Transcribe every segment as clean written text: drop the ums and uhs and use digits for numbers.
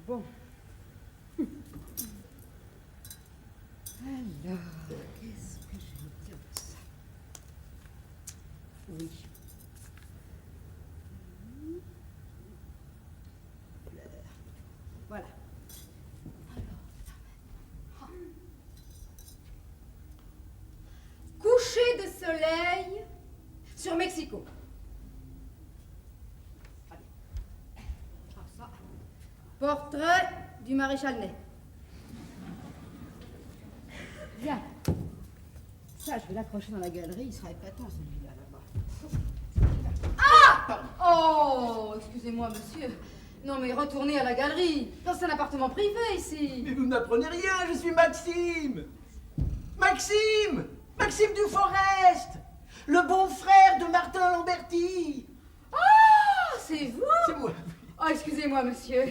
Bon. Alors, qu'est-ce que je vais dire de ça? Oui. Fleur. Voilà. Alors, coucher de soleil sur Mexico. Allez. Ah, ça. Portrait du maréchal Ney. Bien. Ça, je vais l'accrocher dans la galerie, il sera épatant celui-là, là-bas. Ah! Oh, excusez-moi, monsieur. Non, mais retournez à la galerie. C'est un appartement privé, ici. Mais vous n'apprenez rien, je suis Maxime. Maxime! Maxime Duforest! Le beau-frère de Martin Lamberty. Ah, c'est vous? C'est moi. Oh, excusez-moi, monsieur.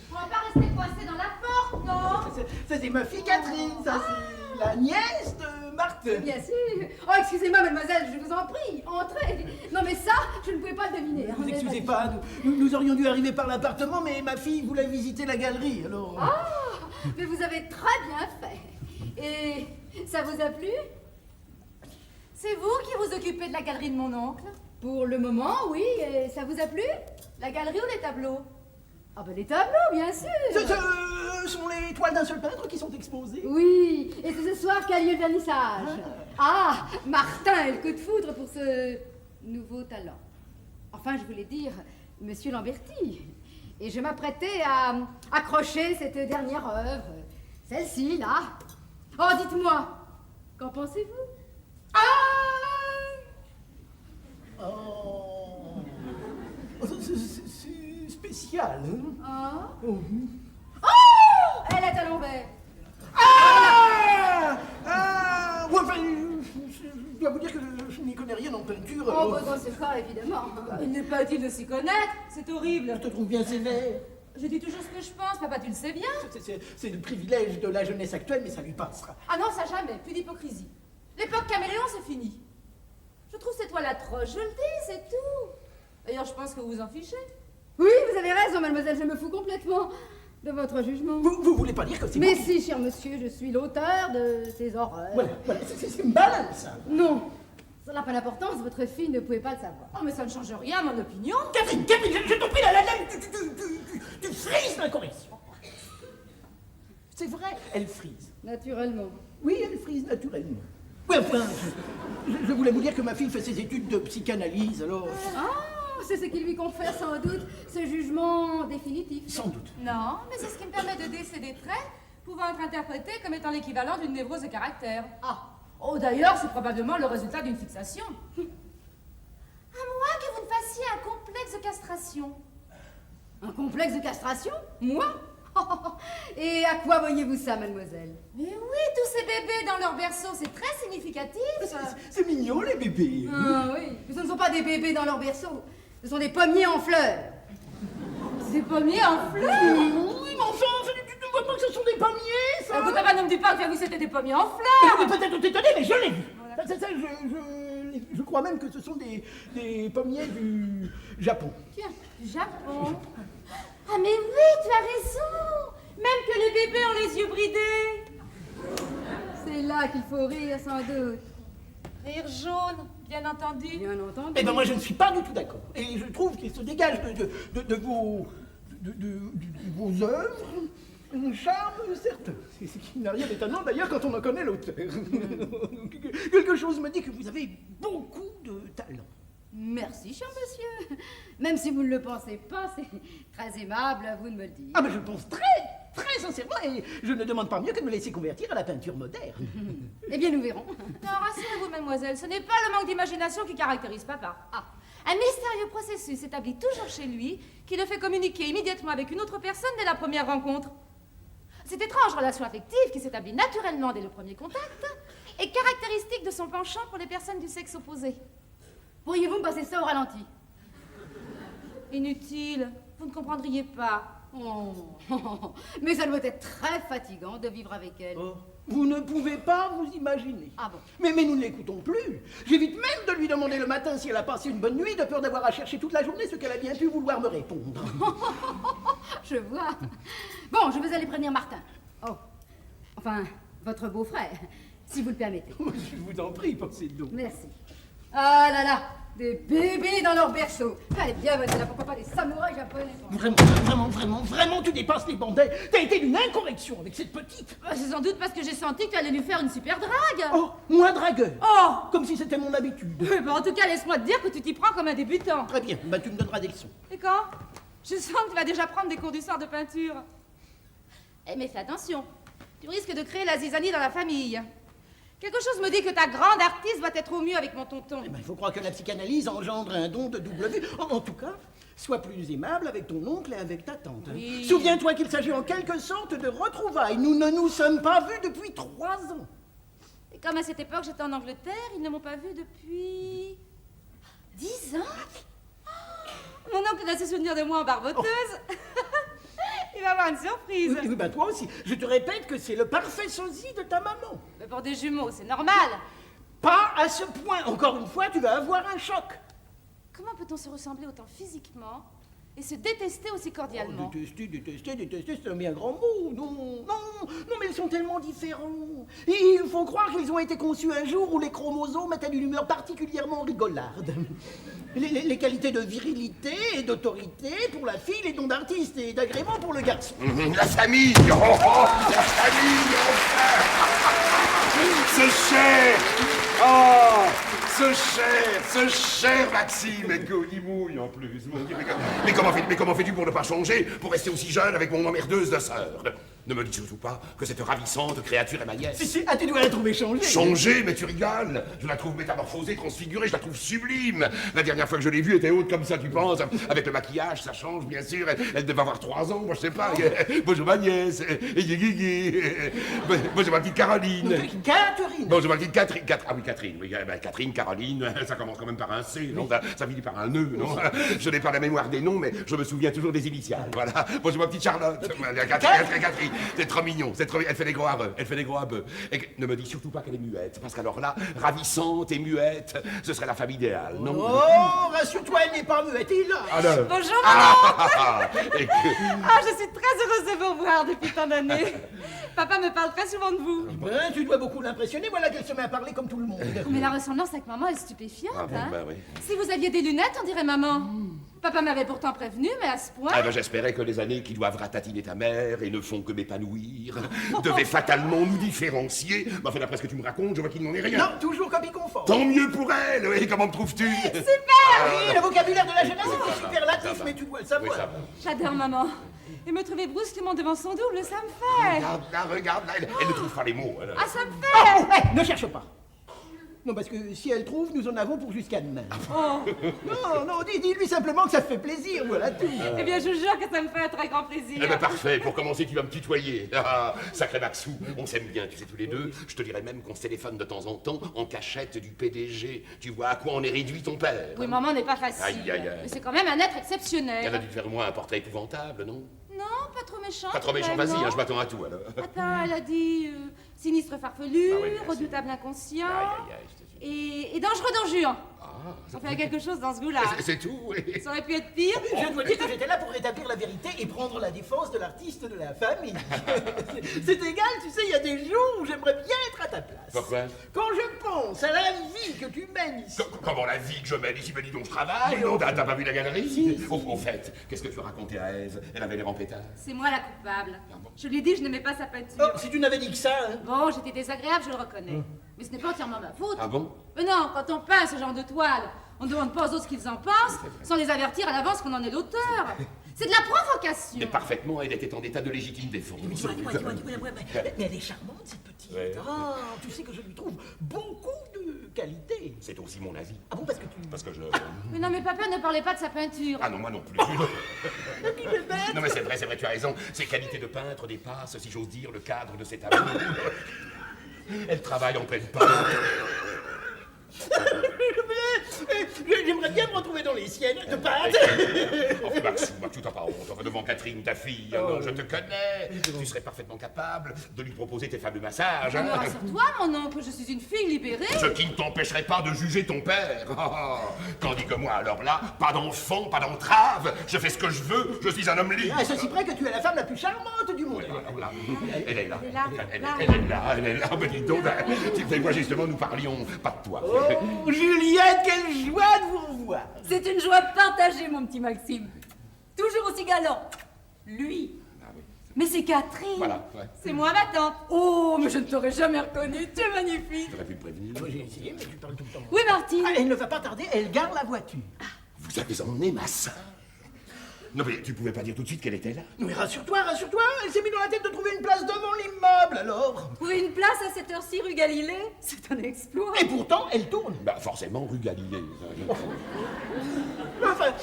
On va pas rester coincé dans la porte, non? Ça, c'est ma fille Catherine, ça, c'est la nièce de Martin. Bien sûr. Oh, excusez-moi, mademoiselle, je vous en prie, entrez. Non, mais ça, je ne pouvais pas le deviner. Ne vous excusez pas, nous aurions dû arriver par l'appartement, mais ma fille voulait visiter la galerie, alors... Ah, mais vous avez très bien fait. Et ça vous a plu? C'est vous qui vous occupez de la galerie de mon oncle? Pour le moment, oui. Et ça vous a plu? La galerie ou les tableaux? Ah ben les tableaux, bien sûr. Ce sont les toiles d'un seul peintre qui sont exposées. Oui, et c'est ce soir qu'a lieu le vernissage. Ah, Martin est le coup de foudre pour ce nouveau talent. Enfin, je voulais dire, monsieur Lamberty. Et je m'apprêtais à accrocher cette dernière œuvre. Celle-ci, là. Oh, dites-moi, qu'en pensez-vous? Oh, c'est spécial, hein? Ah. Oh. Oh, elle est à l'envers. Ouais, enfin, je dois vous dire que je n'y connais rien en peinture. Oh, bah, dans ce cas, évidemment. Il n'est pas utile de s'y connaître, c'est horrible. Je te trouve bien sévère. Je dis toujours ce que je pense, papa, tu le sais bien. C'est le privilège de la jeunesse actuelle, mais ça lui passera. Ah non, ça jamais, plus d'hypocrisie. L'époque caméléon, c'est fini. Je trouve ces toiles atroces, je le dis, c'est tout. D'ailleurs, je pense que vous vous en fichez. Oui, vous avez raison, mademoiselle, je me fous complètement de votre jugement. Vous voulez pas dire que c'est Mais moi si, cher monsieur, je suis l'auteur de ces horreurs. Voilà, c'est malin, ça. Non, ça n'a pas d'importance, votre fille ne pouvait pas le savoir. Oh, mais ça ne change rien à mon opinion. Catherine, je t'en prie, tu frises ma correction. C'est vrai, elle frise. Naturellement. Oui, elle frise naturellement. Oui, enfin, je voulais vous dire que ma fille fait ses études de psychanalyse, alors... Ah, c'est ce qui lui confère sans doute ce jugement définitif. Sans doute. Non, mais c'est ce qui me permet de déceler des traits pouvant être interprétés comme étant l'équivalent d'une névrose de caractère. Ah, Oh, d'ailleurs, c'est probablement le résultat d'une fixation. À moins que vous ne fassiez un complexe de castration. un complexe de castration? Moi? Et à quoi voyez-vous ça, mademoiselle? Mais oui, tous ces bébés dans leur berceau, c'est très significatif. C'est mignon, les bébés. Ah oui, mais ce ne sont pas des bébés dans leur berceau, ce sont des pommiers en fleurs. Des pommiers en fleurs. Oui, mais enfin, tu ne vois pas que ce sont des pommiers, ça? Écoute, papa, ne me dis pas que vous c'était des pommiers en fleurs. Mais peut-être t'étonner, mais je l'ai vu. Ça, je crois même que ce sont des pommiers du Japon. Tiens, Du Japon. Ah mais oui, tu as raison. Même que les bébés ont les yeux bridés. c'est là qu'il faut rire, sans doute. Rire jaune, bien entendu. Bien entendu. Eh ben moi je ne suis pas du tout d'accord. Et je trouve qu'il se dégage de vos œuvres un charme certain. C'est ce qui n'a rien d'étonnant d'ailleurs quand on en connaît l'auteur. Quelque chose me dit que vous avez beaucoup de talent. Merci, cher monsieur. Même si vous ne le pensez pas, c'est très aimable à vous de me le dire. Ah mais je le pense très, très sincèrement et je ne demande pas mieux que de me laisser convertir à la peinture moderne. Eh bien, nous verrons. Non, rassurez-vous, mademoiselle, ce n'est pas le manque d'imagination qui caractérise papa. Ah, un mystérieux processus s'établit toujours chez lui qui le fait communiquer immédiatement avec une autre personne dès la première rencontre. Cette étrange relation affective qui s'établit naturellement dès le premier contact est caractéristique de son penchant pour les personnes du sexe opposé. Pourriez-vous me passer ça au ralenti? Inutile, vous ne comprendriez pas. Oh, mais ça doit être très fatigant de vivre avec elle. Oh, vous ne pouvez pas vous imaginer. Ah bon? Mais nous ne l'écoutons plus. J'évite même de lui demander le matin si elle a passé une bonne nuit, de peur d'avoir à chercher toute la journée ce qu'elle a bien pu vouloir me répondre. Je vois. Bon, je vais aller prévenir Martin. Oh, enfin, votre beau-frère, si vous le permettez. Oh, je vous en prie, pensez donc. Merci. Ah là là, des bébés dans leur berceau. Allez, bienvenue là, pourquoi pas des samouraïs japonais. Vraiment, tu dépasses les bandets. T'as été d'une incorrection avec cette petite. C'est sans doute parce que j'ai senti que tu allais lui faire une super drague. Oh, moi dragueur. Oh. Comme si c'était mon habitude. En tout cas, laisse-moi te dire que tu t'y prends comme un débutant. Très bien, bah tu me donneras des leçons. Et quand? Je sens que tu vas déjà prendre des cours du soir de peinture. Eh, mais fais attention. Tu risques de créer la zizanie dans la famille. Quelque chose me dit que ta grande artiste va être au mieux avec mon tonton. Eh ben, il faut croire que la psychanalyse engendre un don de double vue. En tout cas, sois plus aimable avec ton oncle et avec ta tante. Oui. Souviens-toi qu'il s'agit en quelque sorte de retrouvailles. Nous ne nous sommes pas vus depuis 3 ans. Et comme à cette époque j'étais en Angleterre, ils ne m'ont pas vue depuis 10 ans. Mon oncle a ses souvenirs de moi en barboteuse. Il va avoir une surprise. Oui, ben toi aussi. Je te répète que c'est le parfait sosie de ta maman. Mais pour des jumeaux, c'est normal. Pas à ce point. Encore une fois, tu vas avoir un choc. Comment peut-on se ressembler autant physiquement et se détester aussi cordialement? Détester, c'est un bien grand mot. Non, mais ils sont tellement différents. Et il faut croire qu'ils ont été conçus un jour où les chromosomes étaient d'une humeur particulièrement rigolarde. Les qualités de virilité et d'autorité pour la fille, les dons d'artiste et d'agrément pour le garçon. La famille. La famille, enfin. Ce cher. Ce cher Maxime, et qu'il mouille en plus, mon Dieu. Mais comment fais-tu pour ne pas changer, pour rester aussi jeune avec mon emmerdeuse de sœur? Ne me dis surtout pas que cette ravissante créature est ma nièce. Si, tu dois la trouver changée. Changée, mais tu rigoles. Je la trouve métamorphosée, transfigurée, je la trouve sublime. La dernière fois que je l'ai vue, elle était haute comme ça, tu penses. Avec le maquillage, ça change, bien sûr. Elle devait avoir 3 ans, moi je sais pas. Bonjour ma nièce. Bonjour ma petite Caroline. Catherine. Bonjour ma petite Catherine. Ah oui, Catherine. Oui, Catherine, Caroline, ça commence quand même par un C, non? Ça finit par un E, non? Je n'ai pas la mémoire des noms, mais je me souviens toujours des initiales. Voilà. Bonjour ma petite Charlotte. Catherine. C'est trop mignon, elle fait des gros arreux, Et ne me dis surtout pas qu'elle est muette, parce qu'alors là, ravissante et muette, ce serait la femme idéale, non? Oh, rassure-toi, elle n'est pas muette, il est là. Alors... Bonjour, maman. Je suis très heureuse de vous voir depuis tant d'années. Papa me parle très souvent de vous. Ben, tu dois beaucoup l'impressionner, voilà qu'elle se met à parler comme tout le monde. Mais la ressemblance avec maman est stupéfiante, hein? Bah oui. Si vous aviez des lunettes, on dirait maman. Papa m'avait pourtant prévenu, mais à ce point... Ah ben j'espérais que les années qui doivent ratatiner ta mère et ne font que m'épanouir devaient fatalement nous différencier. Mais enfin, d'après ce que tu me racontes, je vois qu'il n'en est rien. Non, toujours copie conforme. Tant mieux pour elle. Et comment me trouves-tu? Super. Oui, le vocabulaire de la jeunesse était superlatif, mais tu dois le savoir. Oui, ça va. J'adore maman. Et me trouver brusquement devant son double, ça me fait... Regarde, là, elle ne trouve pas les mots. Ah, ça me fait... Oh, ne cherche pas. Non, parce que si elle trouve, nous en avons pour jusqu'à demain. Oh. Non, dis-lui simplement que ça te fait plaisir, voilà tout. Eh bien, je vous jure que ça me fait un très grand plaisir. Eh ben parfait, pour commencer, tu vas me tutoyer. Ah, sacré Maxou, on s'aime bien, tu sais, tous les deux. Je te dirais même qu'on se téléphone de temps en temps en cachette du PDG. Tu vois à quoi on est réduit ton père. Oui, maman n'est pas facile. Aïe. Mais c'est quand même un être Elle a exceptionnel. dû te faire moi un portrait épouvantable, non? Non, pas trop méchant. Pas trop méchant, quand même, vas-y, non. je m'attends à tout alors. Attends, elle a dit sinistre farfelu, Ah oui, bien sûr. redoutable inconscient Aïe, je te jure. et dangereux d'enjure. Ah, On fait quelque chose dans ce goût-là. c'est tout, oui. Ça aurait pu être pire. Je dois dire que j'étais là pour rétablir la vérité et prendre la défense de l'artiste de la famille. C'est égal, tu sais, il y a des jours où j'aimerais bien être à ta place. Pourquoi? Quand je pense à la vie que tu mènes ici. Comment la vie que je mène ici? Me dis donc, je travaille, non? T'as pas vu la galerie? Au fait, qu'est-ce que tu as raconté à Ève? Elle avait l'air en pétard. C'est moi la coupable. Ah bon? Je lui ai dit que je n'aimais pas sa peinture. Oh, si tu n'avais dit que ça, hein. Bon, j'étais désagréable, je le reconnais. Mais ce n'est pas entièrement ma faute. Ah bon? Mais non, quand on peint ce genre de toile, on ne demande pas aux autres ce qu'ils en pensent, sans les avertir à l'avance qu'on en est l'auteur. C'est de la provocation. Mais parfaitement, elle était en état de légitime défense. Dis-moi, mais elle est charmante, cette petite. Ouais. Ah, tu sais que je lui trouve beaucoup de qualités. C'est aussi mon avis. Ah bon, parce que tu... Parce que je... Mais non, mais papa ne parlait pas de sa peinture. Ah non, moi non plus. Non mais c'est vrai, tu as raison. Ses qualités de peintre dépassent, si j'ose dire, le cadre de cet amour. Elle travaille en pleine pente. J'aimerais bien me retrouver dans les siennes de pâte. Enfin, Maxime, tu t'as pas honte. Enfin, devant Catherine, ta fille, non, je te connais. Tu serais parfaitement capable de lui proposer tes fameux massages. Mais rassure-toi, mon oncle, je suis une fille libérée. Ce qui ne t'empêcherait pas de juger ton père. Tandis que moi, alors là, pas d'enfant, pas d'entrave. Je fais ce que je veux, je suis un homme libre. À ceci près que tu es la femme la plus charmante du monde. Alors là, elle est là. Elle est là. Elle est là. Mais dis donc, moi justement, nous parlions pas de toi. Oh, Juliette, quelle joie de vous revoir. C'est une joie partagée, mon petit Maxime. Toujours aussi galant. Lui. Ah oui. Mais c'est Catherine. Voilà, ouais. C'est moi, ma tante. Oh, mais je ne t'aurais jamais reconnu. Tu es magnifique. J'aurais pu le prévenir. J'ai essayé, mais tu parles tout le temps. Oui, Martine. Ah, elle ne va pas tarder, elle gare la voiture. Vous avez emmené ma sœur. Non mais tu pouvais pas dire tout de suite qu'elle était là. Mais rassure-toi, elle s'est mis dans la tête de trouver une place devant l'immeuble, alors. Trouver une place à cette heure-ci, rue Galilée, c'est un exploit. Et pourtant, elle tourne. Bah forcément, rue Galilée. Enfin,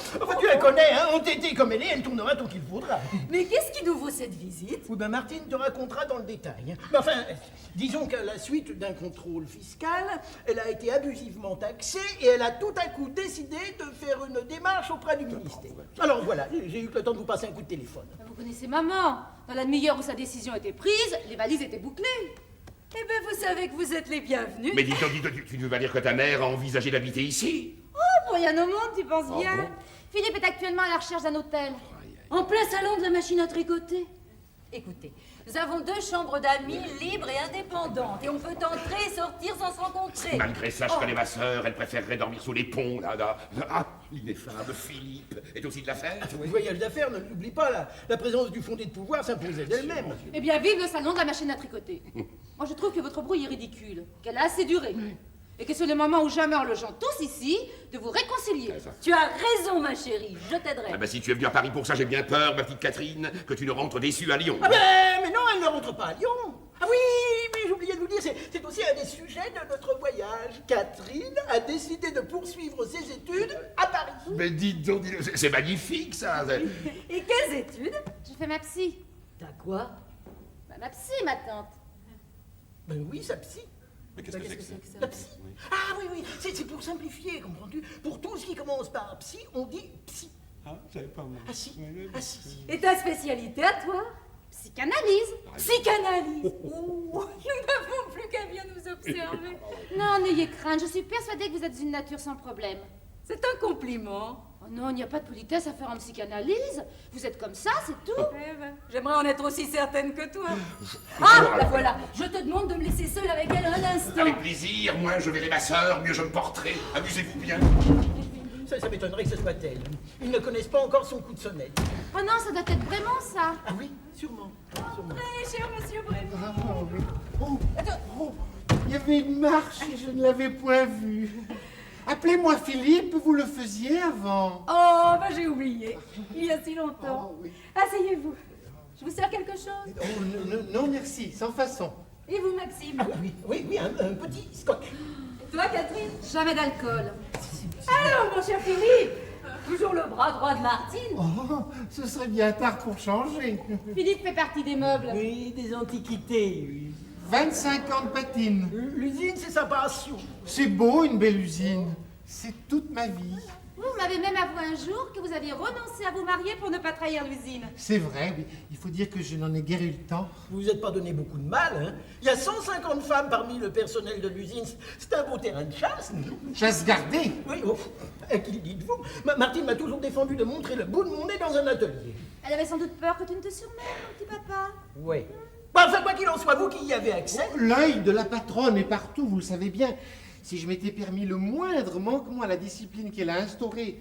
tu la connais, hein, entêtée comme elle tournera tant qu'il faudra. Mais qu'est-ce qui nous vaut cette visite? Oui, ben Martine te racontera dans le détail. Mais enfin, disons qu'à la suite d'un contrôle fiscal, elle a été abusivement taxée et elle a tout à coup décidé de faire une démarche auprès du ministère. Alors voilà, j'ai eu le temps de vous passer un coup de téléphone. Vous connaissez maman. Dans la demi-heure où sa décision était prise, les valises étaient bouclées. Eh bien, vous savez que vous êtes les bienvenus. Mais dis-toi, tu ne veux pas dire que ta mère a envisagé d'habiter ici? Oh, pour rien au monde, tu penses Ah bien. bon Philippe est actuellement à la recherche d'un hôtel. En plein salon de la machine à tricoter. Écoutez, nous avons 2 chambres d'amis libres et indépendantes. Et on peut entrer et sortir sans se rencontrer. Malgré ça, je connais ma sœur, elle préférerait dormir sous les ponts, là. Ah, l'ineffable Philippe est aussi de la fête. Le voyage d'affaires, ne l'oublie pas, la présence du fondé de pouvoir s'imposait d'elle-même. Eh bien, vive le salon de la machine à tricoter. Moi, je trouve que votre brouille est ridicule, qu'elle a assez duré. Et que c'est le moment où jamais on le chante tous ici, de vous réconcilier. Tu as raison, ma chérie, je t'aiderai. Ah bah si tu es venue à Paris pour ça, j'ai bien peur, ma petite Catherine, que tu ne rentres déçue à Lyon. Ah ben, mais non, elle ne rentre pas à Lyon. Ah oui, j'ai oublié de vous dire, c'est aussi un des sujets de notre voyage. Catherine a décidé de poursuivre ses études à Paris. Mais dis donc, c'est magnifique ça. Et quelles études? Je fais ma psy. T'as quoi? Bah, ma psy, ma tante. Ben oui, sa psy. Mais qu'est-ce que c'est que ça? La psy. Ah oui, c'est pour simplifier, comprends-tu? Pour tout ce qui commence par psy, on dit psy. Ah, j'avais pas moi. Ah si, si. Et ta spécialité à toi? Psychanalyse. Psychanalyse. Oh, nous n'avons plus qu'à bien nous observer. Non, n'ayez crainte, je suis persuadée que vous êtes une nature sans problème. C'est un compliment. Oh non, il n'y a pas de politesse à faire en psychanalyse. Vous êtes comme ça, c'est tout. Eh ben, j'aimerais en être aussi certaine que toi. Ah, la voilà. Je te demande de me laisser seule avec elle un instant. Avec plaisir, moins je verrai ma sœur, mieux je me porterai. Amusez-vous bien. Ça m'étonnerait que ce soit elle. Ils ne connaissent pas encore son coup de sonnette. Oh non, ça doit être vraiment ça. Ah oui, sûrement. Très cher monsieur Brémond. Il y avait une marche et je ne l'avais point vue. Appelez-moi Philippe, vous le faisiez avant. Oh, bah j'ai oublié. Il y a si longtemps. Oh, oui. Asseyez-vous. Je vous sers quelque chose? Oh, non, merci, sans façon. Et vous, Maxime? Ah oui, un petit scotch. Et toi, Catherine? Jamais d'alcool. Alors, mon cher Philippe, toujours le bras droit de Martine. Oh, ce serait bien tard pour changer. Philippe fait partie des meubles. Oui, des antiquités, oui. 25 ans de patine. L'usine, c'est sa passion. C'est beau, une belle usine. C'est toute ma vie. Vous m'avez même avoué un jour que vous aviez renoncé à vous marier pour ne pas trahir l'usine. C'est vrai, mais il faut dire que je n'en ai guère eu le temps. Vous vous êtes pas donné beaucoup de mal, hein. Il y a 150 femmes parmi le personnel de l'usine. C'est un beau terrain de chasse. Chasse gardée. Oui, à qui le dites-vous? Martine m'a toujours défendu de montrer le bout de mon nez dans un atelier. Elle avait sans doute peur que tu ne te surmêles, mon petit papa. Oui. Enfin, quoi qu'il en soit, vous qui y avez accès. L'œil de la patronne est partout, vous le savez bien. Si je m'étais permis le moindre manquement à la discipline qu'elle a instaurée,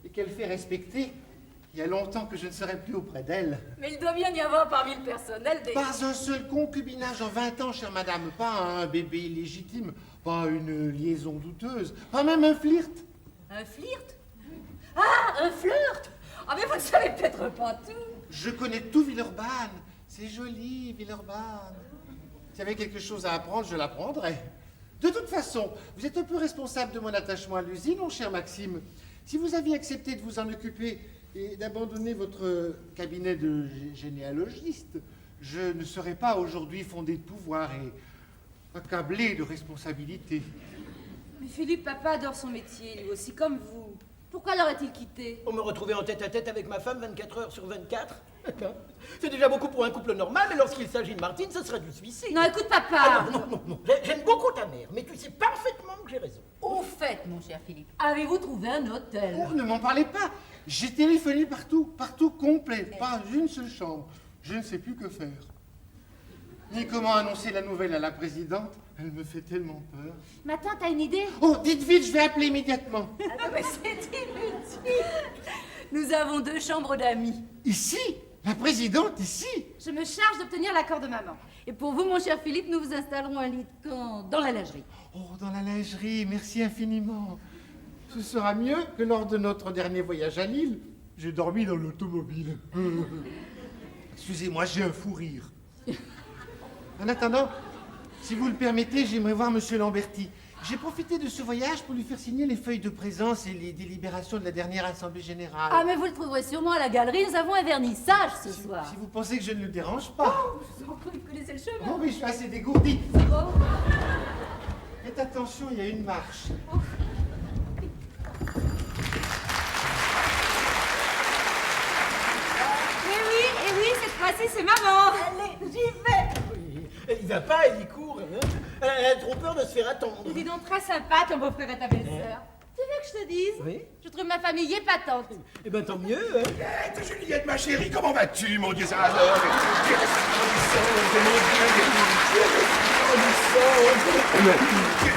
et qu'elle fait respecter, il y a longtemps que je ne serais plus auprès d'elle. Mais il doit bien y avoir parmi le personnel des... Pas un seul concubinage en 20 ans, chère madame. Pas un bébé illégitime, pas une liaison douteuse, pas même un flirt. Un flirt? Ah, un flirt? Ah, mais vous ne savez peut-être pas tout. Je connais tout Villeurbanne. C'est joli, Villeurbanne. S'il y avait quelque chose à apprendre, je l'apprendrais. De toute façon, vous êtes un peu responsable de mon attachement à l'usine, mon cher Maxime. Si vous aviez accepté de vous en occuper et d'abandonner votre cabinet de généalogiste, je ne serais pas aujourd'hui fondé de pouvoir et accablé de responsabilité. Mais Philippe, papa adore son métier, lui aussi, comme vous. Pourquoi l'aurait-il quitté? Pour me retrouver en tête-à-tête avec ma femme 24 heures sur 24. C'est déjà beaucoup pour un couple normal, mais lorsqu'il s'agit de Martine, ce serait du suicide. Non, écoute, papa. Ah non. J'aime beaucoup ta mère, mais tu sais parfaitement que j'ai raison. Au fait, mon cher Philippe, avez-vous trouvé un hôtel? Oh, ne m'en parlez pas. J'ai téléphoné partout complet, pas une seule chambre. Je ne sais plus que faire. Ni comment annoncer la nouvelle à la présidente. Elle me fait tellement peur. Ma tante a une idée? Oh, dites vite, je vais appeler immédiatement. Ah non, mais c'est inutile. Nous avons 2 chambres d'amis. Ici? La présidente, ici? Je me charge d'obtenir l'accord de maman. Et pour vous, mon cher Philippe, nous vous installerons un lit de camp dans la lingerie. Oh, dans la lingerie, merci infiniment. Ce sera mieux que lors de notre dernier voyage à Lille. J'ai dormi dans l'automobile. Excusez-moi, j'ai un fou rire. En attendant, si vous le permettez, j'aimerais voir Monsieur Lamberti. J'ai profité de ce voyage pour lui faire signer les feuilles de présence et les délibérations de la dernière Assemblée Générale. Ah, mais vous le trouverez sûrement à la galerie. Nous avons un vernissage ce soir. Si vous pensez que je ne le dérange pas. Vous connaissez le chemin. Oh, mais je suis assez dégourdi. Oh. Faites attention, il y a une marche. Et oui, cette fois-ci, c'est maman. Allez, j'y vais. Elle y va pas, elle y court. Hein. Elle a trop peur de se faire attendre. Dis donc, très sympa, ton beau-frère et ta belle-sœur. Tu veux que je te dise? Oui. Je trouve ma famille épatante. Eh ben tant mieux. Hein. Juliette, ma chérie, comment vas-tu, mon Dieu, ça alors?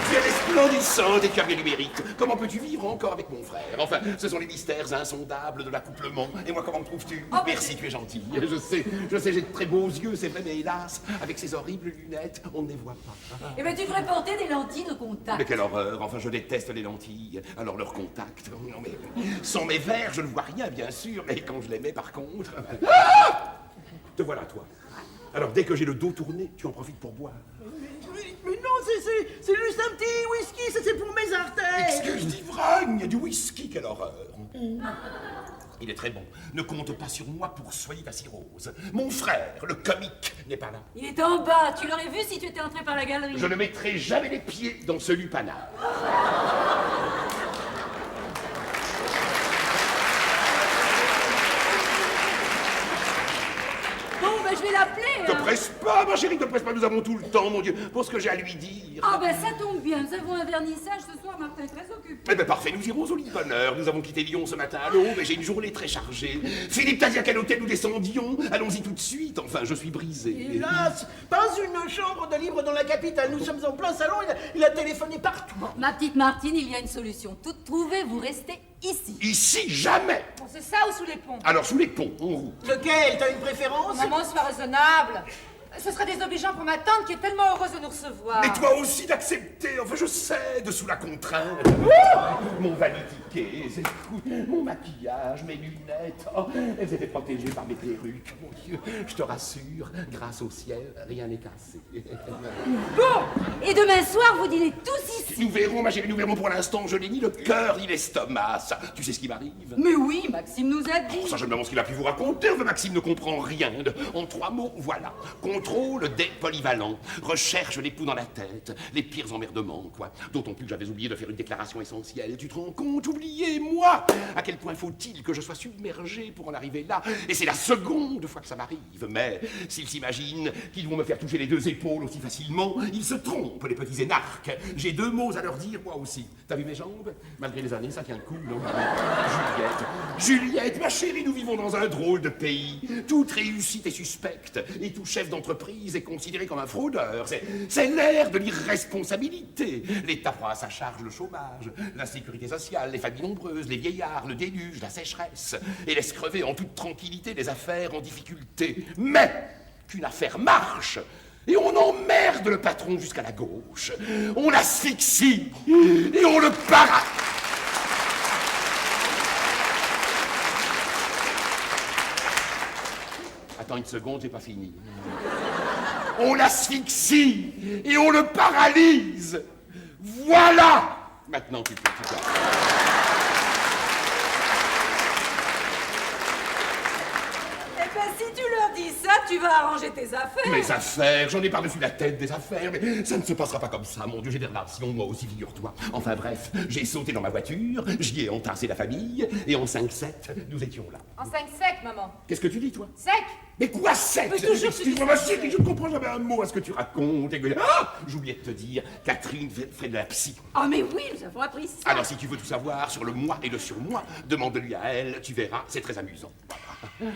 Tu es resplendissante et tu as bien du mérite. Comment peux-tu vivre encore avec mon frère? Enfin, ce sont les mystères insondables de l'accouplement. Et moi, comment me trouves-tu? Merci, tu es gentil. Je sais, j'ai de très beaux yeux, c'est vrai, mais hélas, avec ces horribles lunettes, on ne les voit pas. Eh ben, tu devrais porter des lentilles de contact. Mais quelle horreur! Enfin, je déteste les lentilles. Alors, leur contact. Non, mais sans mes verres, je ne vois rien, bien sûr, mais quand je les mets, par contre. Ah! Te voilà, toi. Alors, dès que j'ai le dos tourné, tu en profites pour boire. Mais non, c'est juste un petit whisky, c'est pour mes artères. Excuse d'ivrogne, du whisky, quelle horreur! Il est très bon. Ne compte pas sur moi pour soigner ta cirrhose. Mon frère, le comique, n'est pas là. Il est en bas. Tu l'aurais vu si tu étais entré par la galerie. Je ne mettrai jamais les pieds dans ce lupanar. Bon, ben, je vais l'appeler. Te presse pas, ma chérie, te presse pas, nous avons tout le temps, mon Dieu, pour ce que j'ai à lui dire. Ah, ben, ça tombe bien. Nous avons un vernissage ce soir. Martin est très occupé. Eh ben parfait, nous irons au lit de bonne heure. Nous avons quitté Lyon ce matin à l'aube et j'ai une journée très chargée. Philippe, t'as dit à quel hôtel nous descendions? Allons-y tout de suite, enfin, je suis brisé. Hélas, pas une chambre de libre dans la capitale. Nous sommes en plein salon, il a téléphoné partout. Ma petite Martine, il y a une solution toute trouvée. Vous restez ici. Ici, jamais. Bon, c'est ça ou sous les ponts? Alors, sous les ponts, en route. Lequel? T'as une préférence? Maman, sois raisonnable. Ce serait désobligeant pour ma tante qui est tellement heureuse de nous recevoir. Mais toi aussi d'accepter, enfin je cède sous la contrainte. Mon vanitiquet, c'est tout, mon maquillage, mes lunettes, oh, elles étaient protégées par mes perruques, mon Dieu. Je te rassure, grâce au ciel, rien n'est cassé. Bon, et demain soir, vous dînez tous ici. Nous verrons, ma chérie, nous verrons pour l'instant, je n'ai ni le cœur ni l'estomac, ça. Tu sais ce qui m'arrive? Mais oui, Maxime nous a dit. Oh, ça, je me demande ce qu'il a pu vous raconter. Enfin, Maxime ne comprend rien. En 3 mots, voilà. Contrôle des polyvalents. Recherche l'époux dans la tête. Les pires emmerdements, quoi. D'autant plus que j'avais oublié de faire une déclaration essentielle. Tu te rends compte? Oublié, moi! À quel point faut-il que je sois submergé pour en arriver là? Et c'est la seconde fois que ça m'arrive. Mais s'ils s'imaginent qu'ils vont me faire toucher les 2 épaules aussi facilement, ils se trompent, les petits énarques. J'ai 2 mots à leur dire, moi aussi. T'as vu mes jambes? Malgré les années, ça tient le coup, non? Juliette, ma chérie, nous vivons dans un drôle de pays. Toute réussite est suspecte et tout chef d'entreprise est considéré comme un fraudeur. C'est l'ère de l'irresponsabilité. L'État prend à sa charge le chômage, la sécurité sociale, les familles nombreuses, les vieillards, le déluge, la sécheresse et laisse crever en toute tranquillité les affaires en difficulté. Mais qu'une affaire marche et on emmerde le patron jusqu'à la gauche. On l'asphyxie et on le para... Attends une seconde, j'ai pas fini. On l'asphyxie et on le paralyse. Voilà. Maintenant, tu peux. Eh ben, si tu leur dis ça, tu vas arranger tes affaires. Mes affaires, j'en ai par-dessus la tête des affaires, mais ça ne se passera pas comme ça, mon Dieu, j'ai des relations, moi aussi, figure-toi. Enfin bref, j'ai sauté dans ma voiture, j'y ai entassé la famille, et en 5-7, nous étions là. En 5 sec, maman. Qu'est-ce que tu dis, toi? Sec. Mais quoi, sec? Mais toujours, Excuse-moi, ma chérie, je ne comprends jamais un mot à ce que tu racontes. Ah, j'oubliais de te dire, Catherine fait de la psy. Oh mais oui, nous avons appris ça. Alors, si tu veux tout savoir sur le moi et le surmoi, demande-lui à elle, tu verras, c'est très amusant. Voilà.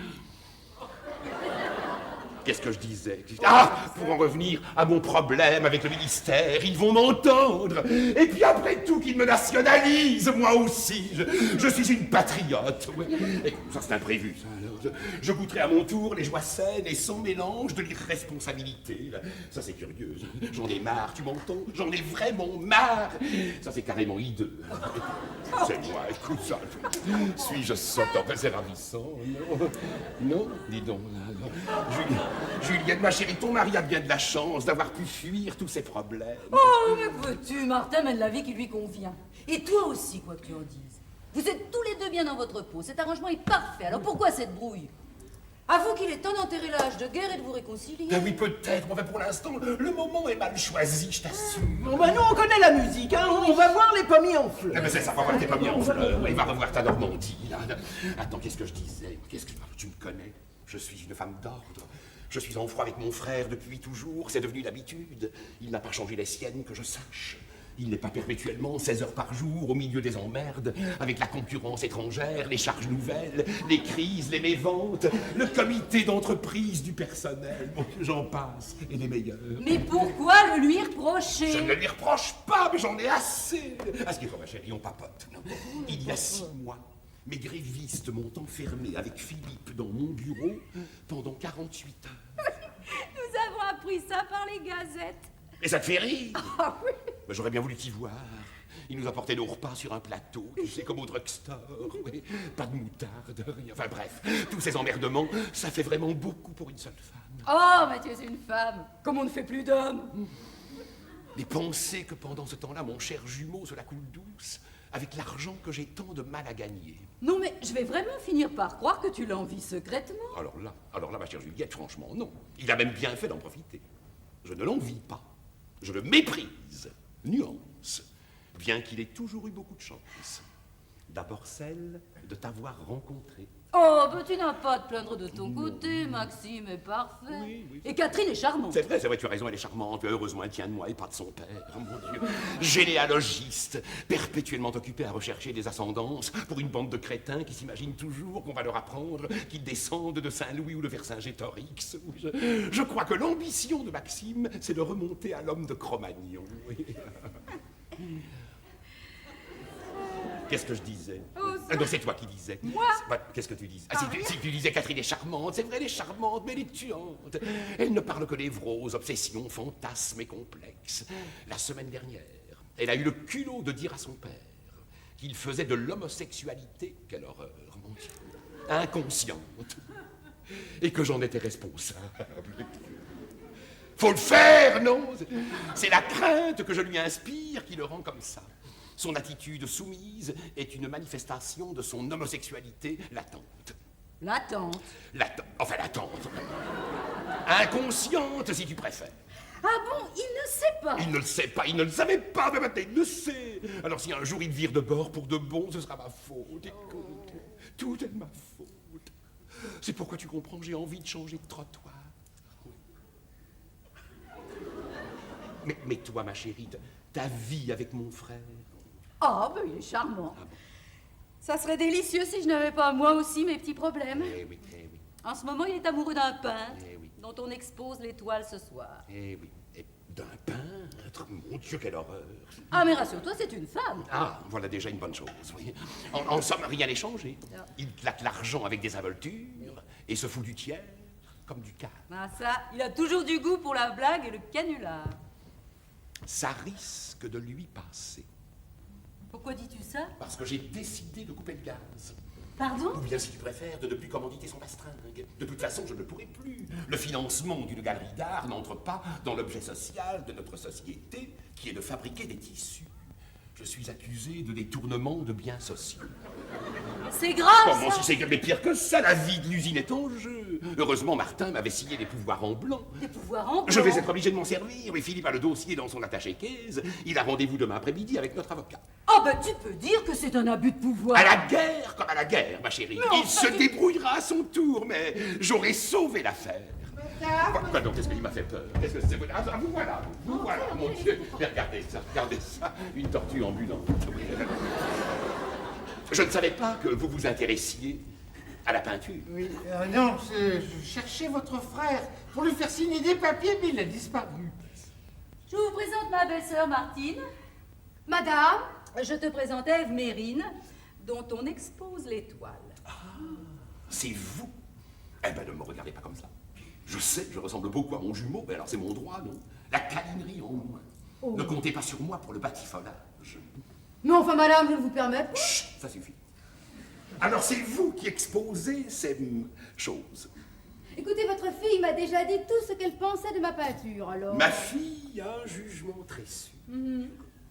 Qu'est-ce que je disais? Ah, pour en revenir à mon problème avec le ministère, ils vont m'entendre. Et puis après tout, qu'ils me nationalisent, moi aussi. Je suis une patriote. Ouais. Et ça, c'est imprévu, ça. Alors, je goûterai à mon tour les joies saines et sans mélange de l'irresponsabilité. Ça, c'est curieux. J'en ai marre, tu m'entends? J'en ai vraiment marre. Ça, c'est carrément hideux. C'est moi, écoute ça. Suis-je sotte? C'est ravissant. Non, non, dis donc. Là. Juliette, ma chérie, ton mari a bien de la chance d'avoir pu fuir tous ses problèmes. Oh, mais veux-tu, Martin mène la vie qui lui convient. Et toi aussi, quoi que tu en dises. Vous êtes tous les deux bien dans votre peau. Cet arrangement est parfait. Alors pourquoi cette brouille? Avoue qu'il est temps d'enterrer l'âge de guerre et de vous réconcilier. Ah oui, peut-être. Enfin, pour l'instant, le moment est mal choisi, je t'assure. Bon, bah, nous, on connaît la musique, hein. On va voir les pommiers en fleurs. Ah, mais c'est ça, va voir tes pommiers en fleurs. Il va revoir ta Normandie, là. Attends, qu'est-ce que je disais? Tu me connais? Je suis une femme d'ordre. Je suis en froid avec mon frère depuis toujours, c'est devenu l'habitude. Il n'a pas changé les siennes que je sache. Il n'est pas perpétuellement 16 heures par jour au milieu des emmerdes, avec la concurrence étrangère, les charges nouvelles, les crises, les méventes, le comité d'entreprise du personnel, bon, j'en passe, et les meilleurs. Mais pourquoi le lui reprocher? Je ne lui reproche pas, mais j'en ai assez. À ce qu'il faut, ma chérie, on papote. Non. Il y a 6 mois, mes grévistes m'ont enfermé avec Philippe dans mon bureau pendant 48 heures. Nous avons appris ça par les gazettes. Et ça te fait rire? Ah oui. Ben, j'aurais bien voulu t'y voir. Il nous apportait nos repas sur un plateau, tu sais, comme au drugstore. Oui. Pas de moutarde, rien. Enfin bref, tous ces emmerdements, ça fait vraiment beaucoup pour une seule femme. Oh, mais tu es une femme. Comme on ne fait plus d'hommes. Mais pensez que pendant ce temps-là, mon cher jumeau se la coule douce, avec l'argent que j'ai tant de mal à gagner. Non, mais je vais vraiment finir par croire que tu l'envies secrètement. Alors là, ma chère Juliette, franchement, non. Il a même bien fait d'en profiter. Je ne l'envie pas. Je le méprise. Nuance. Bien qu'il ait toujours eu beaucoup de chance. D'abord celle de t'avoir rencontré. Oh, ben tu n'as pas à te plaindre de ton côté, Maxime est parfait. Oui. Et Catherine est charmante. C'est vrai, tu as raison, elle est charmante. Heureusement, elle tient de moi et pas de son père. Oh, mon Dieu. Généalogiste, perpétuellement occupé à rechercher des ascendances pour une bande de crétins qui s'imaginent toujours qu'on va leur apprendre qu'ils descendent de Saint-Louis ou de Vercingétorix. Je crois que l'ambition de Maxime, c'est de remonter à l'homme de Cro-Magnon. Oui. Qu'est-ce que je disais? Non, c'est toi qui disais. Moi? Qu'est-ce que tu disais? Si tu disais Catherine est charmante, c'est vrai, elle est charmante, mais elle est tuante. Elle ne parle que névroses, obsessions, fantasmes et complexes. La semaine dernière, elle a eu le culot de dire à son père qu'il faisait de l'homosexualité, quelle horreur, mon Dieu, inconsciente, et que j'en étais responsable. Faut le faire, non? C'est la crainte que je lui inspire qui le rend comme ça. Son attitude soumise est une manifestation de son homosexualité latente. Latente. Latente. Inconsciente, si tu préfères. Ah bon, il ne sait pas. Il ne le sait pas, il ne le savait pas, mais maintenant il le sait. Alors si un jour il vire de bord pour de bon, ce sera ma faute. Écoute, tout est de ma faute. C'est pourquoi tu comprends que j'ai envie de changer de trottoir. Mais toi, ma chérie, ta vie avec mon frère... Ah, ben il est charmant. Ah bon. Ça serait délicieux si je n'avais pas moi aussi mes petits problèmes. Eh oui. En ce moment, il est amoureux d'un peintre Eh oui. dont on expose l'étoile ce soir. Eh oui. Et d'un peintre? Mon Dieu, quelle horreur. Ah, mais rassure-toi, c'est une femme. Ah, voilà déjà une bonne chose, oui. En somme, rien n'est changé. Non. Il claque l'argent avec des involtures et se fout du tiers comme du quart. Ah ça, il a toujours du goût pour la blague et le canular. Ça risque de lui passer. Pourquoi dis-tu ça? Parce que j'ai décidé de couper le gaz. Pardon? Ou bien, si tu préfères, de ne plus commanditer son astringue. De toute façon, je ne pourrai plus. Le financement d'une galerie d'art n'entre pas dans l'objet social de notre société, qui est de fabriquer des tissus. Je suis accusé de détournement de biens sociaux. C'est grave, Comment ça. si c'est mais pire que ça, la vie de l'usine est en jeu. Heureusement, Martin m'avait signé des pouvoirs en blanc. Des pouvoirs en blanc. Je vais être obligé de m'en servir, mais Philippe a le dossier dans son attaché-caisse. Il a rendez-vous demain après-midi avec notre avocat. Ah ben tu peux dire que c'est un abus de pouvoir. À la guerre comme à la guerre, ma chérie. Mais Il se débrouillera à son tour, mais j'aurai sauvé l'affaire. Madame. Quoi donc, qu'est-ce qu'il m'a fait peur? Qu'est-ce que c'est? Ah, vous voilà, mon Dieu. Mais regardez ça, une tortue ambulante. Je ne savais pas que vous vous intéressiez à la peinture. Oui, non, je cherchais votre frère pour lui faire signer des papiers, mais il a disparu. Je vous présente ma belle-sœur Martine. Madame, Je te présente Ève Mérine, dont on expose l'étoile. C'est vous? Eh ben, ne me regardez pas comme ça. Je sais que je ressemble beaucoup à mon jumeau, mais alors c'est mon droit, non? La câlinerie en moins. Oh. Ne comptez pas sur moi pour le batifolage. mais enfin, madame, je ne vous permets pas. Chut, ça suffit. Alors c'est vous qui exposez ces choses. Écoutez, votre fille m'a déjà dit tout ce qu'elle pensait de ma peinture, alors. Ma fille a un jugement très sûr.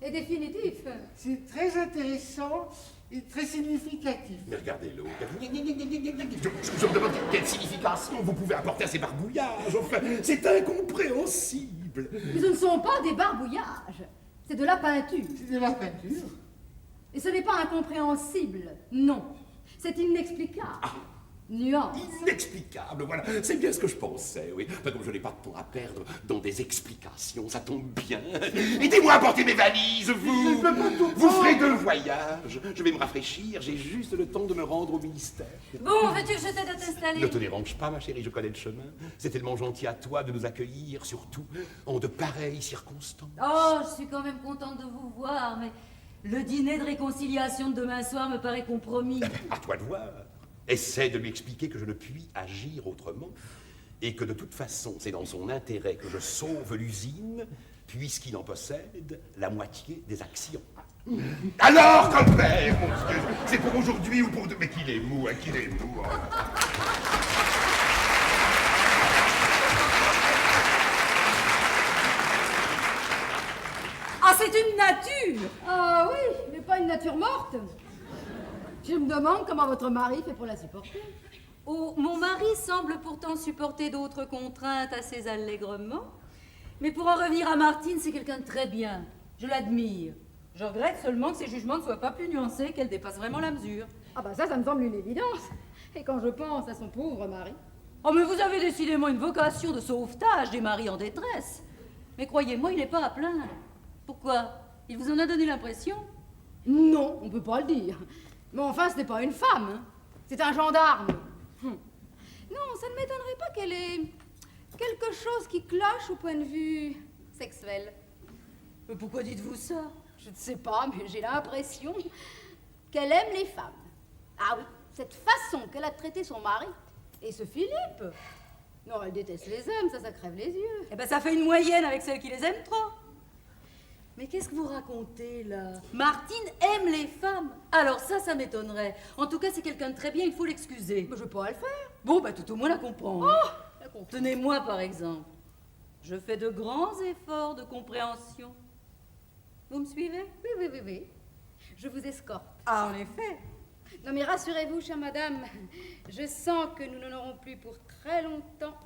Et définitif. C'est très intéressant et très significatif. Mais regardez-le. Je me demande quelle signification vous pouvez apporter à ces barbouillages. Enfin, c'est incompréhensible. Mais ce ne sont pas des barbouillages. C'est de la peinture. C'est de la peinture. Et ce n'est pas incompréhensible, non. C'est inexplicable. Nuance. Inexplicable, voilà. C'est bien ce que je pensais, oui. Enfin, comme je n'ai pas de temps à perdre dans des explications, ça tombe bien. Aidez-moi à porter mes valises, vous. Je ne peux pas tout Vous prendre. ferez 2 voyages. Je vais me rafraîchir, j'ai juste le temps de me rendre au ministère. Bon, veux-tu que je t'aide à t'installer? Ne te dérange pas, ma chérie, je connais le chemin. C'est tellement gentil à toi de nous accueillir, surtout en de pareilles circonstances. Oh, je suis quand même contente de vous voir, mais le dîner de réconciliation de demain soir me paraît compromis. À toi de voir. Essaie de lui expliquer que je ne puis agir autrement et que de toute façon, c'est dans son intérêt que je sauve l'usine, puisqu'il en possède la moitié des actions. Alors, compère, mon Dieu, c'est pour aujourd'hui ou pour demain? Mais qu'il est mou, hein, qu'il est mou. Ah, c'est une nature! Ah oui, mais pas une nature morte. Je me demande comment votre mari fait pour la supporter. Oh, mon mari semble pourtant supporter d'autres contraintes assez allègrement. Mais pour en revenir à Martine, c'est quelqu'un de très bien. Je l'admire. Je regrette seulement que ses jugements ne soient pas plus nuancés, qu'elle dépasse vraiment la mesure. Ah bah ça me semble une évidence. Et quand je pense à son pauvre mari. Oh, mais vous avez décidément une vocation de sauvetage des maris en détresse. Mais croyez-moi, il n'est pas à plaindre. Pourquoi? Il vous en a donné l'impression? Non, on peut pas le dire. Mais enfin, ce n'est pas une femme. Hein. C'est un gendarme. Non, ça ne m'étonnerait pas qu'elle ait quelque chose qui cloche au point de vue sexuel. Mais pourquoi dites-vous ça? Je ne sais pas, mais j'ai l'impression qu'elle aime les femmes. Ah oui, cette façon qu'elle a traité son mari et ce Philippe. Non, elle déteste les hommes, ça crève les yeux. Eh ben, ça fait une moyenne avec celles qui les aiment trop. Mais qu'est-ce que vous racontez, là? Martine aime les femmes. Alors ça m'étonnerait. En tout cas, c'est quelqu'un de très bien, il faut l'excuser. Mais je peux pas le faire. Bon, bah tout au moins la comprendre. La comprendre. Tenez-moi, par exemple. Je fais de grands efforts de compréhension. Vous me suivez? Oui. Je vous escorte. Ah, en effet. Non mais rassurez-vous, chère madame, je sens que nous n'en aurons plus pour très longtemps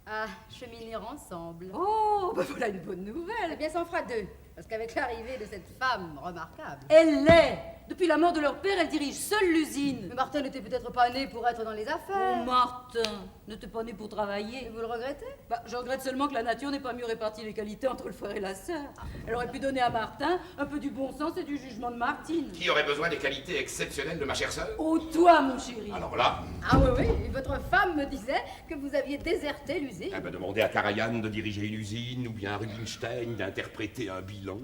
à cheminer ensemble. Oh, bah voilà une bonne Eh nouvelle. bien, ça en fera 2, parce qu'avec l'arrivée de cette femme remarquable... Elle l'est. Depuis la mort de leur père, elle dirige seule l'usine. Mais Martin n'était peut-être pas né pour être dans les affaires. Oh, Martin, ne t'es pas né pour Et travailler. vous le regrettez? Bah, je regrette seulement que la nature n'ait pas mieux réparti les qualités entre le frère et la sœur. Elle aurait pu donner à Martin un peu du bon sens et du jugement de Martine. Qui aurait besoin des qualités exceptionnelles de ma chère sœur? Oh, toi, mon chéri. Alors là, Ah oui, et votre femme me disait que vous aviez déserté l'usine. eh ben, demandez à Karajan de diriger une usine ou bien à Rubinstein d'interpréter un bilan.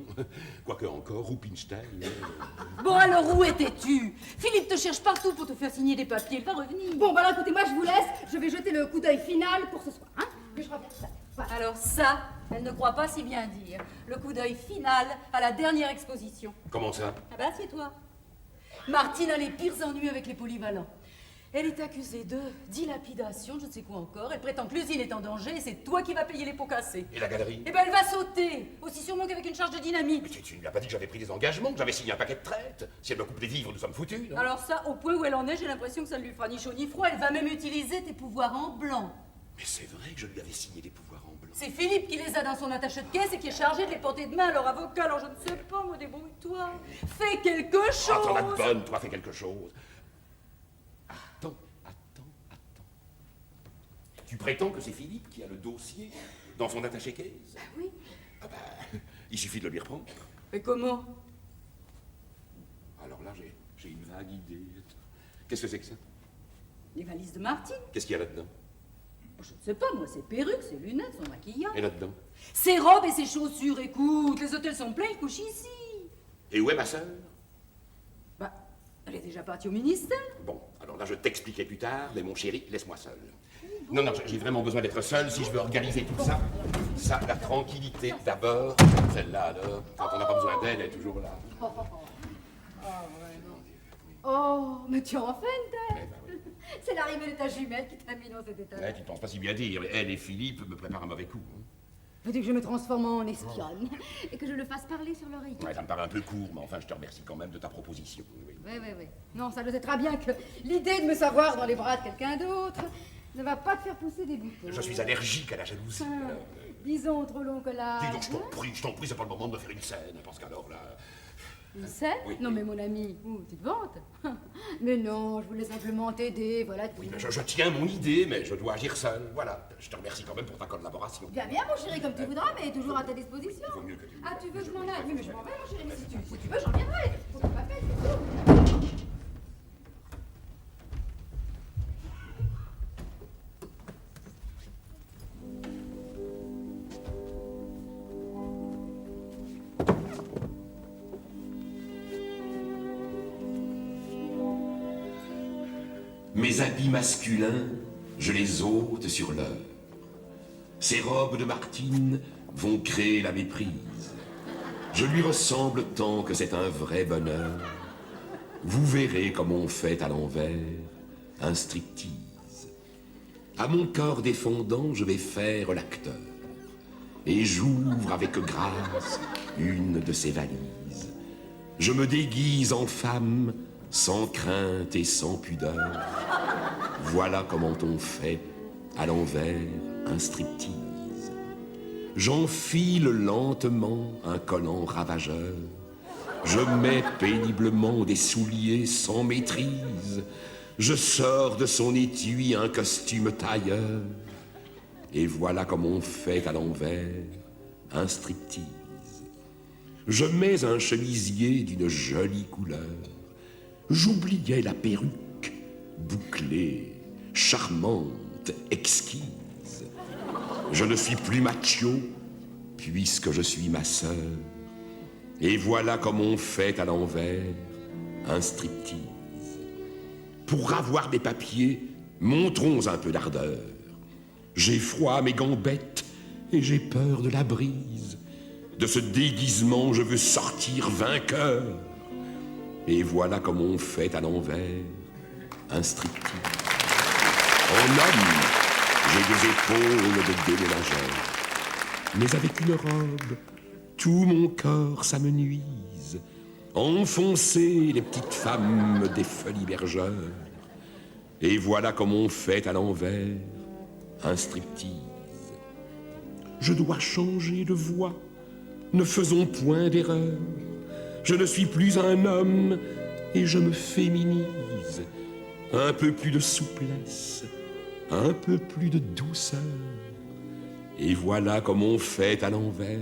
Quoique encore, Rubinstein. Bon, alors où étais-tu? Philippe te cherche partout pour te faire signer des papiers. Il va revenir. Bon, bah alors écoutez, moi je vous laisse, je vais jeter le coup d'œil final pour ce soir, hein? Mais je reviens. Voilà. Alors ça, elle ne croit pas si bien dire. Le coup d'œil final à la dernière exposition. Comment ça? Ah ben, assieds-toi. Martine a les pires ennuis avec les polyvalents. Elle est accusée de dilapidation, je ne sais quoi encore. Elle prétend que l'usine est en danger et c'est toi qui vas payer les pots cassés. Et la galerie? Eh ben elle va sauter, aussi sûrement qu'avec une charge de dynamite. Mais tu ne lui as pas dit que j'avais pris des engagements, que j'avais signé un paquet de traites. Si elle me coupe des vivres, nous sommes foutus, non? Alors ça, au point où elle en est, j'ai l'impression que ça ne lui fera ni chaud ni froid. Elle va même utiliser tes pouvoirs en blanc. Mais c'est vrai que je lui avais signé des pouvoirs en blanc. C'est Philippe qui les a dans son attache de caisse et qui est chargé de les porter demain à leur avocat. Alors je ne sais pas, moi, débrouille-toi. Fais quelque chose. Ah, t'en as de bonne, toi, fais quelque chose. Attends. Tu prétends que c'est Philippe qui a le dossier dans son attaché-caisse? Oui. Ah bah, il suffit de le lui reprendre. Mais comment? Alors là, j'ai une vague idée. Qu'est-ce que c'est que ça? Les valises de Martine. Qu'est-ce qu'il y a là-dedans? Je ne sais pas, moi, ses perruques, ses lunettes, son maquillage. Et là-dedans? Ses robes et ses chaussures, écoute, les hôtels sont pleins, ils couchent ici. Et où est ma sœur? Bah, elle est déjà partie au ministère. Bon, alors là, je t'expliquerai plus tard, mais mon chéri, laisse-moi seul. Non, j'ai vraiment besoin d'être seul si je veux organiser tout ça. Ça, la tranquillité d'abord. Celle-là, là, quand on n'a pas besoin d'elle, elle est toujours là. Oh, mais tu en fais une Eh tête. ben oui. C'est l'arrivée de ta jumelle qui t'a mis dans cet état. Ouais, tu ne penses pas si bien dire. Elle et Philippe me préparent un mauvais coup. Hein. Veux-tu que je me transforme en espionne et que je le fasse parler sur l'oreille? Ouais, ça me paraît un peu court, mais enfin, je te remercie quand même de ta proposition. Oui. Oui. Non, ça le sait très bien que l'idée de me savoir dans les bras de quelqu'un d'autre ne va pas te faire pousser des boutons. Je suis allergique à la jalousie. Ah, disons trop long que là. Dis donc, je t'en prie, c'est pas le moment de me faire une scène, parce qu'alors là... Une scène? Oui. Non mais mon ami, tu te vantes? Mais non, je voulais simplement t'aider, voilà. Oui, mais je tiens mon idée, mais je dois agir seul. Voilà, je te remercie quand même pour ta collaboration. Bien, mon chéri, comme tu voudras, mais toujours à ta disposition. Il vaut mieux que tu... Ah, tu veux que je m'en aille? Oui, mais je m'en vais, mon chéri, mais si tu veux, j'en viendrai. Faut que je m'appelle, c'est tout. Mes habits masculins, je les ôte sur l'heure. Ces robes de Martine vont créer la méprise. Je lui ressemble tant que c'est un vrai bonheur. Vous verrez comme on fait à l'envers un striptease. À mon corps défendant, je vais faire l'acteur. Et j'ouvre avec grâce une de ses valises. Je me déguise en femme, sans crainte et sans pudeur. Voilà comment on fait à l'envers un striptease. J'enfile lentement un collant ravageur. Je mets péniblement des souliers sans maîtrise. Je sors de son étui un costume tailleur. Et voilà comme on fait à l'envers un striptease. Je mets un chemisier d'une jolie couleur. J'oubliais la perruque, bouclée, charmante, exquise. Je ne suis plus macho, puisque je suis ma sœur. Et voilà comme on fait à l'envers un striptease. Pour avoir mes papiers, montrons un peu d'ardeur. J'ai froid à mes gambettes et j'ai peur de la brise. De ce déguisement, je veux sortir vainqueur. Et voilà comme on fait à l'envers un striptease. En homme, j'ai des épaules de déménageur. Mais avec une robe, tout mon corps s'amenuise. Enfoncer les petites femmes des folies bergeurs. Et voilà comme on fait à l'envers un striptease. Je dois changer de voix, ne faisons point d'erreur. Je ne suis plus un homme et je me féminise. Un peu plus de souplesse, un peu plus de douceur. Et voilà comme on fait à l'envers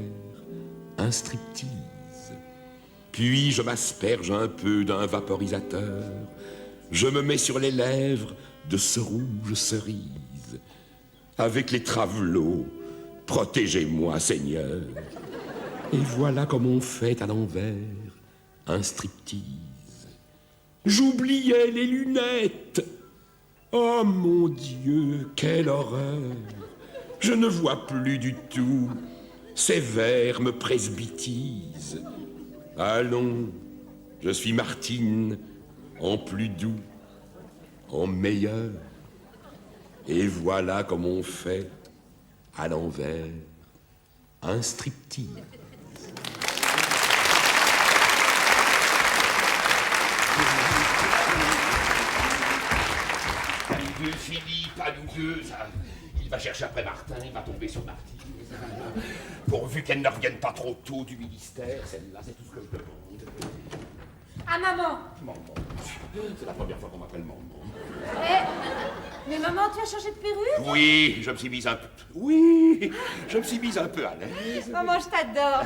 un striptease. Puis je m'asperge un peu d'un vaporisateur. Je me mets sur les lèvres de ce rouge cerise. Avec les travelots, protégez-moi, Seigneur. Et voilà comme on fait à l'envers un striptease. J'oubliais les lunettes. Oh mon Dieu, quelle horreur. Je ne vois plus du tout. Ces vers me presbytisent. Allons, je suis Martine, en plus doux, en meilleur. Et voilà comme on fait, à l'envers, un striptease. À nous deux, Philippe, à nous deux, ça... Il va chercher après Martin, il va tomber sur Martine. Pourvu qu'elle ne revienne pas trop tôt du ministère, celle-là, c'est tout ce que je demande. Ah, maman! Maman, c'est la première fois qu'on m'appelle maman. Mais maman, tu as changé de perruque? Oui, je me suis mise un peu... Oui, je me suis mise un peu à l'aise. Maman, je t'adore.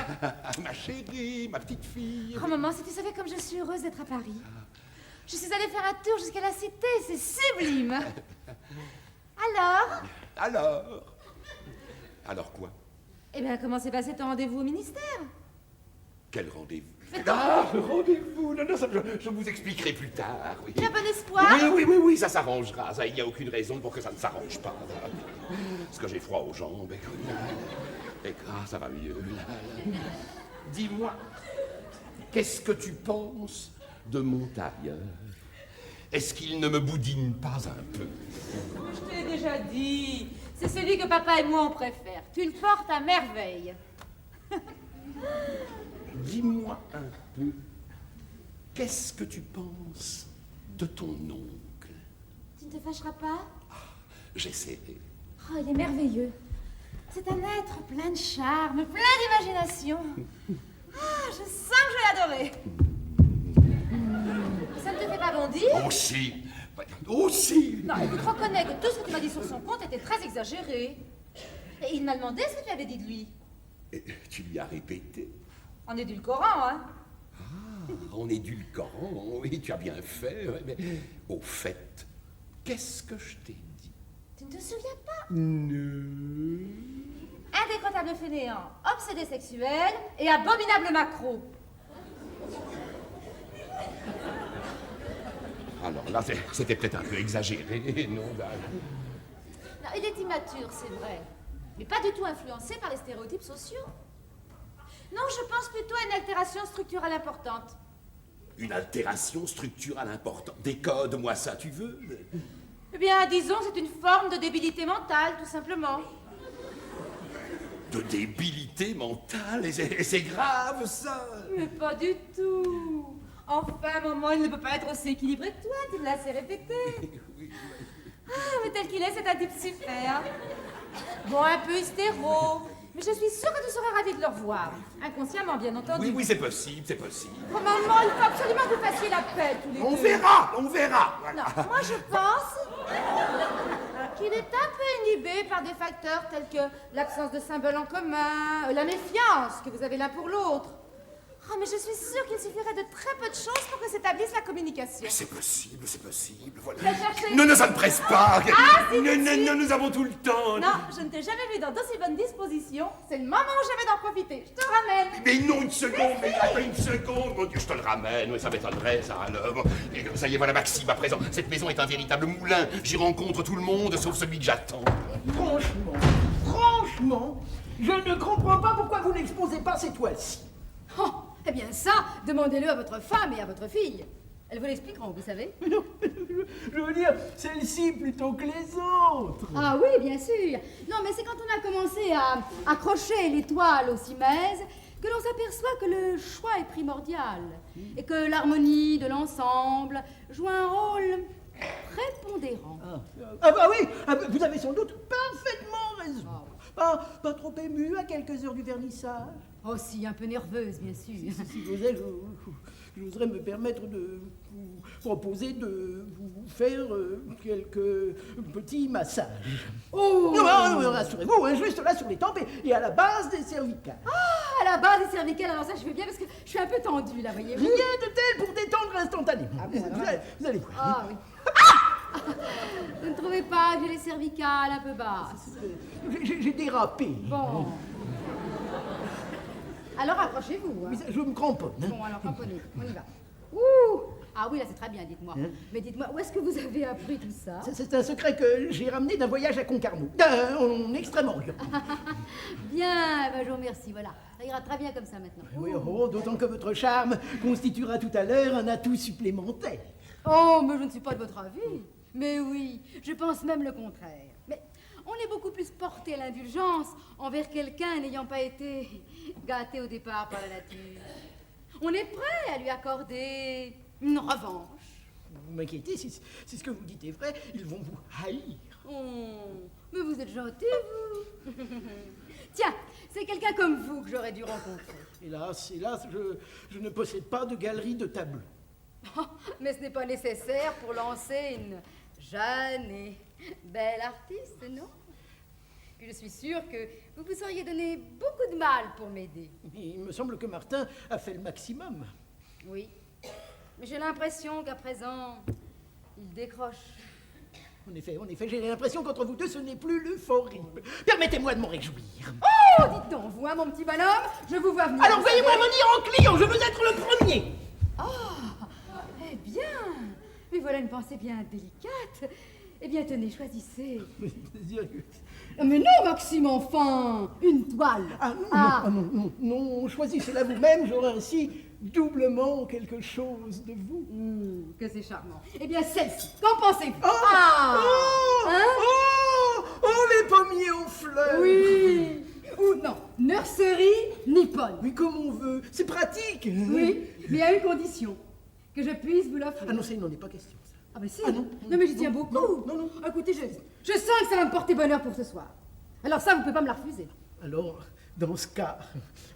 Ma chérie, ma petite fille. Oh, maman, si tu savais comme je suis heureuse d'être à Paris. Je suis allée faire un tour jusqu'à la cité, c'est sublime. Alors? Alors quoi? Eh bien, comment s'est passé ton rendez-vous au ministère? Quel rendez-vous? Ah, le rendez-vous. Non, ça, je vous expliquerai plus tard. Oui. Tu as bon espoir? Oui, ça s'arrangera. Il n'y a aucune raison pour que ça ne s'arrange pas. Parce que j'ai froid aux jambes. Et ça va mieux. Dis-moi, qu'est-ce que tu penses de mon tailleur? Est-ce qu'il ne me boudine pas un peu? Je te l'ai déjà dit. C'est celui que papa et moi on préfère. Tu le portes à merveille. Dis-moi un peu, qu'est-ce que tu penses de ton oncle? Tu ne te fâcheras pas? J'essaierai. Oh, il est merveilleux. C'est un être plein de charme, plein d'imagination. Ah, je sens que je vais l'adorer. Ça ne te fait pas bondir? Aussi. Non, écoute, reconnais que tout ce que tu m'as dit sur son compte était très exagéré. Et il m'a demandé ce que tu avais dit de lui. Et tu lui as répété? En édulcorant, hein? En édulcorant, oui, tu as bien fait. Mais au fait, qu'est-ce que je t'ai dit? Tu ne te souviens pas? Non. Indécrottable fainéant, obsédé sexuel et abominable macro. Alors là, c'était peut-être un peu exagéré, non? Non, il est immature, c'est vrai. Mais pas du tout influencé par les stéréotypes sociaux. Non, je pense plutôt à une altération structurelle importante. Une altération structurelle importante. Décode-moi ça, tu veux? Eh bien, disons, c'est une forme de débilité mentale, tout simplement. De débilité mentale? Et c'est grave, ça? Mais pas du tout. Enfin, maman, il ne peut pas être aussi équilibré que toi, tu me l'as assez répété. Ah, mais tel qu'il est, c'est un type super. Bon, un peu hystéro. Mais je suis sûre que tu serais ravie de le revoir. Inconsciemment, bien entendu. Oui, c'est possible, c'est possible. Oh, maman, il faut absolument que vous fassiez la paix, tous les deux. On verra. Non, moi je pense qu'il est un peu inhibé par des facteurs tels que l'absence de symboles en commun, la méfiance que vous avez l'un pour l'autre. Oh, mais je suis sûre qu'il suffirait de très peu de choses pour que s'établisse la communication. Mais c'est possible, voilà. Tu vas chercher... Non, ne ça ne presse pas. Si, Non, nous avons tout le temps. Non, je ne t'ai jamais vu dans d'aussi bonnes dispositions. C'est le moment où j'avais d'en profiter. Je te ramène. Mais non, une seconde, mais attends une seconde. Mon Dieu, je te le ramène. Oui, ça m'étonnerait, ça, alors. Et ça y est, voilà Maxime à présent. Cette maison est un véritable moulin. J'y rencontre tout le monde, sauf celui que j'attends. Franchement, je ne comprends pas pourquoi vous n'exposez pas ces toiles-ci. Oh, eh bien ça, demandez-le à votre femme et à votre fille. Elles vous l'expliqueront, vous savez. Mais non, je veux dire, celle-ci plutôt que les autres. Ah oui, bien sûr. Non, mais c'est quand on a commencé à accrocher les toiles aux cimaises que l'on s'aperçoit que le choix est primordial et que l'harmonie de l'ensemble joue un rôle prépondérant. Ah bah oui, vous avez sans doute parfaitement raison. Pas trop ému à quelques heures du vernissage. Oh si, un peu nerveuse, bien sûr. Si j'osais, j'oserais me permettre de vous proposer de vous faire quelques petits massages. Oh Non, rassurez-vous, hein, juste là sur les tempes et à la base des cervicales. Ah, à la base des cervicales, alors ça je veux bien parce que je suis un peu tendue là, voyez-vous. Rien de tel pour détendre instantanément. Ah bon, alors, vous allez voir. Ah oui. Vous ne trouvez pas que j'ai les cervicales un peu basses? J'ai dérapé. Bon. Alors accrochez-vous. Hein. Mais je me cramponne. Hein. Bon, alors cramponnez, on y va. Ouh! Ah oui, là c'est très bien, dites-moi. Hein? Mais dites-moi, où est-ce que vous avez appris tout ça? C'est un secret que j'ai ramené d'un voyage à Concarneau, en Extrême-Orient. Bien, ben, je vous remercie, voilà. Ça ira très bien comme ça maintenant. Oui, d'autant que votre charme constituera tout à l'heure un atout supplémentaire. Oh, mais je ne suis pas de votre avis. Mais oui, je pense même le contraire. Mais on est beaucoup plus porté à l'indulgence envers quelqu'un n'ayant pas été gâté au départ par la nature. On est prêt à lui accorder une revanche. Vous m'inquiétez, si ce que vous dites est vrai, ils vont vous haïr. Oh, mais vous êtes gentil, vous. Tiens, c'est quelqu'un comme vous que j'aurais dû rencontrer. Hélas, je ne possède pas de galerie de tableaux. Oh, mais ce n'est pas nécessaire pour lancer une jeune et belle artiste, non? Puis je suis sûre que vous vous seriez donné beaucoup de mal pour m'aider. Il me semble que Martin a fait le maximum. Oui, mais j'ai l'impression qu'à présent, il décroche. En effet, j'ai l'impression qu'entre vous deux, ce n'est plus l'euphorie. Permettez-moi de m'en réjouir. Oh, dites donc, vous, hein, mon petit bonhomme, je vous vois venir. Alors veuillez-moi venir en client, je veux être le premier. Eh bien, mais voilà une pensée bien délicate. Eh bien, tenez, choisissez. Mais non, Maxime, enfin, une toile. Non, choisissez-la vous-même, j'aurai ainsi doublement quelque chose de vous. Que c'est charmant. Eh bien, celle-ci, qu'en pensez-vous? Les pommiers en fleurs. Oui. Ou non, nurserie nippone. Oui, comme on veut, c'est pratique. Oui, mais à une condition, que je puisse vous l'offrir. Ah non, ça, il n'en est pas question, ça. Ah mais si, Ah non, mais j'y tiens beaucoup. Non. Écoutez, je sens que ça va me porter bonheur pour ce soir. Alors ça, vous ne pouvez pas me la refuser. Alors, dans ce cas,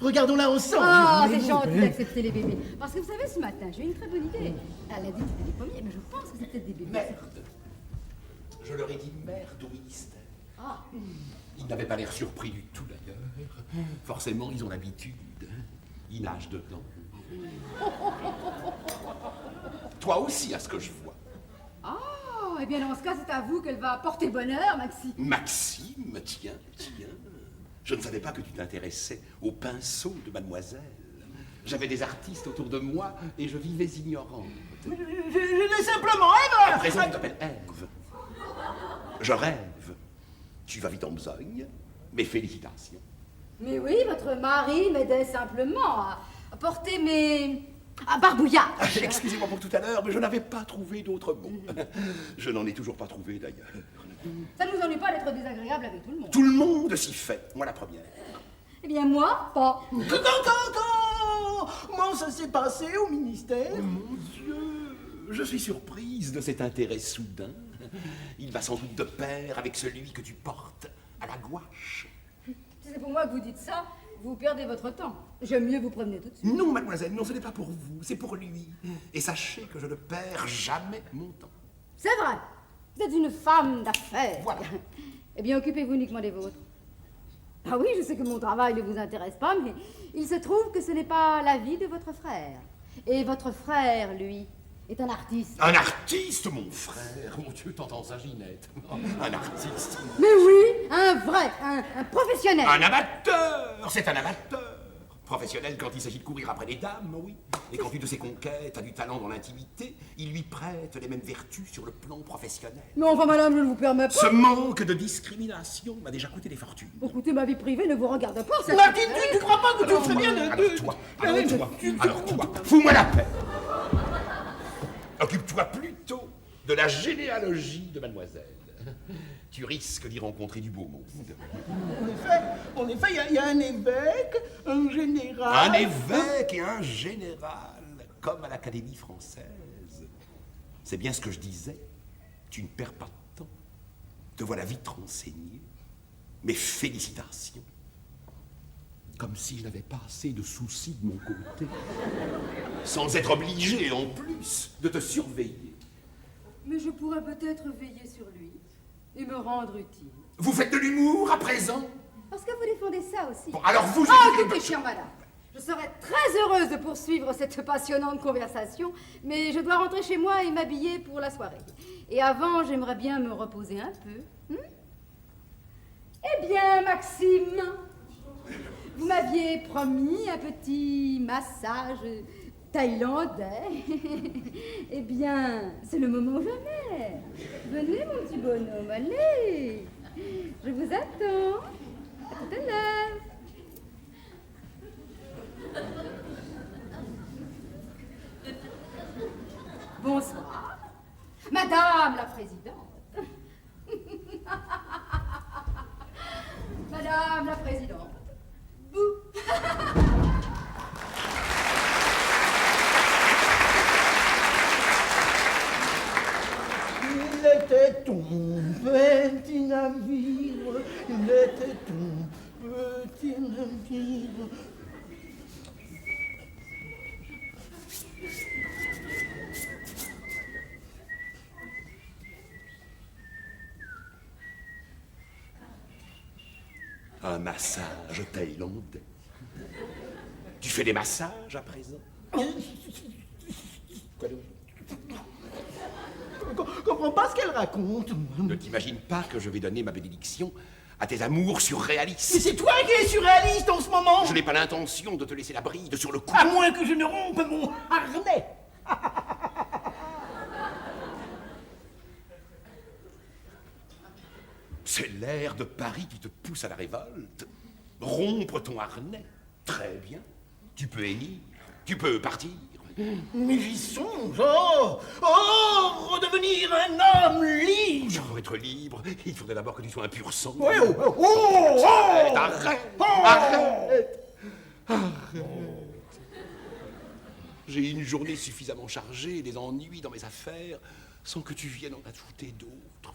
regardons-la ensemble. Ah, c'est gentil d'accepter les bébés. Parce que vous savez, ce matin, j'ai eu une très bonne idée. Elle a dit que c'était des pommiers, mais je pense que c'était des bébés. Merde. Je leur ai dit merde au ministère. Ils n'avaient pas l'air surpris du tout, d'ailleurs. Forcément, ils ont l'habitude. Ils nagent dedans. Toi aussi, à ce que je vois. Eh bien, dans ce cas, c'est à vous qu'elle va porter bonheur, Maxime. Maxime, tiens. Je ne savais pas que tu t'intéressais au pinceau de mademoiselle. J'avais des artistes autour de moi et je vivais ignorante. Je l'ai simplement, Ève. À présent, tu t'appelles Ève. Je rêve. Tu vas vite en besogne. Mes félicitations. Mais oui, votre mari m'aidait simplement à porter mes... barbouillard. Excusez-moi pour tout à l'heure, mais je n'avais pas trouvé d'autres mots. Je n'en ai toujours pas trouvé, d'ailleurs. Ça ne vous ennuie pas d'être désagréable avec tout le monde? Tout le monde s'y fait. Moi, la première. Eh bien, moi, pas. Comment ça s'est passé au ministère? Mon Dieu, je suis surprise de cet intérêt soudain. Il va sans doute de pair avec celui que tu portes à la gouache. Si c'est pour moi que vous dites ça, vous perdez votre temps. J'aime mieux vous prévenir tout de suite. Non, mademoiselle, non, ce n'est pas pour vous, c'est pour lui. Et sachez que je ne perds jamais mon temps. C'est vrai. Vous êtes une femme d'affaires. Voilà. Eh bien, occupez-vous uniquement des vôtres. Ah oui, je sais que mon travail ne vous intéresse pas, mais il se trouve que ce n'est pas la vie de votre frère. Et votre frère, lui, est un artiste. Un artiste, mon frère. Mon Dieu, t'entends ça, Ginette. Un artiste. Mais oui, un vrai, un professionnel. Un amateur. C'est un amateur. Professionnel quand il s'agit de courir après les dames, oui. Et quand une de ses conquêtes a du talent dans l'intimité, il lui prête les mêmes vertus sur le plan professionnel. Mais enfin, madame, je ne vous permets pas. Ce manque de discrimination m'a déjà coûté des fortunes. Écoutez, ma vie privée ne vous regarde pas. c'est- Martine, tu crois pas que tu ferais bien de... Alors toi, fous-moi la paix. Occupe-toi plutôt de la généalogie de mademoiselle. Tu risques d'y rencontrer du beau monde. En effet, il y a un évêque, un général... Un évêque et un général, comme à l'Académie française. C'est bien ce que je disais. Tu ne perds pas de temps. Te voilà vite renseigné. Mes félicitations. Comme si je n'avais pas assez de soucis de mon côté. Sans être obligé, en plus, de te surveiller. Mais je pourrais peut-être veiller sur lui et me rendre utile. Vous faites de l'humour à présent? Parce que vous défendez ça aussi. Bon, alors vous... Écoutez, chère madame, je serais très heureuse de poursuivre cette passionnante conversation, mais je dois rentrer chez moi et m'habiller pour la soirée. Et avant, j'aimerais bien me reposer un peu. Eh bien, Maxime, vous m'aviez promis un petit massage thaïlandais. Eh bien, c'est le moment jamais. Venez, mon petit bonhomme, allez. Je vous attends. À tout à l'heure. Bonsoir. Madame la Présidente. Madame la Présidente. Il était ton petit navire, il était ton petit navire. Un massage thaïlandais. Tu fais des massages à présent? Comprends pas ce qu'elle raconte. Ne t'imagine pas que je vais donner ma bénédiction à tes amours surréalistes. Mais c'est toi qui es surréaliste en ce moment. Je n'ai pas l'intention de te laisser la bride sur le cou. À moins que je ne rompe mon harnais. C'est l'air de Paris qui te pousse à la révolte. Rompre ton harnais. Très bien. Tu peux élire. Tu peux partir. Mais j'y songe. Oh, redevenir un homme libre. Pour être libre, il faudrait d'abord que tu sois un pur sang. Ouais, arrête, Arrête. J'ai une journée suffisamment chargée, des ennuis dans mes affaires, sans que tu viennes en ajouter d'autres.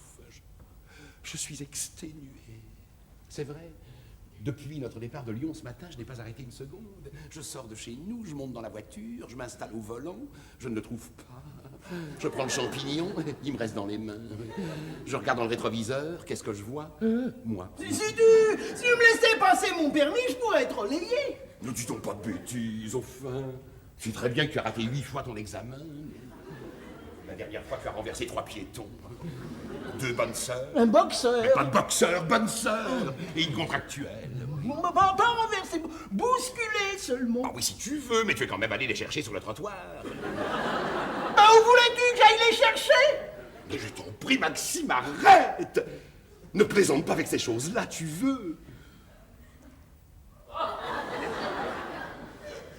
Je suis exténué. C'est vrai. Depuis notre départ de Lyon ce matin, je n'ai pas arrêté une seconde. Je sors de chez nous, je monte dans la voiture, je m'installe au volant, je ne le trouve pas. Je prends le champignon, il me reste dans les mains. Je regarde dans le rétroviseur, qu'est-ce que je vois? Moi. Si tu me laissais passer mon permis, je pourrais être relayé. Ne dis donc pas de bêtises, enfin. Tu sais très bien que tu as raté 8 fois ton examen. La dernière fois, tu as renversé 3 piétons. 2 bonnes sœurs. Un boxeur. Mais pas de boxeur, bonne sœur. Et une contractuelle. Pas renverser, bousculer seulement. Ah oui, si tu veux, mais tu es quand même allé les chercher sur le trottoir. Bah, où voulais-tu que j'aille les chercher? Mais je t'en prie, Maxime, arrête. Ne plaisante pas avec ces choses-là, tu veux.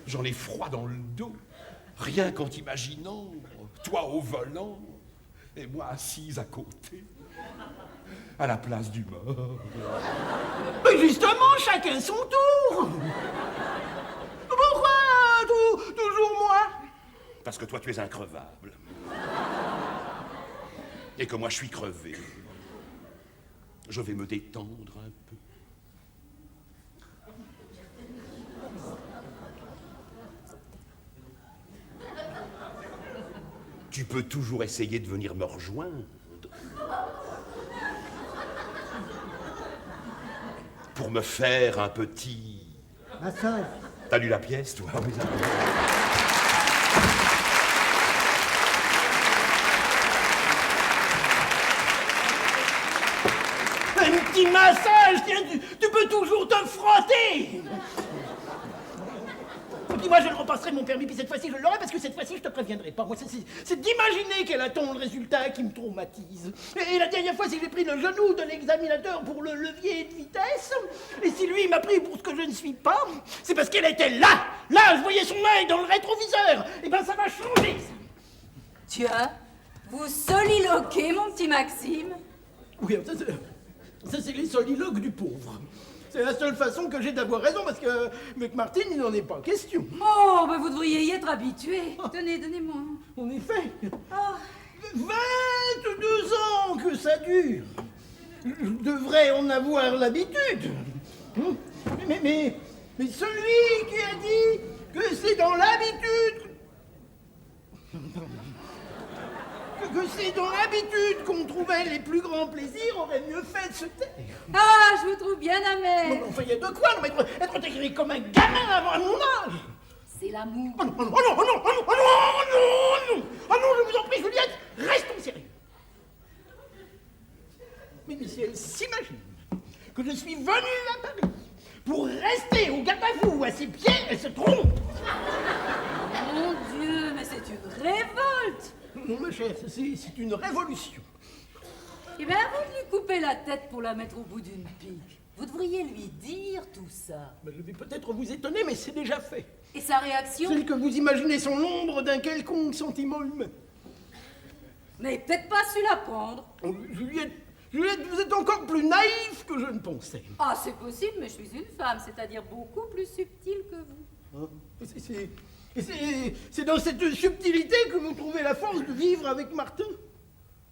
J'en ai froid dans le dos, rien qu'en t'imaginant, toi au volant, et moi assise à côté, à la place du mort. Mais justement, chacun son tour. Pourquoi toujours moi? Parce que toi, tu es increvable. Et que moi, je suis crevé. Je vais me détendre un peu. Tu peux toujours essayer de venir me rejoindre. Pour me faire un petit... Massage. T'as lu la pièce, toi? Oui, ça va. Un petit massage, tiens, tu peux toujours te frotter. Puis moi, je le repasserai mon permis, puis cette fois-ci, je l'aurai, parce que cette fois-ci, je te préviendrai pas. Moi, c'est d'imaginer qu'elle attend le résultat qui me traumatise. Et la dernière fois, c'est que j'ai pris le genou de l'examinateur pour le levier de vitesse. Et si lui, il m'a pris pour ce que je ne suis pas, c'est parce qu'elle était là. Là, je voyais son œil dans le rétroviseur. Et ben, ça va changer, ça. Tiens, vous soliloquez, mon petit Maxime. Oui, ça, c'est les soliloques du pauvre. C'est la seule façon que j'ai d'avoir raison, parce que avec Martine, il n'en est pas question. Oh, ben vous devriez y être habitué. Tenez, donnez-moi. En effet. Ah. 22 ans que ça dure. Je devrais en avoir l'habitude. Mais celui qui a dit que c'est dans l'habitude... que c'est dans l'habitude qu'on trouvait les plus grands plaisirs aurait mieux fait de se taire. Ah, je vous trouve bien amer. Non, enfin, il y a de quoi, non, mais être intégré comme un gamin à mon âge. C'est l'amour. Oh non, oh non, oh non, oh non, oh non, oh non, non, oh non, je vous en prie, Juliette, restons sérieux. Mais si elle s'imagine que je suis venu à Paris pour rester au garde-à-vous à ses pieds, elle se trompe. Mon Dieu, mais c'est une révolte. Non, ma chère, c'est une révolution. Eh bien, avant de lui couper la tête pour la mettre au bout d'une pique, vous devriez lui dire tout ça. Ben, je vais peut-être vous étonner, mais c'est déjà fait. Et sa réaction? Celle que vous imaginez sont l'ombre d'un quelconque sentiment humain. Mais peut-être pas su la prendre. Oh, Juliette, Juliette, vous êtes encore plus naïf que je ne pensais. Ah, c'est possible, mais je suis une femme, c'est-à-dire beaucoup plus subtile que vous. Hein? C'est dans cette subtilité que vous trouvez la force de vivre avec Martin.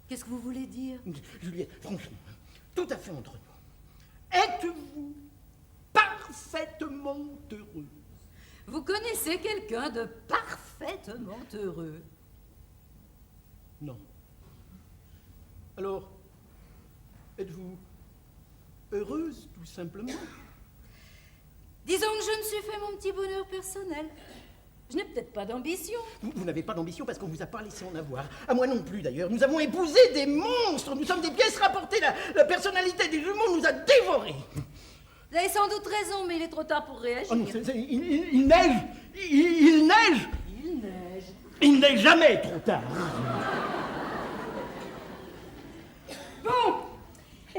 Qu'est-ce que vous voulez dire? Juliette, franchement, tout à fait entre nous. Êtes-vous parfaitement heureuse? Vous connaissez quelqu'un de parfaitement heureux? Non. Alors, êtes-vous heureuse, tout simplement? Disons que je me suis fait mon petit bonheur personnel. Je n'ai peut-être pas d'ambition. Vous n'avez pas d'ambition parce qu'on vous a pas laissé en avoir. À moi non plus, d'ailleurs. Nous avons épousé des monstres. Nous sommes des pièces rapportées. La personnalité des jumeaux nous a dévorés. Vous avez sans doute raison, mais il est trop tard pour réagir. Oh non, il neige. Il neige. Il neige. Il n'est jamais trop tard. Bon.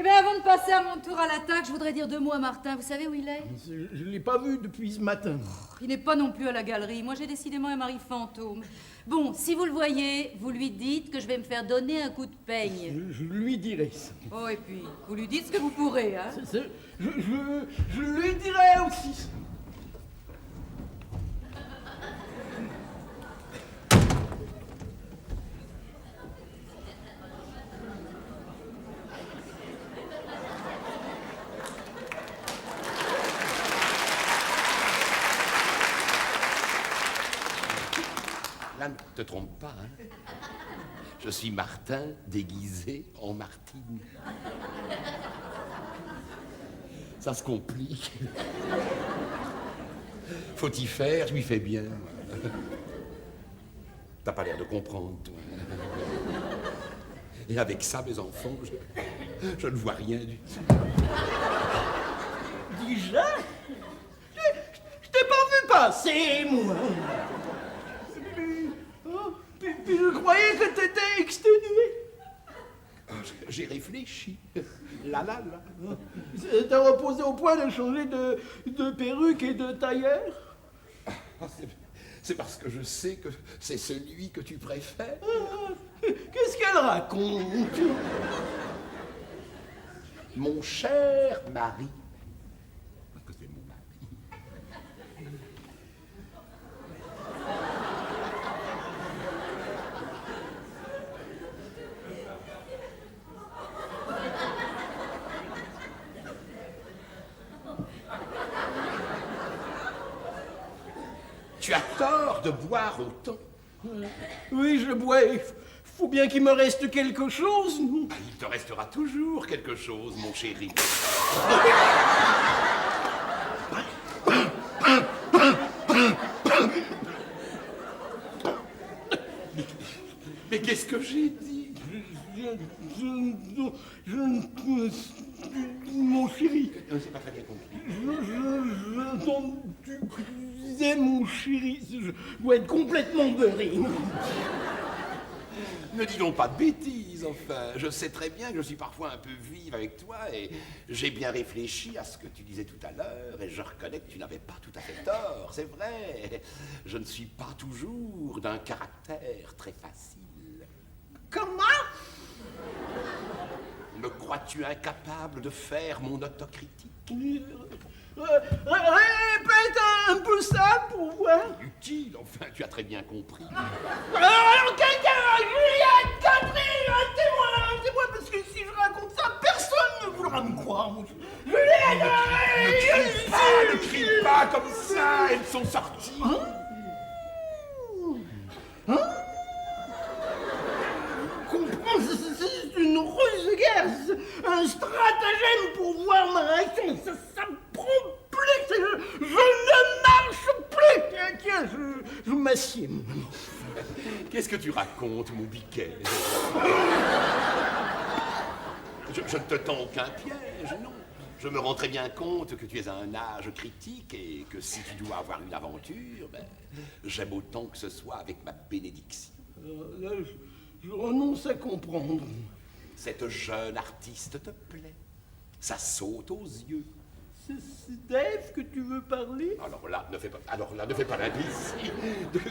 Eh bien, avant de passer à mon tour à l'attaque, je voudrais dire 2 mots à Martin. Vous savez où il est? Je ne l'ai pas vu depuis ce matin. Il n'est pas non plus à la galerie. Moi, j'ai décidément un mari fantôme. Bon, si vous le voyez, vous lui dites que je vais me faire donner un coup de peigne. Je lui dirai ça. Oh, et puis, vous lui dites ce que vous pourrez, hein? Je lui dirai aussi. Là, ne te trompe pas, hein. Je suis Martin déguisé en Martine. Ça se complique. Faut y faire, je m'y fais bien. T'as pas l'air de comprendre, toi. Et avec ça, mes enfants, je ne vois rien du tout. Déjà? Je t'ai pas vu passer, moi. Puis je croyais que t'étais exténué. J'ai réfléchi. Là. T'as reposé au point de changer de perruque et de tailleur? C'est parce que je sais que c'est celui que tu préfères. Qu'est-ce qu'elle raconte? Mon cher mari. Parce que c'est mon mari. Tu as tort de boire autant. Oui, je bois. Il faut bien qu'il me reste quelque chose, non? Il te restera toujours quelque chose, mon chéri. Mais qu'est-ce que j'ai dit? Mon chéri. C'est pas très bien compris. Tu disais, mon chéri, je dois être complètement beurré. Ne dis donc pas de bêtises, enfin. Je sais très bien que je suis parfois un peu vive avec toi et j'ai bien réfléchi à ce que tu disais tout à l'heure et je reconnais que tu n'avais pas tout à fait tort, c'est vrai. Je ne suis pas toujours d'un caractère très facile. Comment? Me crois-tu incapable de faire mon autocritique? Répète un peu ça pour voir. Utile, enfin, tu as très bien compris. Alors, quelqu'un, Juliette, Catherine, un témoin, parce que si je raconte ça, personne ne voudra me croire. Juliette, Ne crie pas comme ça, elles sont sorties. Comprends, c'est une ruse de guerre, un stratagème pour voir ma réaction. Ça me prend plus, je ne marche plus. Tiens, je m'assieds. Qu'est-ce que tu racontes, mon biquet? Je ne te tends aucun piège, non. Je me rends très bien compte que tu es à un âge critique et que si tu dois avoir une aventure, j'aime autant que ce soit avec ma bénédiction. Là, je renonce à comprendre. Cette jeune artiste te plaît. Ça saute aux yeux. C'est d'Ève que tu veux parler? Alors là, ne fais pas l'imbécile.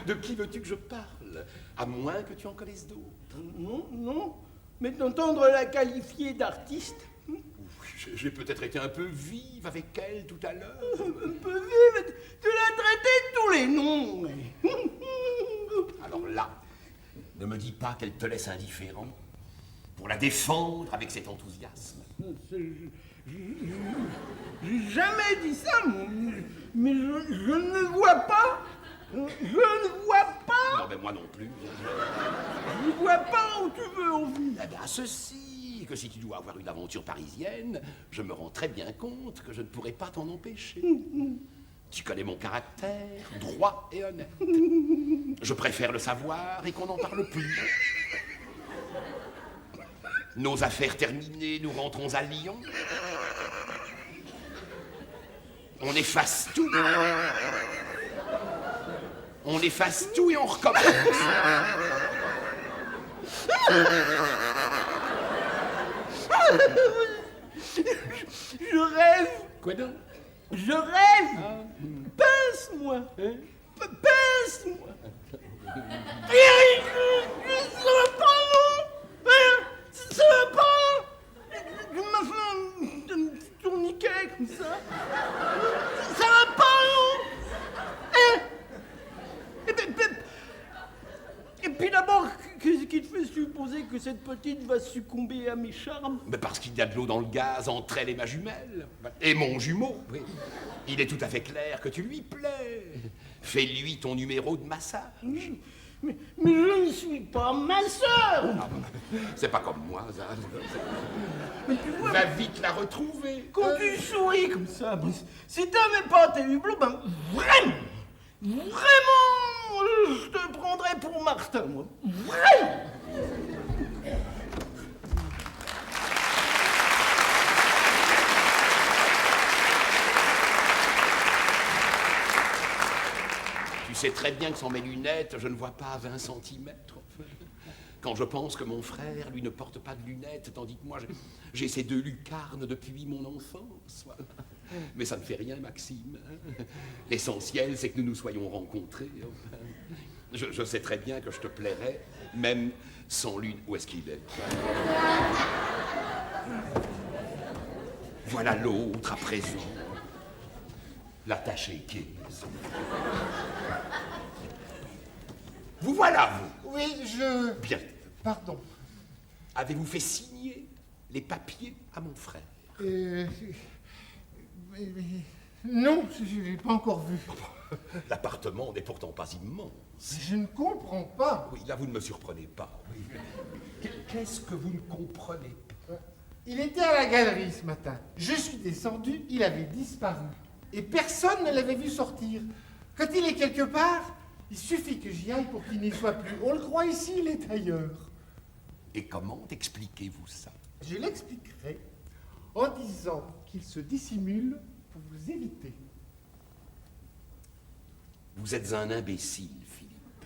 De qui veux-tu que je parle? À moins que tu en connaisses d'autres. Non. Mais d'entendre la qualifier d'artiste, J'ai peut-être été un peu vive avec elle tout à l'heure. un peu vive, tu l'as traité de tous les noms. Alors là, ne me dis pas qu'elle te laisse indifférent pour la défendre avec cet enthousiasme. J'ai jamais dit ça, mais je ne vois pas. Je ne vois pas. Non, mais moi non plus. Je ne vois pas où tu veux en venir. Eh bien, ceci, que si tu dois avoir une aventure parisienne, je me rends très bien compte que je ne pourrai pas t'en empêcher. Tu connais mon caractère, droit et honnête. Je préfère le savoir et qu'on n'en parle plus. Nos affaires terminées, nous rentrons à Lyon. On efface tout. On efface tout et on recommence. Je rêve. Quoi donc? Je rêve. Pince-moi. Pince-moi. Ça va pas, non? Ça va pas? Tu m'as fait un petit tourniquet comme ça. Ça va pas, non? Et puis d'abord, qu'est-ce qui te fait supposer que cette petite va succomber à mes charmes? Mais parce qu'il y a de l'eau dans le gaz entre elle et ma jumelle. Et mon jumeau, oui. Il est tout à fait clair que tu lui plais. Fais-lui ton numéro de massage. Mais je ne suis pas ma sœur. C'est pas comme moi, ça. Mais tu vois, Va vite la retrouver. quand tu souris comme ça, si t'avais pas tes hublots, ben vraiment, je te prendrais pour Martin, moi. Vraiment. Tu sais très bien que sans mes lunettes, je ne vois pas à 20 centimètres. Quand je pense que mon frère, lui, ne porte pas de lunettes, tandis que moi, j'ai ces deux lucarnes depuis mon enfance. Voilà. Mais ça ne fait rien, Maxime. L'essentiel, c'est que nous nous soyons rencontrés. Je sais très bien que je te plairais, même sans lune. Où est-ce qu'il est? Voilà l'autre à présent. L'attaché caisse. Vous voilà, vous. Oui, je... Bien. Pardon. Avez-vous fait signer les papiers à mon frère? Non, je l'ai pas encore vu. L'appartement n'est pourtant pas immense. Je ne comprends pas. Oui, là, vous ne me surprenez pas. Oui. Qu'est-ce que vous ne comprenez pas? Il était à la galerie ce matin. Je suis descendu, il avait disparu. Et personne ne l'avait vu sortir. Quand il est quelque part, il suffit que j'y aille pour qu'il n'y soit plus. On le croit ici, il est ailleurs. Et comment expliquez-vous ça? Je l'expliquerai en disant qu'il se dissimule pour vous éviter. Vous êtes un imbécile, Philippe.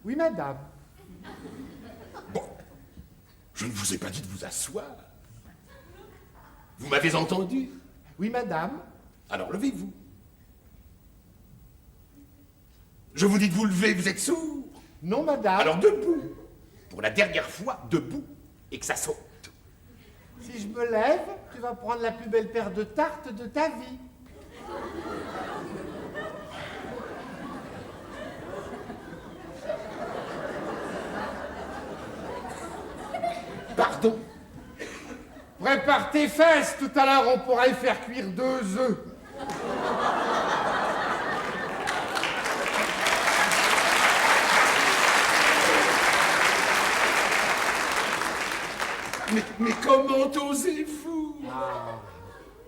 Oui, madame. Bon, je ne vous ai pas dit de vous asseoir. Vous m'avez entendu? Oui, madame. Alors levez-vous. Je vous dis de vous lever, vous êtes sourd. Non, madame. Alors debout. Pour la dernière fois, debout. Et que ça saute. Si je me lève, tu vas prendre la plus belle paire de tartes de ta vie. Pardon? Prépare tes fesses, tout à l'heure on pourra y faire cuire 2 œufs. Mais comment osez-vous?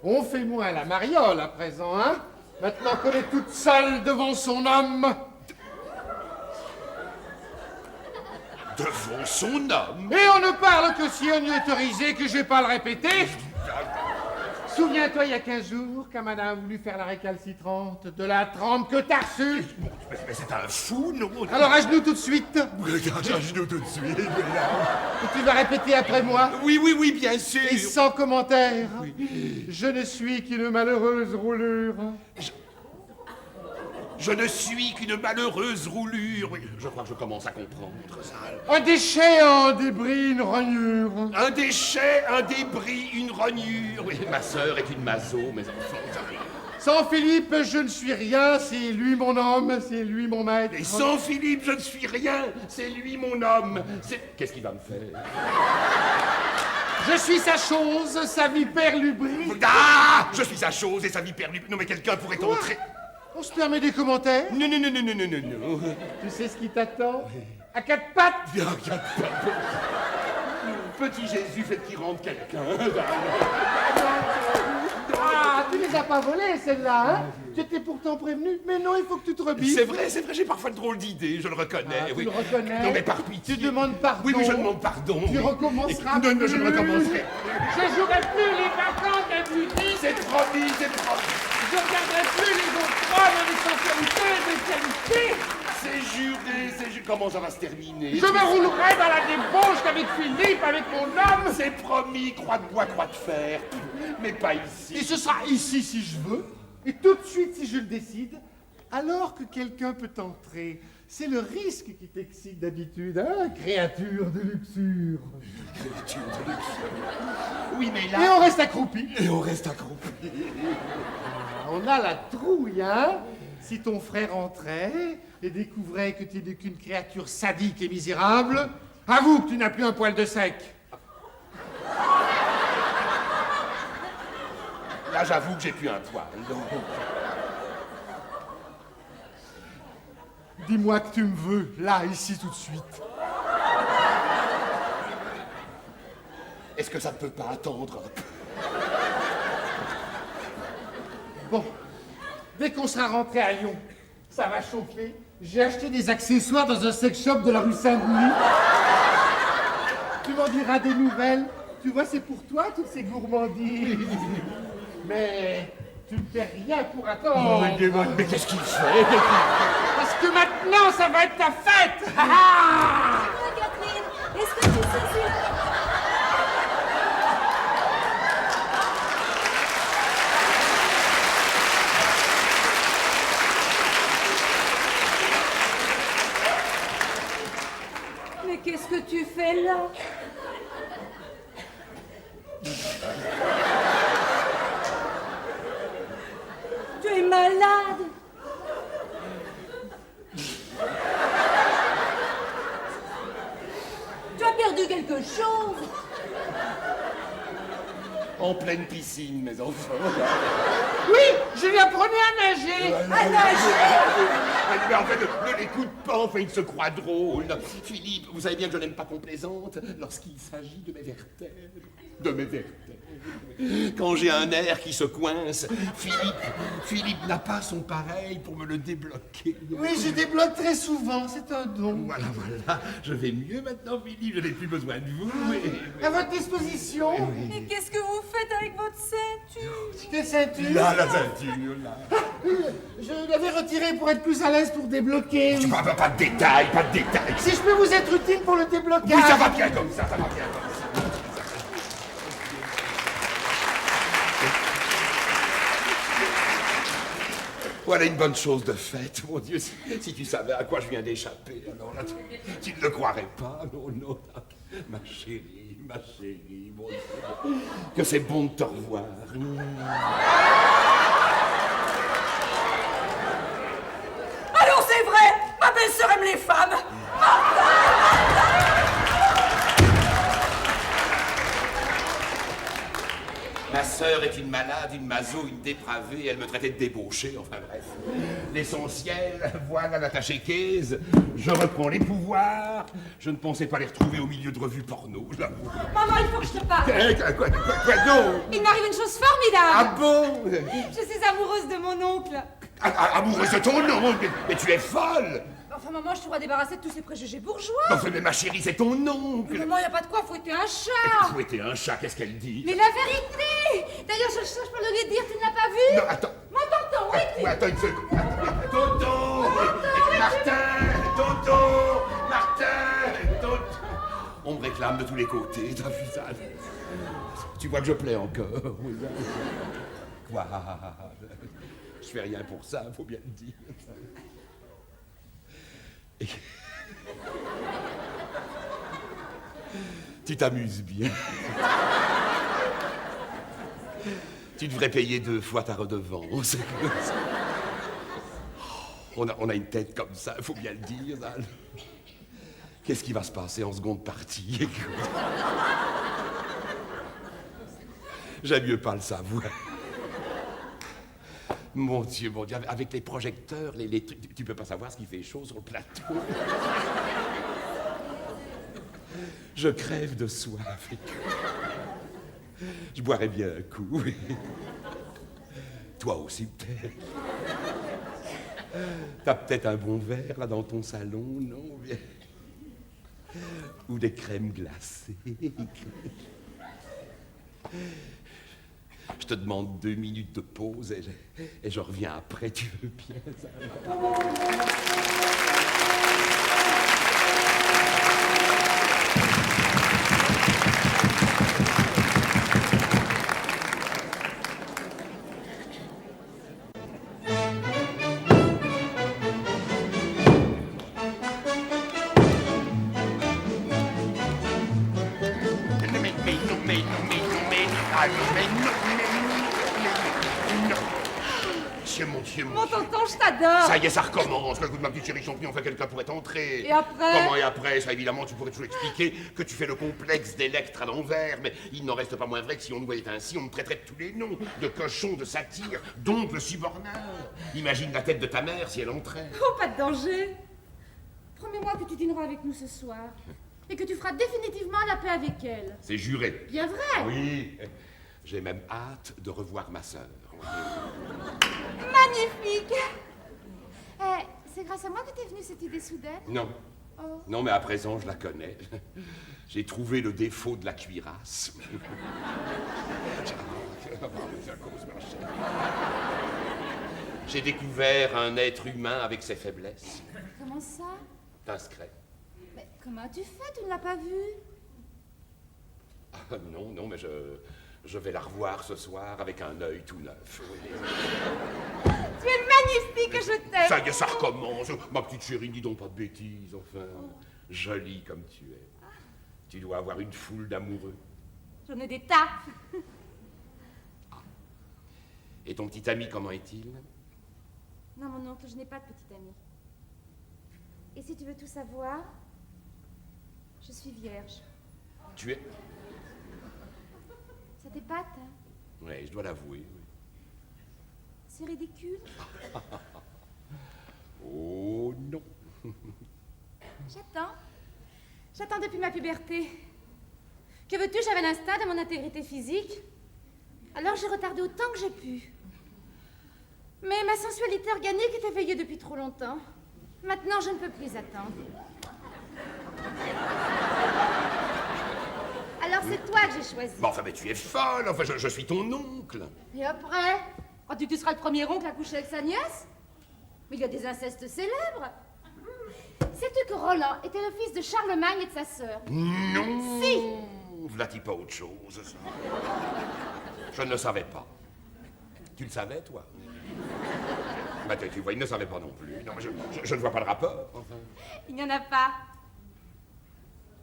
On fait moins la mariole à présent, hein? Maintenant qu'on est toute seule devant son homme. Devant son homme? Et on ne parle que si on y est autorisé, que je vais pas le répéter. Souviens-toi, il y a 15 jours, quand madame a voulu faire la récalcitrante de la trempe que t'as reçue. Mais c'est un fou, non? Alors à genoux tout de suite. À genoux tout de suite. Et tu vas répéter après moi. Oui, bien sûr. Et sans commentaire. Je ne suis qu'une malheureuse roulure. Je ne suis qu'une malheureuse roulure. Oui, je crois que je commence à comprendre ça. Un déchet, un débris, une rognure. Un déchet, un débris, une rognure. Oui, ma sœur est une maso, mes enfants. Sans Philippe, je ne suis rien, c'est lui mon homme, c'est lui mon maître. Et sans Philippe, je ne suis rien. C'est lui mon homme. Qu'est-ce qu'il va me faire? Je suis sa chose, sa vipère lubrique. Ah! Je suis sa chose et sa vie perdue. Non, mais quelqu'un pourrait entrer. On se permet des commentaires? Non, non, non, non, non, non, non, non. Tu sais ce qui t'attend? À quatre pattes? Bien, regarde pas. Petit Jésus, faites qu'il rentre quelqu'un. Ah, tu les as pas volées, celles-là, hein? Tu étais pourtant prévenu, mais non, il faut que tu te rebiffes. C'est vrai, j'ai parfois de drôles d'idées, je le reconnais. Ah, oui. tu le reconnais? Non, mais par pitié. Tu demandes pardon? Oui, mais je demande pardon. Tu recommenceras Non, non, je ne recommencerai. Je jouerai plus les vacances d'impunité. C'est promis, c'est promis. Je regarderai plus les autres hommes avec sincérité et spécialité. C'est juré, c'est juré. Comment ça va se terminer? Je me roulerai dans la débauche qu'avec Philippe, avec mon homme. C'est promis, croix de bois, croix de fer. Mais pas ici. Et ce sera ici si je veux, et tout de suite si je le décide, alors que quelqu'un peut entrer. C'est le risque qui t'excite d'habitude, hein, créature de luxure. Créature de luxure. Oui, mais là... Et on reste accroupi. Et on reste accroupi. On a la trouille, hein. Si ton frère entrait et découvrait que tu n'es qu'une créature sadique et misérable, avoue que tu n'as plus un poil de sec. Là, j'avoue que j'ai plus un poil, donc... Dis-moi que tu me veux, là, ici, tout de suite. Est-ce que ça ne peut pas attendre un peu? Bon, dès qu'on sera rentré à Lyon, ça va chauffer. J'ai acheté des accessoires dans un sex shop de la rue Saint-Denis. Tu m'en diras des nouvelles. Tu vois, c'est pour toi, toutes ces gourmandises. Mais tu ne fais rien pour attendre. Mais qu'est-ce qu'il fait? Parce que maintenant, ça va être ta fête. Ah ah! Catherine, est-ce que tu sais si... Mais qu'est-ce que tu fais là? Tu es malade. Tu as perdu quelque chose. En pleine piscine, mes enfants. Oui, je lui apprenais à nager. À nager. Mais en fait, ne l'écoute pas, enfin, il se croit drôle. Philippe, vous savez bien que je n'aime pas qu'on plaisante lorsqu'il s'agit de mes vertèbres. De mes vertèbres. Quand j'ai un nerf qui se coince, Philippe n'a pas son pareil pour me le débloquer. Oui, je débloque très souvent, c'est un don. Voilà, je vais mieux maintenant, Philippe, je n'ai plus besoin de vous. À votre disposition. Et qu'est-ce que vous faites avec votre ceinture? Quelle ceinture? Là, la ceinture, là. Je l'avais retirée pour être plus à l'aise pour débloquer. Pas de détails, pas de détails. Si je peux vous être utile pour le déblocage. Oui, ça va bien comme ça, ça va bien comme ça. Voilà une bonne chose de faite, mon Dieu, si tu savais à quoi je viens d'échapper, alors là, tu ne le croirais pas, non, non, ma chérie, mon Dieu, que c'est bon de te revoir. Alors c'est vrai, ma belle-sœur aime les femmes. Ma sœur est une malade, une maso, une dépravée, elle me traitait de débauché, enfin bref. L'essentiel, voilà la tachéquaise, je reprends les pouvoirs, je ne pensais pas les retrouver au milieu de revues porno, j'avoue. Maman, il faut que je te parle. Quoi donc? Il m'arrive une chose formidable. Ah bon? Je suis amoureuse de mon oncle. Amoureuse de ton nom, mais tu es folle! Enfin, maman, je te vois débarrasser de tous ces préjugés bourgeois. Enfin, mais ma chérie, c'est ton oncle! Maman, il n'y a pas de quoi fouetter un chat. Fouetter un chat, qu'est-ce qu'elle dit? Mais la vérité. D'ailleurs, je cherche pour le lui dire, tu ne l'as pas vu? Non, attends. Mon tonton, oui. Attends une seconde. Tonton! Martin! On me réclame de tous les côtés, t'as vu ça? Tu vois que je plais encore. Quoi? Je fais rien pour ça, faut bien le dire. Et... Tu t'amuses bien. Tu devrais payer 2 fois ta redevance. On a une tête comme ça, faut bien le dire, Zal. Qu'est-ce qui va se passer en seconde partie? J'aime mieux pas le savoir. Mon Dieu, avec les projecteurs, les trucs, tu peux pas savoir ce qui fait chaud sur le plateau. Je crève de soif. Je boirais bien un coup. Toi aussi, peut-être. T'as peut-être un bon verre, là, dans ton salon, non? Ou des crèmes glacées. Je te demande 2 minutes de pause et je reviens après, tu veux bien, ça? Mon tonton, je t'adore. Ça y est, ça recommence. Le coup de ma petite chérie champignon, enfin, quelqu'un pourrait entrer. Et après? Comment et après? Ça, évidemment, tu pourrais toujours expliquer que tu fais le complexe d'Électre à l'envers, mais il n'en reste pas moins vrai que si on nous voyait ainsi, on me traiterait de tous les noms. De cochon, de satire, d'oncle suborneur. Imagine la tête de ta mère si elle entrait. Oh, pas de danger. Promets-moi que tu dîneras avec nous ce soir. Et que tu feras définitivement la paix avec elle. C'est juré. Bien vrai? Oui. J'ai même hâte de revoir ma sœur. Magnifique. C'est grâce à moi que t'es venue cette idée soudaine? Non. Oh. Non, mais à présent, je la connais. J'ai trouvé le défaut de la cuirasse. J'ai découvert un être humain avec ses faiblesses. Comment ça? T'inscris. Mais comment as-tu fait? Tu ne l'as pas vu? Ah, non, mais je vais la revoir ce soir avec un œil tout neuf. Oui. Tu es magnifique, je t'aime. Ça y est, ça recommence. Ma petite chérie, dis donc pas de bêtises, enfin. Jolie comme tu es. Tu dois avoir une foule d'amoureux. J'en ai des tas. Et ton petit ami, comment est-il? Non, mon oncle, je n'ai pas de petit ami. Et si tu veux tout savoir, je suis vierge. Tu es? Ça t'épate, hein? Oui, je dois l'avouer. Oui. C'est ridicule. Oh non. J'attends. J'attends depuis ma puberté. Que veux-tu, j'avais l'instinct de mon intégrité physique. Alors j'ai retardé autant que j'ai pu. Mais ma sensualité organique est éveillée depuis trop longtemps. Maintenant, je ne peux plus attendre. Alors c'est toi que j'ai choisi. Bon, enfin, mais tu es folle. Enfin, je suis ton oncle. Et après? Crois-tu que tu seras le premier oncle à coucher avec sa nièce? Mais il y a des incestes célèbres. Sais-tu que Roland était le fils de Charlemagne et de sa sœur? Non. Si. V'là-t-il pas autre chose, ça? Je ne le savais pas. Tu le savais, toi? Bah, tu vois, il ne savait pas non plus. Non, mais je ne vois pas le rapport, enfin. Il n'y en a pas.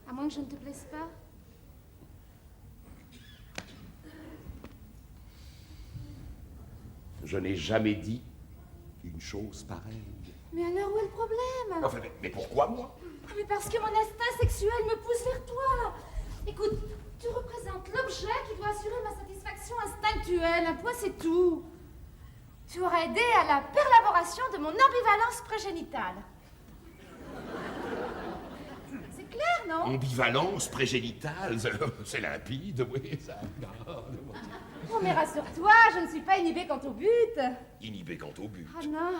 À moins que je ne te plaise pas. Je n'ai jamais dit une chose pareille. Mais alors où est le problème? Enfin, mais pourquoi moi? Mais parce que mon instinct sexuel me pousse vers toi. Écoute, tu représentes l'objet qui doit assurer ma satisfaction instinctuelle. Un point, c'est tout. Tu aurais aidé à la perlaboration de mon ambivalence prégénitale. C'est clair, non? Ambivalence prégénitale, c'est limpide, oui, ça. Oh, mais rassure-toi, je ne suis pas inhibée quant au but. Inhibé quant au but. Ah non,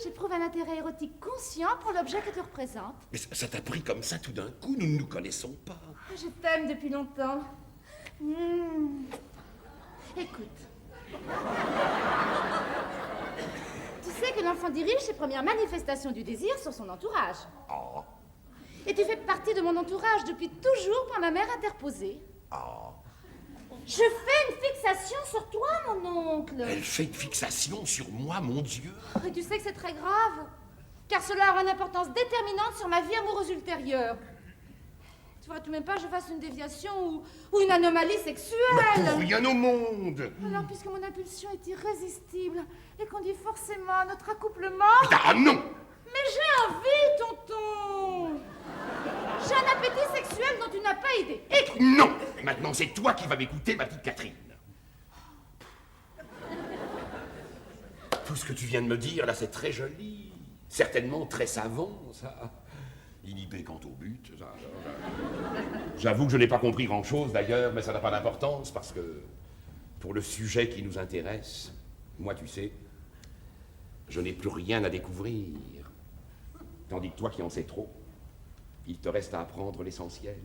j'éprouve un intérêt érotique conscient pour l'objet que tu représentes. Mais ça t'a pris comme ça tout d'un coup, nous ne nous connaissons pas. Je t'aime depuis longtemps. Écoute. Tu sais que l'enfant dirige ses premières manifestations du désir sur son entourage. Ah. Et tu fais partie de mon entourage depuis toujours par ma mère interposée. Ah. Je fais une fixation sur toi, mon oncle. Elle fait une fixation sur moi, mon Dieu. Et tu sais que c'est très grave, car cela aura une importance déterminante sur ma vie amoureuse ultérieure. Tu vois tout de même pas que je fasse une déviation ou une anomalie sexuelle. Pour rien au monde. Alors, puisque mon impulsion est irrésistible et qu'on dit forcément à notre accouplement... Ah non! Mais j'ai envie, tonton. J'ai un appétit sexuel dont tu n'as pas idée. Et... Non! Maintenant, c'est toi qui vas m'écouter, ma petite Catherine. Tout ce que tu viens de me dire, là, c'est très joli. Certainement très savant, ça. Inhibé quant au but, ça. J'avoue que je n'ai pas compris grand-chose, d'ailleurs, mais ça n'a pas d'importance, parce que, pour le sujet qui nous intéresse, moi, tu sais, je n'ai plus rien à découvrir. Tandis que toi qui en sais trop, il te reste à apprendre l'essentiel.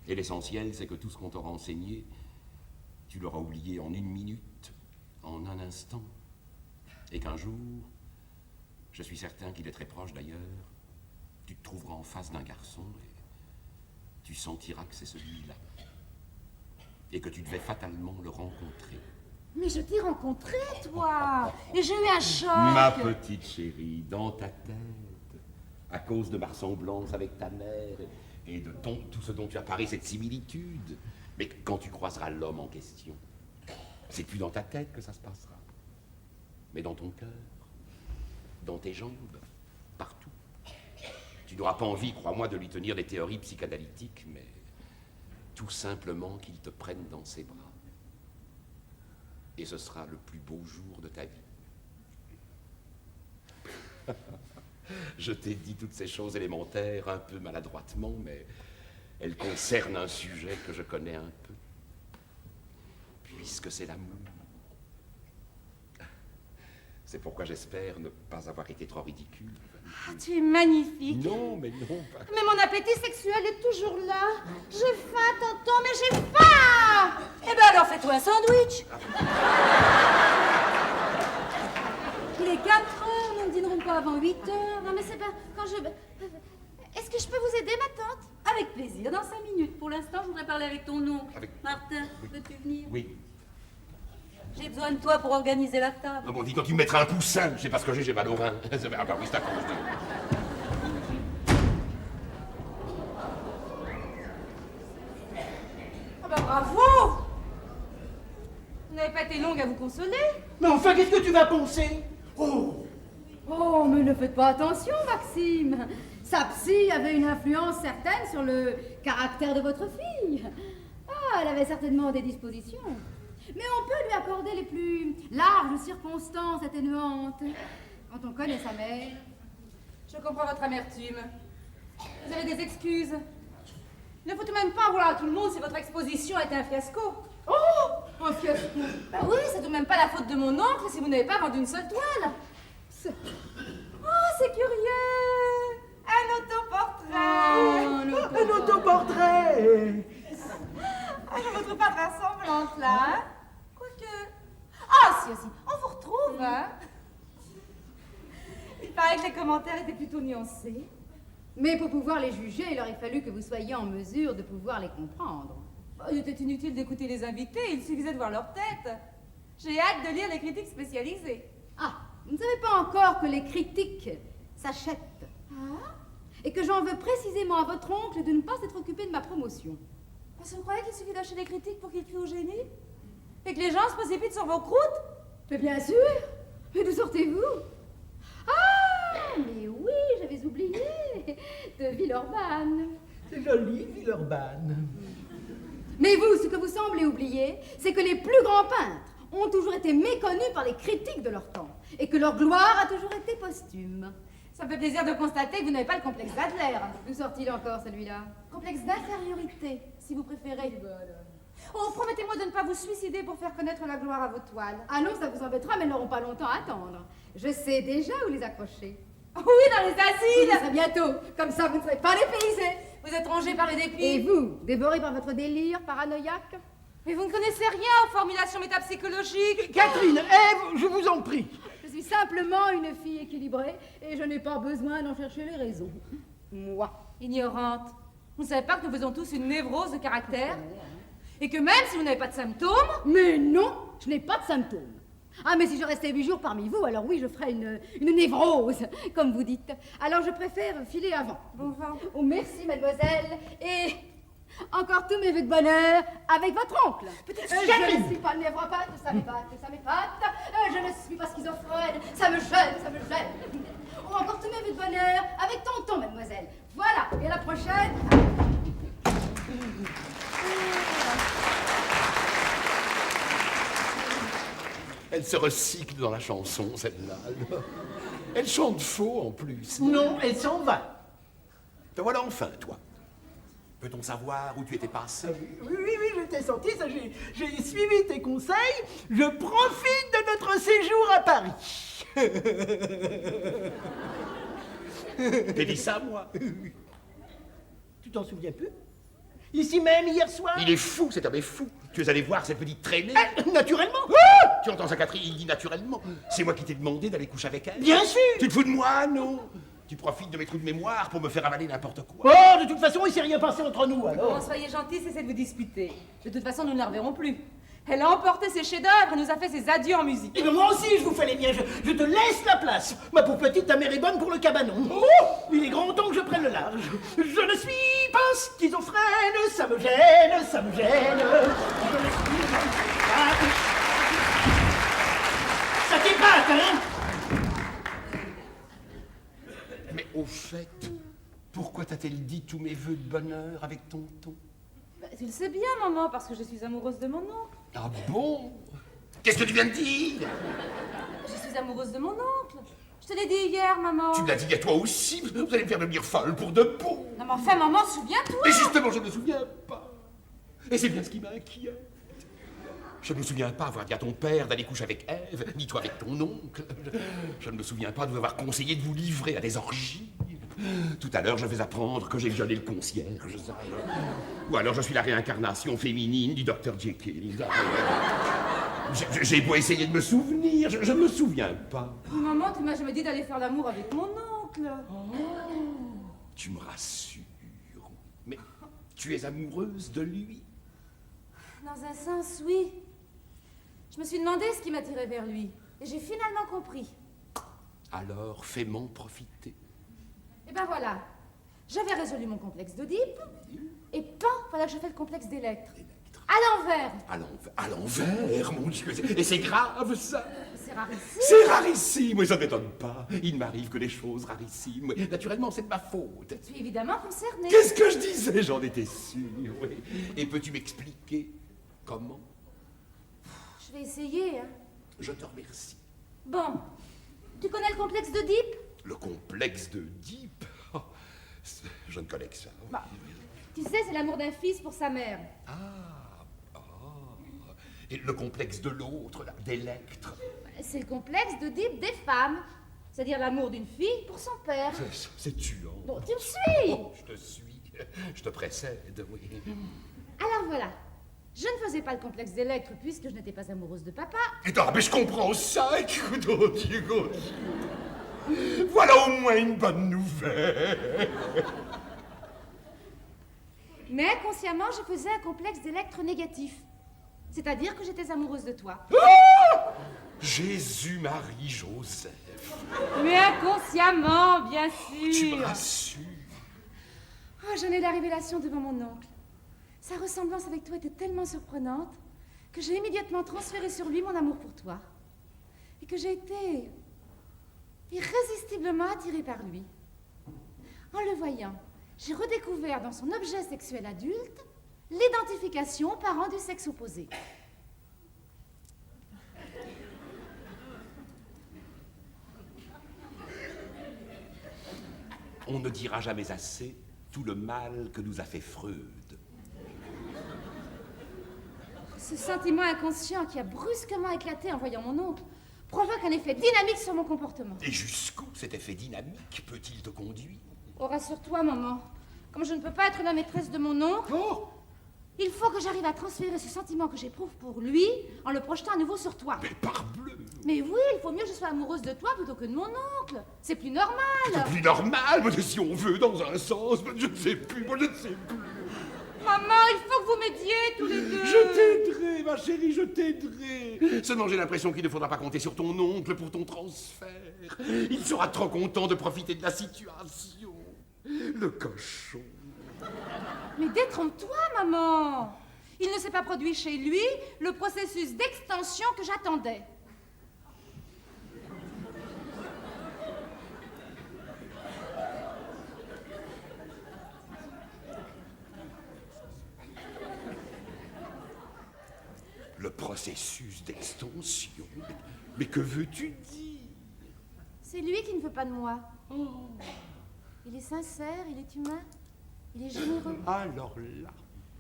Et l'essentiel, c'est que tout ce qu'on t'aura enseigné, tu l'auras oublié en 1 minute, en un instant. Et qu'un jour, je suis certain qu'il est très proche d'ailleurs, tu te trouveras en face d'un garçon et tu sentiras que c'est celui-là. Et que tu devais fatalement le rencontrer. Mais je t'ai rencontré, toi. Et j'ai eu un choc. Ma petite chérie, dans ta tête, à cause de ma ressemblance avec ta mère et de tout ce dont tu as parlé, cette similitude. Mais quand tu croiseras l'homme en question, c'est plus dans ta tête que ça se passera, mais dans ton cœur, dans tes jambes, partout. Tu n'auras pas envie, crois-moi, de lui tenir des théories psychanalytiques, mais tout simplement qu'il te prenne dans ses bras. Et ce sera le plus beau jour de ta vie. Je t'ai dit toutes ces choses élémentaires, un peu maladroitement, mais elles concernent un sujet que je connais un peu. Puisque c'est l'amour. C'est pourquoi j'espère ne pas avoir été trop ridicule. Ah, tu es magnifique. Non, mais non. Pas... Mais mon appétit sexuel est toujours là. J'ai faim, tonton, mais j'ai faim. Eh ben alors fais-toi un sandwich. Il est 4 heures, nous ne dînerons pas avant 8 heures. Non, mais c'est pas... Quand je... Est-ce que je peux vous aider, ma tante? Avec plaisir, dans 5 minutes. Pour l'instant, je voudrais parler avec ton oncle. Martin, peux-tu venir? Oui. J'ai besoin de toi pour organiser la table. Ah bon, dis, quand tu me mettras un coussin, je sais pas ce que j'ai mal au rein. Ah bah oui, c'est à cause de... Ah bah bravo. Vous n'avez pas été longue à vous consoler? Mais enfin, qu'est-ce que tu vas penser? Oh! Oh, mais ne faites pas attention, Maxime. Sa psy avait une influence certaine sur le caractère de votre fille. Ah, elle avait certainement des dispositions. Mais on peut lui accorder les plus larges circonstances atténuantes. Quand on connaît sa mère. Je comprends votre amertume. Vous avez des excuses. Il ne faut tout de même pas vouloir à tout le monde si votre exposition était un fiasco. Oh, un fiasco. Bah oui, c'est tout de même pas la faute de mon oncle si vous n'avez pas vendu une seule toile. Oh, c'est curieux. Un autoportrait. Un autoportrait! Ah, je ne vous trouve pas très ressemblante là. Hein? Quoique. Ah, si aussi. On vous retrouve, hein. Il paraît que les commentaires étaient plutôt nuancés. Mais pour pouvoir les juger, il aurait fallu que vous soyez en mesure de pouvoir les comprendre. Il était inutile d'écouter les invités, il suffisait de voir leur tête. J'ai hâte de lire les critiques spécialisées. Ah, vous ne savez pas encore que les critiques s'achètent. Ah? Et que j'en veux précisément à votre oncle de ne pas s'être occupé de ma promotion. Parce que vous croyez qu'il suffit d'acheter des critiques pour qu'ils tuent au génie? Et que les gens se précipitent sur vos croûtes? Mais bien sûr. Mais d'où sortez-vous? Ah, mais oui, j'avais oublié. De Villeurbanne. C'est joli, Villeurbanne. Mais vous, ce que vous semblez oublier, c'est que les plus grands peintres ont toujours été méconnus par les critiques de leur temps. Et que leur gloire a toujours été posthume. Ça me fait plaisir de constater que vous n'avez pas le complexe d'Adler. D'où sort-il encore, celui-là? Complexe d'infériorité, si vous préférez. Oh, promettez-moi de ne pas vous suicider pour faire connaître la gloire à vos toiles. Ah non, ça vous embêtera, mais elles n'auront pas longtemps à attendre. Je sais déjà où les accrocher. Oui, dans les asiles. Très bientôt. Comme ça, vous ne serez pas dépaysés. Vous êtes rongé par le dépit. Et vous, dévoré par votre délire paranoïaque? Mais vous ne connaissez rien aux formulations métapsychologiques. Catherine, Ève, je vous en prie. Je suis simplement une fille équilibrée et je n'ai pas besoin d'en chercher les raisons. Moi. Ignorante. Vous ne savez pas que nous faisons tous une névrose de caractère? Et que même si vous n'avez pas de symptômes... Mais non, je n'ai pas de symptômes. Ah, mais si je restais 8 jours parmi vous, alors oui, je ferais une névrose, comme vous dites. Alors je préfère filer avant. Bon vent. Oh, merci, mademoiselle. Et encore tous mes vœux de bonheur avec votre oncle. Je ne suis pas névropathe, ça m'épate, ça m'épate. Je ne suis pas schizophrène, ça me gêne, ça me gêne. Oh, encore tous mes vœux de bonheur avec tonton, mademoiselle. Voilà, et à la prochaine. Elle se recycle dans la chanson, celle-là. Elle chante faux, en plus. Non, elle s'en va. Te voilà enfin, toi. Peut-on savoir où tu étais passé? Oui, je t'ai senti, ça, j'ai suivi tes conseils. Je profite de notre séjour à Paris. T'as dit ça, moi? Tu t'en souviens plus? Ici même, hier soir? Il est fou, cet homme est fou. Tu es allé voir cette petite traînée? Naturellement. Tu entends ça, Catherine? Il dit naturellement. C'est moi qui t'ai demandé d'aller coucher avec elle. Bien sûr. Tu te fous de moi, non? Tu profites de mes trous de mémoire pour me faire avaler n'importe quoi. Oh, de toute façon, il s'est rien passé entre nous, alors. Bon, soyez gentils, cessez de vous disputer. De toute façon, nous ne la reverrons plus. Elle a emporté ses chefs-d'œuvre et nous a fait ses adieux en musique. Et bien moi aussi, je vous fais les miens. Je te laisse la place. Ma pauvre petite, ta mère est bonne pour le cabanon. Oh, il est grand temps que je prenne le large. Je ne suis pas schizophrène, ça me gêne, ça me gêne. Je ne suis pas... Ça t'épate, hein? Mais au fait, pourquoi t'a-t-elle dit tous mes vœux de bonheur avec tonton? Bah, tu le sais bien, maman, parce que je suis amoureuse de mon oncle. Ah bon? Qu'est-ce que tu viens de dire? Je suis amoureuse de mon oncle. Je te l'ai dit hier, maman. Tu me l'as dit à toi aussi. Vous allez me faire devenir folle pour de bon. Non, mais enfin, maman, souviens-toi. Et justement, je ne me souviens pas. Et c'est bien ce qui m'inquiète. Je ne me souviens pas avoir dit à ton père d'aller coucher avec Ève, ni toi avec ton oncle. Je ne me souviens pas de vous avoir conseillé de vous livrer à des orgies. Tout à l'heure, je vais apprendre que j'ai violé le concierge. Ou alors je suis la réincarnation féminine du Dr Jekyll. J'ai beau essayer de me souvenir, je ne me souviens pas. Maman, tu m'as jamais dit d'aller faire l'amour avec mon oncle. Tu me rassures. Mais tu es amoureuse de lui? Dans un sens, oui. Je me suis demandé ce qui m'attirait vers lui. Et j'ai finalement compris. Alors, fais-m'en profiter. Et ben voilà. J'avais résolu mon complexe d'Oedipe. Et pan, voilà que je fais le complexe d'Électre. À l'envers. À l'envers, mon Dieu. Et c'est grave, ça. C'est rarissime. C'est rarissime, mais ça ne m'étonne pas. Il m'arrive que des choses rarissimes. Oui, naturellement, c'est de ma faute. Tu es évidemment concerné. Qu'est-ce que je disais? J'en étais sûr. Oui. Et peux-tu m'expliquer comment? Je vais essayer, hein. Je te remercie. Bon. Tu connais le complexe d'Oedipe? Le complexe d'Oedipe? Oh, je ne connais que ça. Bah, tu sais, c'est l'amour d'un fils pour sa mère. Et le complexe de l'autre, là, d'Électre? C'est le complexe d'Oedipe des femmes. C'est-à-dire l'amour d'une fille pour son père. C'est tuant. Bon, tu me suis. Oh, je te suis. Je te précède, oui. Alors voilà. Je ne faisais pas le complexe d'Électre puisque je n'étais pas amoureuse de papa. Et mais je comprends ça, écoute, oh Dieu. Voilà au moins une bonne nouvelle. Mais inconsciemment, je faisais un complexe d'Électre négatif. C'est-à-dire que j'étais amoureuse de toi. Jésus, Marie, Joseph. Mais inconsciemment, bien sûr. Tu me rassures. Oh, j'en ai la révélation devant mon oncle. Sa ressemblance avec toi était tellement surprenante que j'ai immédiatement transféré sur lui mon amour pour toi. Et que j'ai été irrésistiblement attirée par lui. En le voyant, j'ai redécouvert dans son objet sexuel adulte l'identification aux parents du sexe opposé. On ne dira jamais assez tout le mal que nous a fait Freud. Ce sentiment inconscient qui a brusquement éclaté en voyant mon oncle provoque un effet dynamique sur mon comportement. Et jusqu'où cet effet dynamique peut-il te conduire? Oh, rassure-toi, maman. Comme je ne peux pas être la maîtresse de mon oncle, il faut que j'arrive à transférer ce sentiment que j'éprouve pour lui en le projetant à nouveau sur toi. Mais parbleu! Mais oui, il faut mieux que je sois amoureuse de toi plutôt que de mon oncle. C'est plus normal. C'est plus normal, mais si on veut, dans un sens, mais je ne sais plus, moi je ne sais plus. maman, il faut que vous m'aidiez tous les deux. Je t'aiderai, ma chérie, je t'aiderai. Seulement, j'ai l'impression qu'il ne faudra pas compter sur ton oncle pour ton transfert. Il sera trop content de profiter de la situation. Le cochon. Mais détrompe-toi, maman. Il ne s'est pas produit chez lui le processus d'extension que j'attendais. Le processus d'extension. Mais que veux-tu dire? C'est lui qui ne veut pas de moi. Il est sincère, il est humain, il est généreux. Alors là,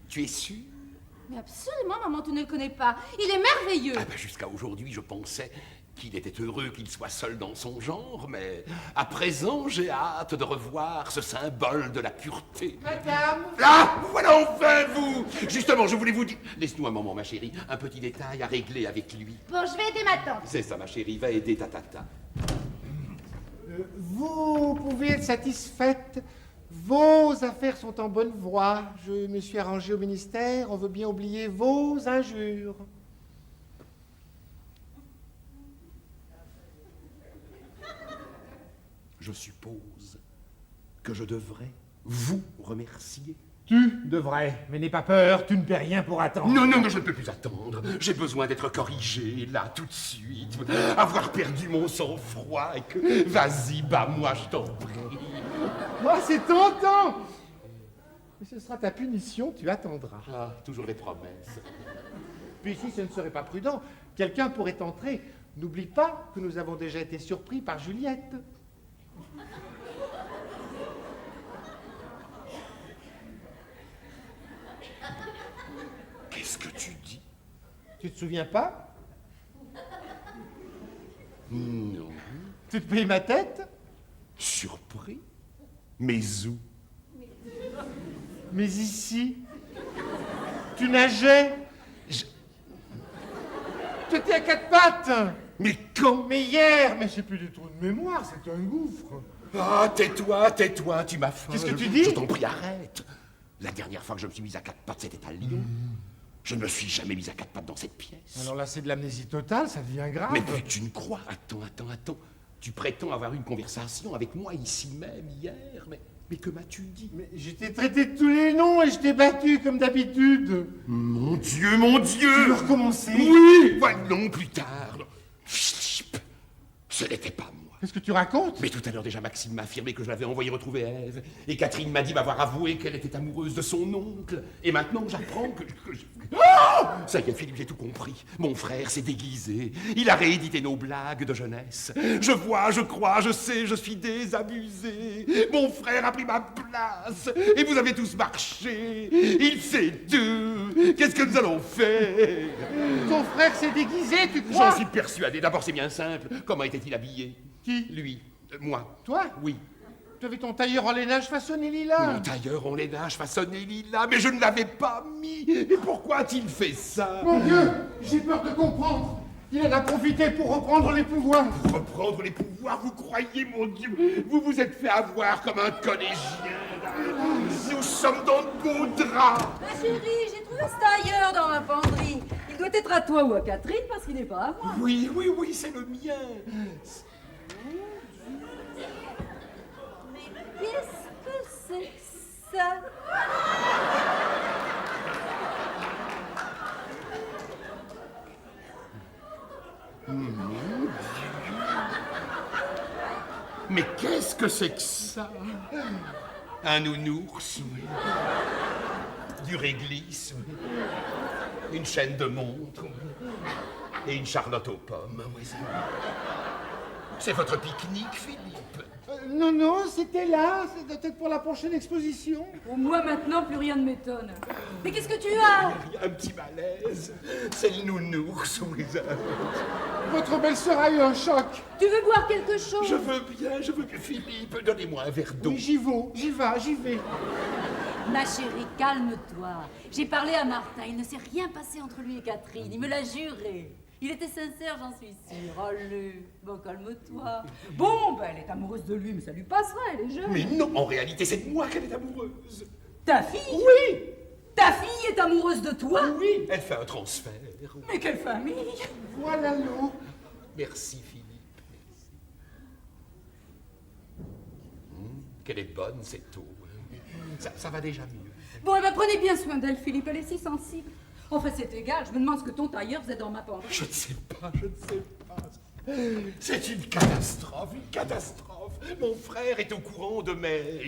tu es sûr? Mais absolument, maman, tu ne le connais pas. Il est merveilleux. Ah ben, jusqu'à aujourd'hui, je pensais qu'il était heureux qu'il soit seul dans son genre, mais à présent, j'ai hâte de revoir ce symbole de la pureté. Madame. Ah, voilà enfin vous! Justement, je voulais vous dire... Laisse-nous un moment, ma chérie, un petit détail à régler avec lui. Bon, je vais aider ma tante. C'est ça, ma chérie, va aider ta tata. Vous pouvez être satisfaite. Vos affaires sont en bonne voie. Je me suis arrangé au ministère. On veut bien oublier vos injures. Je suppose que je devrais vous remercier. Tu devrais, mais n'aie pas peur, tu ne paies rien pour attendre. Non, non, non, je ne peux plus attendre. J'ai besoin d'être corrigé, là, tout de suite. Avoir perdu mon sang-froid et que... Vas-y, bats-moi, je t'en prie. Moi, c'est tentant. Mais ce sera ta punition, tu attendras. Ah, toujours les promesses. Puis si ce ne serait pas prudent, quelqu'un pourrait entrer. N'oublie pas que nous avons déjà été surpris par Juliette. Qu'est-ce que tu dis? Tu te souviens pas? Non. Tu te payes ma tête? Surpris? Mais où? Mais ici, tu nageais. Tu étais à quatre pattes. Mais quand? Mais hier, mais j'ai plus du tout de mémoire, c'est un gouffre. Ah, tais-toi, tu m'as faim. Qu'est-ce que tu dis? Je t'en prie, arrête. La dernière fois que je me suis mise à quatre pattes, c'était à Lyon. Je ne me suis jamais mise à quatre pattes dans cette pièce. Alors là, c'est de l'amnésie totale, ça devient grave. Mais plus tu ne crois. Attends. Tu prétends avoir eu une conversation avec moi ici même, hier, mais que m'as-tu dit? Mais je t'ai traité de tous les noms et je t'ai battu comme d'habitude. Mon Dieu! Tu veux recommencer? Oui! Non, plus tard. Philippe, ce n'était pas moi. Qu'est-ce que tu racontes? Mais tout à l'heure déjà, Maxime m'a affirmé que je l'avais envoyé retrouver Ève. Et Catherine m'a dit m'avoir avoué qu'elle était amoureuse de son oncle. Et maintenant, j'apprends que... Ah! Ça y est, Philippe, j'ai tout compris. Mon frère s'est déguisé. Il a réédité nos blagues de jeunesse. Je vois, je crois, je sais, je suis désabusé. Mon frère a pris ma place. Et vous avez tous marché. Il sait tout. Qu'est-ce que nous allons faire? Ton frère s'est déguisé, tu crois? J'en suis persuadé. D'abord, c'est bien simple. Comment était-il habillé? Qui? Lui. Moi. Toi? Oui. Tu avais ton tailleur en lainage façonné lilas. Mon tailleur en lainage façonné lilas, mais je ne l'avais pas mis. Mais pourquoi a-t-il fait ça? Mon Dieu, j'ai peur de comprendre. Il en a profité pour reprendre les pouvoirs. Reprendre les pouvoirs, vous croyez, mon Dieu? Vous vous êtes fait avoir comme un collégien. Nous sommes dans de beaux draps. Ma chérie, j'ai trouvé ce tailleur dans ma penderie. Il doit être à toi ou à Catherine parce qu'il n'est pas à moi. Oui, c'est le mien. Qu'est-ce que c'est que ça? Mais qu'est-ce que c'est que ça? Un nounours, oui. Du réglisse, oui. Une chaîne de montre, oui. Et une charlotte aux pommes, oui. C'est votre pique-nique, Philippe? Non, c'était là. C'est peut-être pour la prochaine exposition. Pour moi, maintenant, plus rien ne m'étonne. Mais qu'est-ce que tu as? Un petit malaise. C'est le nounours, oui. Votre belle-sœur a eu un choc. Tu veux boire quelque chose? Je veux bien, Philippe. Donnez-moi un verre d'eau. Oui, j'y vais. Ma chérie, calme-toi. J'ai parlé à Martin. Il ne s'est rien passé entre lui et Catherine. Il me l'a juré. Il était sincère, j'en suis sûre. Oh, bon, calme-toi. Bon, elle est amoureuse de lui, mais ça lui passera, elle est jeune. Mais non, en réalité, c'est de moi qu'elle est amoureuse. Ta fille? Oui. Ta fille est amoureuse de toi? Oui, elle fait un transfert. Mais quelle famille! Voilà l'eau. Merci, Philippe. Merci. Qu'elle est bonne, cette eau. Ça va déjà mieux. Bon, eh ben, prenez bien soin d'elle, Philippe, elle est si sensible. Enfin, c'est égal, je me demande ce que ton tailleur faisait dans ma penderie. Je ne sais pas, je ne sais pas. C'est une catastrophe, une catastrophe. Mon frère est au courant de mes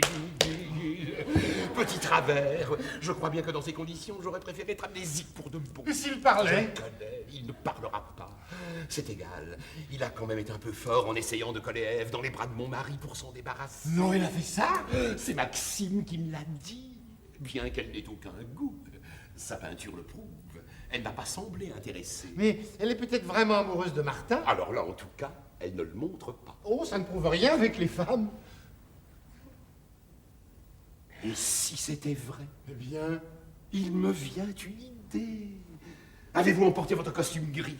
petits travers. Je crois bien que dans ces conditions, j'aurais préféré être amnésique pour de bon. Et s'il parlait? Je le connais, il ne parlera pas. C'est égal. Il a quand même été un peu fort en essayant de coller Ève dans les bras de mon mari pour s'en débarrasser. Non, il a fait ça? C'est Maxime qui me l'a dit. Bien qu'elle n'ait aucun goût. Sa peinture le prouve. Elle n'a pas semblé intéressée. Mais elle est peut-être vraiment amoureuse de Martin? Alors là, en tout cas, elle ne le montre pas. Oh, ça ne prouve rien avec les femmes. Et si c'était vrai? Eh bien... Il me vient une idée. Avez-vous emporté votre costume gris?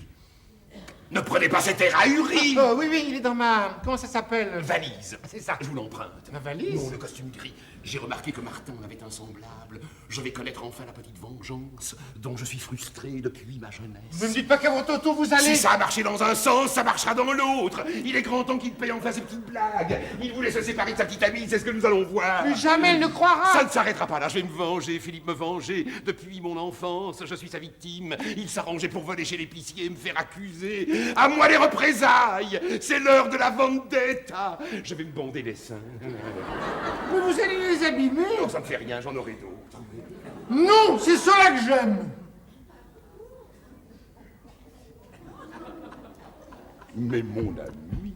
Ne prenez pas cet air ahuri! Oh, oui, il est dans ma... Comment ça s'appelle? Valise. C'est ça. Je vous l'emprunte. Ma valise? Non, le costume gris. J'ai remarqué que Martin avait un semblable. Je vais connaître enfin la petite vengeance dont je suis frustré depuis ma jeunesse. Vous ne me dites pas qu'à votre auto, vous allez... Si ça a marché dans un sens, ça marchera dans l'autre. Il est grand temps qu'il paye enfin ses petites blagues. Il voulait se séparer de sa petite amie, c'est ce que nous allons voir. Plus jamais elle ne croira. Ça ne s'arrêtera pas là, je vais me venger, Philippe, me venger. Depuis mon enfance, je suis sa victime. Il s'arrangeait pour voler chez l'épicier et me faire accuser. À moi les représailles. C'est l'heure de la vendetta. Je vais me bander les seins. Mais vous allez les abîmer. Non, ça ne fait rien, j'en aurai d'autres. Non, c'est cela que j'aime. Mais mon ami,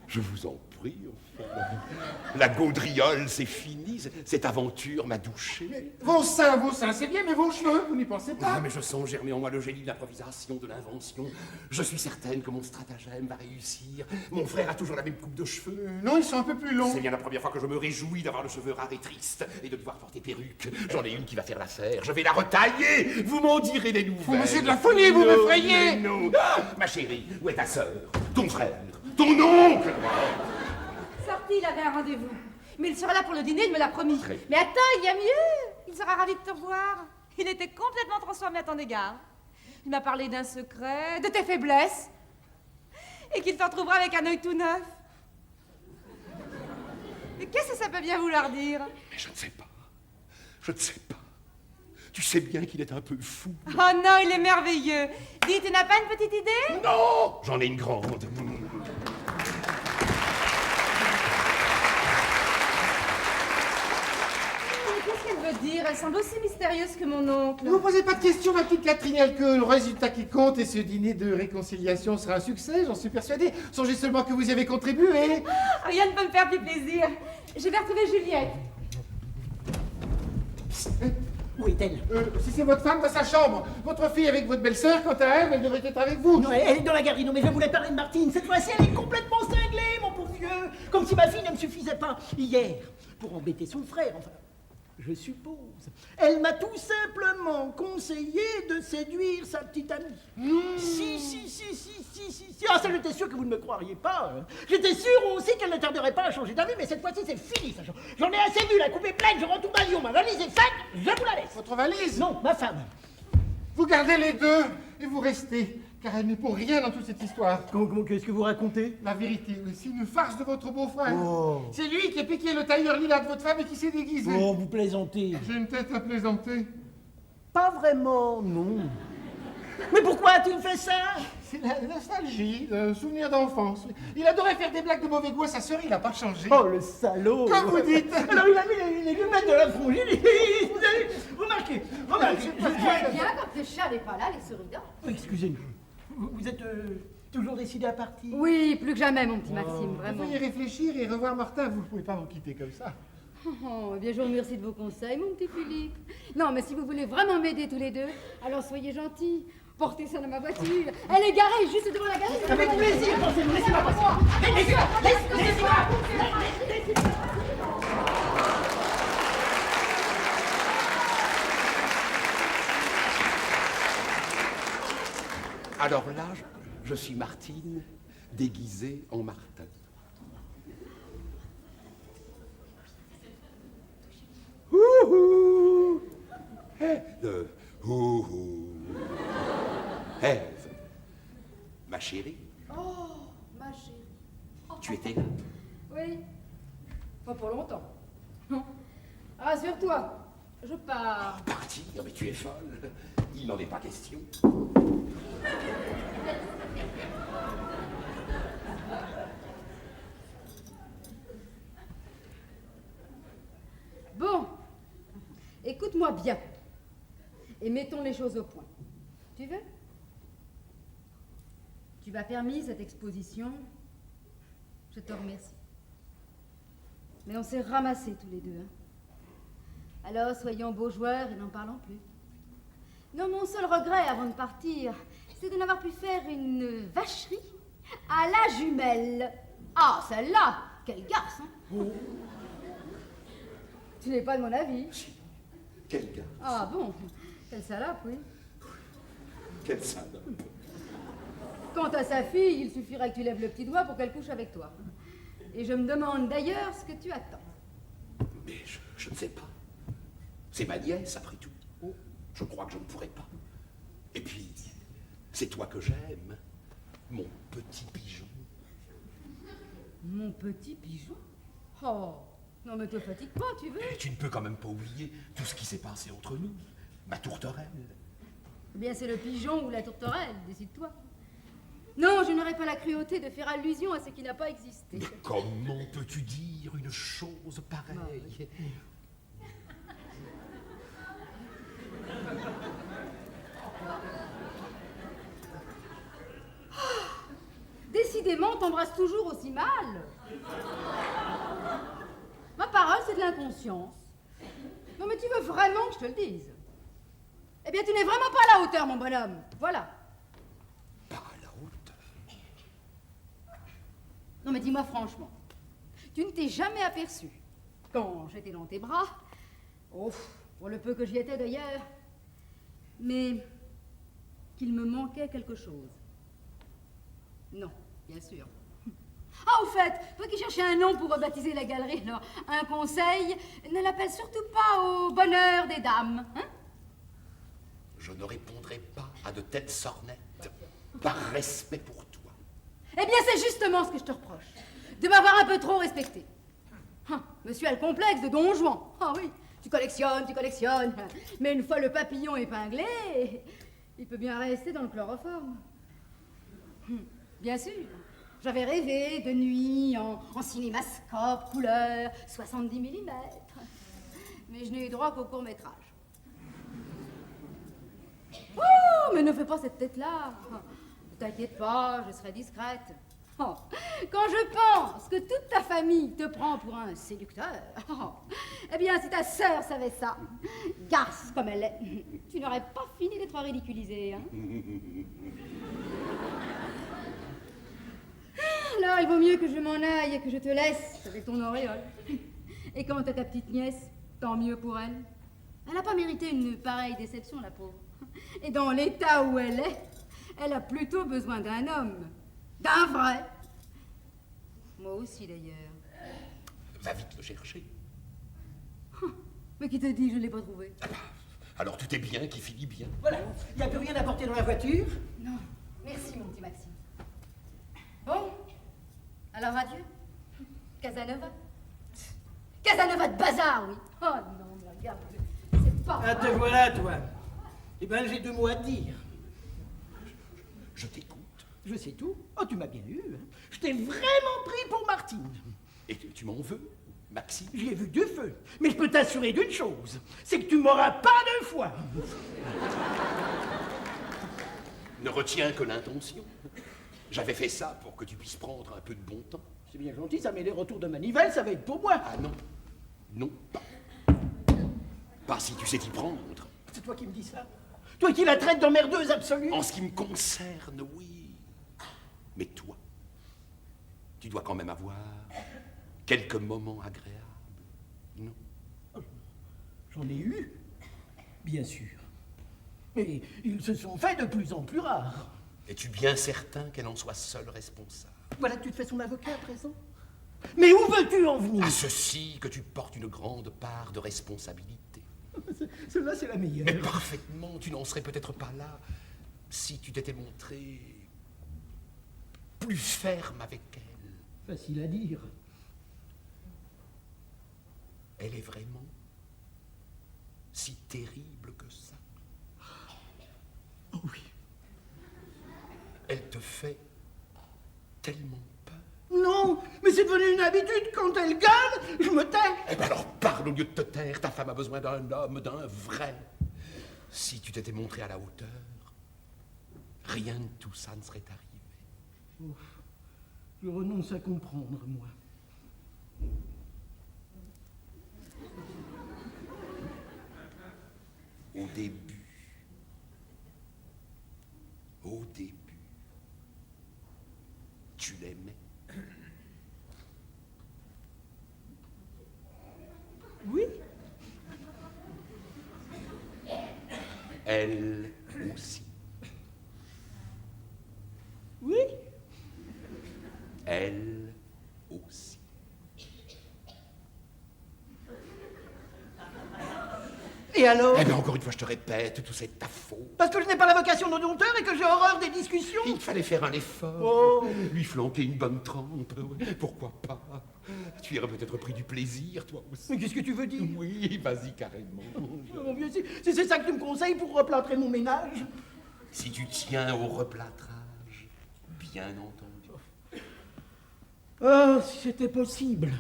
je vous en prie, enfin. La gaudriole, c'est fini, cette aventure m'a douché. Vos seins, c'est bien, mais vos cheveux, vous n'y pensez pas. Ah, mais je sens germer en moi le génie de l'improvisation, de l'invention. Je suis certaine que mon stratagème va réussir. Mon frère a toujours la même coupe de cheveux. Non, ils sont un peu plus longs. C'est bien la première fois que je me réjouis d'avoir le cheveu rare et triste et de devoir porter perruque. J'en ai une qui va faire l'affaire. Je vais la retailler. Vous m'en direz des nouvelles. Oh, mais c'est de la folie, vous m'effrayez. Non. Ah, ma chérie, où est ta sœur? Ton frère? Ton oncle? Sorti, il avait un rendez-vous. Mais il sera là pour le dîner, il me l'a promis. Très bien. Mais attends, il y a mieux. Il sera ravi de te revoir. Il était complètement transformé à ton égard. Il m'a parlé d'un secret, de tes faiblesses. Et qu'il t'en trouvera avec un œil tout neuf. Mais qu'est-ce que ça peut bien vouloir dire? Mais je ne sais pas. Je ne sais pas. Tu sais bien qu'il est un peu fou. Oh non, il est merveilleux. Dis, tu n'as pas une petite idée? Non! J'en ai une grande. Qu'est-ce qu'elle veut dire? Elle semble aussi mystérieuse que mon oncle. Ne vous posez pas de questions, ma petite Catherine, il n'y a que le résultat qui compte et ce dîner de réconciliation sera un succès, j'en suis persuadé. Songez seulement que vous y avez contribué. Rien ne peut me faire plus plaisir. Je vais retrouver Juliette. Où est-elle? Si c'est votre femme, dans sa chambre. Votre fille avec votre belle-sœur, quant à elle, elle devrait être avec vous. Non, elle est dans la galerie. Non, mais je voulais parler de Martine. Cette fois-ci, elle est complètement cinglée, mon pauvre vieux. Comme si ma fille ne me suffisait pas. Hier, pour embêter son frère, enfin, je suppose, elle m'a tout simplement conseillé de séduire sa petite amie. Si. Ah, ça, j'étais sûr que vous ne me croiriez pas. Hein. J'étais sûr aussi qu'elle ne tarderait pas à changer d'avis, mais cette fois-ci, c'est fini. Ça. J'en ai assez vu, la coupe est pleine, je retourne à Lyon. Ma valise est faite, je vous la laisse. Votre valise? Non, ma femme. Vous gardez les deux et vous restez, car elle n'est pour rien dans toute cette histoire. Comment qu'est-ce que vous racontez? La vérité, oui, c'est une farce de votre beau-frère. Oh. C'est lui qui a piqué le tailleur lilas de votre femme et qui s'est déguisé. Oh, vous plaisantez. J'ai une tête à plaisanter. Pas vraiment, non. Mais pourquoi a-t-il fait ça? C'est la nostalgie, le souvenir d'enfance. Il adorait faire des blagues de mauvais goût à sa sœur, il n'a pas changé. Oh, le salaud! Comme vous dites. Alors, il a mis les lunettes de la frangine. Vous remarquez? Très bien, quand le chat n'est pas là, les souris dorment. Excusez-nous. Vous êtes toujours décidé à partir? Oui, plus que jamais, mon petit Maxime, Vous vraiment. pouvez y réfléchir et revoir Martin, vous ne pouvez pas vous quitter comme ça. Oh, eh bien, je vous remercie de vos conseils, mon petit Philippe. Non, mais si vous voulez vraiment m'aider tous les deux, alors soyez gentils. Portez ça dans ma voiture. Elle est garée juste devant la galerie. Avec plaisir, pensez-vous, laissez-moi passer. Laissez-moi. Alors là, je suis Martine, déguisée en Martin. Ève, ma chérie, Oh, ma chérie. tu étais là. Oui. Pas pour longtemps. Rassure-toi, je pars. Partir, mais tu es folle. Il n'en est pas question. Bon, écoute-moi bien. Et mettons les choses au point. Tu veux? Tu m'as permis cette exposition. Je te remercie. Mais on s'est ramassés tous les deux. Hein. Alors, soyons beaux joueurs et n'en parlons plus. Non, mon seul regret avant de partir, c'est de n'avoir pu faire une vacherie à la jumelle. Ah, celle-là, quelle garce, hein? Tu n'es pas de mon avis. Quel gars. Ah bon, quelle salope, oui. Quelle salope. Quant à sa fille, il suffirait que tu lèves le petit doigt pour qu'elle couche avec toi. Et je me demande d'ailleurs ce que tu attends. Mais je ne sais pas. C'est ma nièce, après tout. Je crois que je ne pourrai pas. Et puis, c'est toi que j'aime, mon petit pigeon. Mon petit pigeon? Oh, non mais te fatigue pas, tu veux? Et tu ne peux quand même pas oublier tout ce qui s'est passé entre nous. Ma tourterelle. Eh bien, c'est le pigeon ou la tourterelle, décide-toi. Non, je n'aurais pas la cruauté de faire allusion à ce qui n'a pas existé. Mais comment peux-tu dire une chose pareille? Décidément, t'embrasses toujours aussi mal. Ma parole, c'est de l'inconscience. Non, mais tu veux vraiment que je te le dise? Eh bien, tu n'es vraiment pas à la hauteur, mon bonhomme. Voilà. Pas à la hauteur. Non, mais dis-moi franchement, tu ne t'es jamais aperçu, quand j'étais dans tes bras, oh, pour le peu que j'y étais d'ailleurs, mais qu'il me manquait quelque chose? Non, bien sûr. Ah, au fait, toi qui cherchais un nom pour rebaptiser la galerie, alors, un conseil, ne l'appelle surtout pas au bonheur des dames, hein? Je ne répondrai pas à de telles sornettes, par respect pour toi. Eh bien, c'est justement ce que je te reproche, de m'avoir un peu trop respecté. Monsieur a le complexe de Don Juan. Ah oui, tu collectionnes, mais une fois le papillon épinglé, il peut bien rester dans le chloroforme. Bien sûr, j'avais rêvé de nuit en cinémascope, couleur, 70 mm. Mais je n'ai eu droit qu'au court-métrage. Oh, mais ne fais pas cette tête-là. Ne t'inquiète pas, je serai discrète. Oh, quand je pense que toute ta famille te prend pour un séducteur, eh bien, si ta sœur savait ça, garce comme elle est, tu n'aurais pas fini d'être ridiculisée, hein? Alors, il vaut mieux que je m'en aille et que je te laisse avec ton auréole. Et quant à ta petite nièce, tant mieux pour elle. Elle n'a pas mérité une pareille déception, la pauvre. Et dans l'état où elle est, elle a plutôt besoin d'un homme. D'un vrai. Moi aussi, d'ailleurs. Va vite le chercher. Mais qui te dit que je ne l'ai pas trouvé? Ah bah, alors tout est bien qui finit bien. Voilà, il n'y a plus rien à porter dans la voiture. Non, merci, mon petit Maxime. Bon, alors adieu. Casanova? Casanova de bazar, oui. Oh non, mais regarde, c'est pas Ah, te voilà, toi. Eh ben, j'ai 2 mots à te dire. Je t'écoute. Je sais tout. Oh, tu m'as bien eu. Hein. Je t'ai vraiment pris pour Martine. Et tu m'en veux, Maxime? J'y ai vu 2 feux. Mais je peux t'assurer d'une chose, c'est que tu m'auras pas 2 fois. Ne retiens que l'intention. J'avais fait ça pour que tu puisses prendre un peu de bon temps. C'est bien gentil, ça, mais les retours de manivelle, ça va être pour moi. Ah non, non, pas. Pas si tu sais t'y prendre. C'est toi qui me dis ça? Toi qui la traites d'emmerdeuse absolue? En ce qui me concerne, oui. Mais toi, tu dois quand même avoir quelques moments agréables, non? J'en ai eu, bien sûr. Mais ils se sont faits de plus en plus rares. Es-tu bien certain qu'elle en soit seule responsable? Voilà que tu te fais son avocat à présent. Mais où veux-tu en venir? À ceci que tu portes une grande part de responsabilité. Celle-là, c'est la meilleure. Mais parfaitement, tu n'en serais peut-être pas là si tu t'étais montré plus ferme avec elle. Facile à dire. Elle est vraiment si terrible que ça. Oh oui. Elle te fait tellement peur. Non, mais c'est devenu une habitude. Quand elle gueule, je me tais. Eh ben alors parle au lieu de te taire. Ta femme a besoin d'un homme, d'un vrai. Si tu t'étais montré à la hauteur, rien de tout ça ne serait arrivé. Ouf. Je renonce à comprendre, moi. Au début, tu l'aimais. Oui. Elle aussi. Oui. Elle aussi. Et alors? Eh bien, encore une fois, je te répète, tout c'est de ta faute. Parce que je n'ai pas la vocation de dompteur et que j'ai horreur des discussions. Il fallait faire un effort. Oh. Lui flanquer une bonne trempe. Pourquoi pas? Tu aurais peut-être pris du plaisir, toi aussi. Mais qu'est-ce que tu veux dire? Oui, vas-y carrément. Oh, mon vieux, si c'est ça que tu me conseilles pour replâtrer mon ménage. Si tu tiens au replâtrage, bien entendu. Ah, si c'était possible.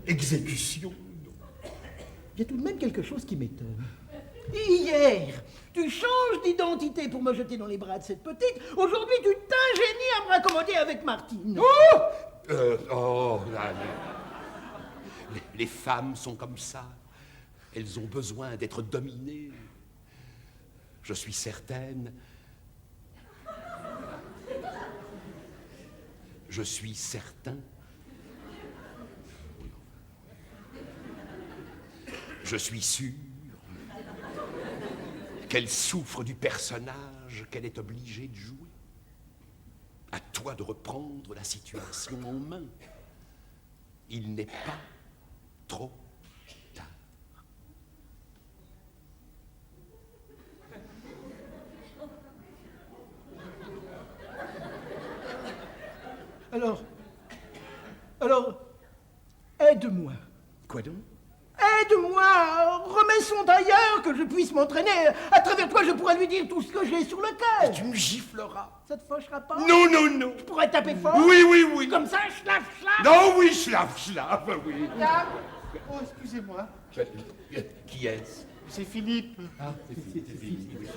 Exécution. Il y a tout de même quelque chose qui m'étonne. Hier, tu changes d'identité pour me jeter dans les bras de cette petite. Aujourd'hui, tu t'ingénies à me raccommoder avec Martine. Les femmes sont comme ça. Elles ont besoin d'être dominées. Je suis certaine. Je suis certain. Je suis sûr qu'elle souffre du personnage qu'elle est obligée de jouer. À toi de reprendre la situation en main. Il n'est pas trop tard. Alors, aide-moi. Quoi donc? Aide-moi, remets son tailleur, que je puisse m'entraîner. À travers toi, je pourrais lui dire tout ce que j'ai sur le cœur. Tu me gifleras. Ça te fâchera pas? Non, non, non. Je pourrais taper fort? Oui, oui, oui. Comme ça, schlaf, schlaf. Non, oui, schlaf, oui. Là. Oh, excusez-moi. Qui est-ce? C'est Philippe. Ah, c'est Philippe.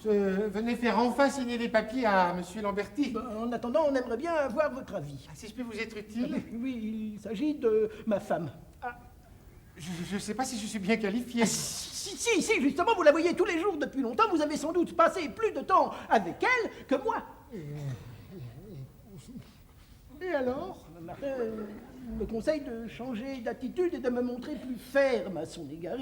Je venais faire enfin signer les papiers à Monsieur Lamberti. En attendant, on aimerait bien avoir votre avis. Si je peux vous être utile. Oui, il s'agit de ma femme. Je ne sais pas si je suis bien qualifié. Si, justement, vous la voyez tous les jours depuis longtemps. Vous avez sans doute passé plus de temps avec elle que moi. Et alors? Martin me conseille de changer d'attitude et de me montrer plus ferme à son égard.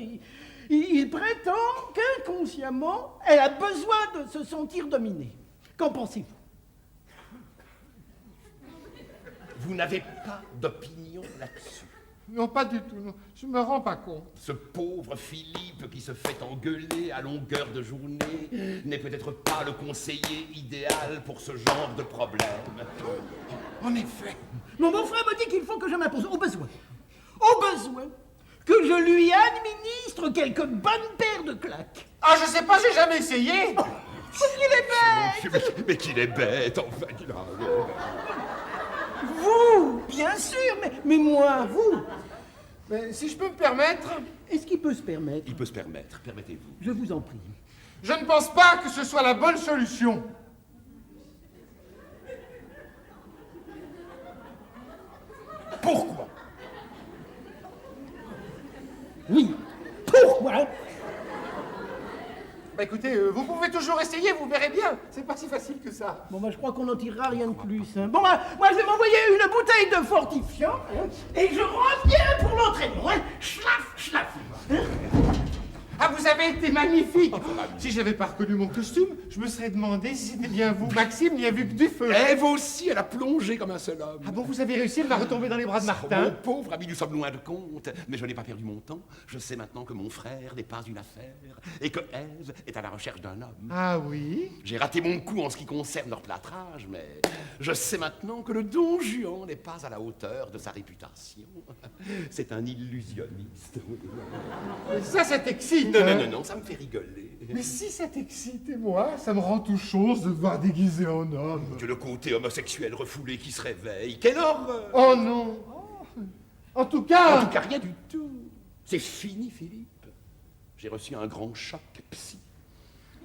Il prétend qu'inconsciemment, elle a besoin de se sentir dominée. Qu'en pensez-vous? Vous n'avez pas d'opinion là-dessus. Non, pas du tout. Non. Je me rends pas compte. Ce pauvre Philippe qui se fait engueuler à longueur de journée n'est peut-être pas le conseiller idéal pour ce genre de problème. En effet. Mon beau-frère me dit qu'il faut que je m'impose au besoin que je lui administre quelques bonnes paires de claques. Ah, je sais pas, j'ai jamais essayé. Il est bête. Mais qu'il est bête, enfin. Vous, bien sûr, mais moi, vous. Mais si je peux me permettre, Est-ce qu'il peut se permettre? Il peut se permettre, permettez-vous. Je vous en prie. je ne pense pas que ce soit la bonne solution. Pourquoi? Oui. Pourquoi? Bah écoutez, vous pouvez toujours essayer, vous verrez bien. C'est pas si facile que ça. Bon, je crois qu'on n'en tirera rien de plus. Hein. Bon, moi, je vais m'envoyer une bouteille de fortifiant et je reviens pour l'entraînement. Hein. Schlaf, schlaf. Ah, vous avez été magnifique. Si j'avais pas reconnu mon costume, je me serais demandé si c'était bien vous. Maxime n'y a vu que du feu. Ève aussi, elle a plongé comme un seul homme. Ah bon, vous avez réussi, elle va retomber dans les bras de Martin. Mon pauvre ami, nous sommes loin de compte. Mais je n'ai pas perdu mon temps. Je sais maintenant que mon frère n'est pas une affaire et que Ève est à la recherche d'un homme. Ah oui? J'ai raté mon coup en ce qui concerne leur plâtrage, mais je sais maintenant que le Don Juan n'est pas à la hauteur de sa réputation. C'est un illusionniste. Ça, ça t'excite. Non, hein? non, non, non, ça me fait rigoler. Mais si ça t'excite, et moi, ça me rend tout chose de voir déguisé en homme. Que le côté homosexuel refoulé qui se réveille, quelle horreur! Oh non. En tout En cas... tout cas, rien du tout. C'est fini, Philippe. J'ai reçu un grand choc psy.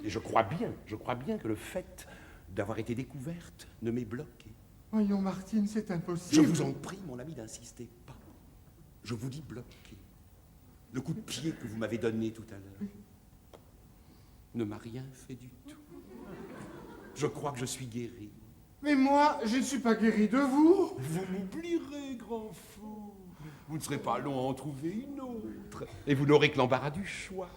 Et je crois bien que le fait d'avoir été découverte ne m'est bloqué. Voyons, Martine, c'est Je impossible. vous en prie, mon ami, n'insistez pas. Je vous dis bloqué. Le coup de pied que vous m'avez donné tout à l'heure ne m'a rien fait du tout. Je crois que je suis guéri. Mais moi, je ne suis pas guéri de vous. Vous m'oublierez, grand fou. Vous ne serez pas long à en trouver une autre. Et vous n'aurez que l'embarras du choix.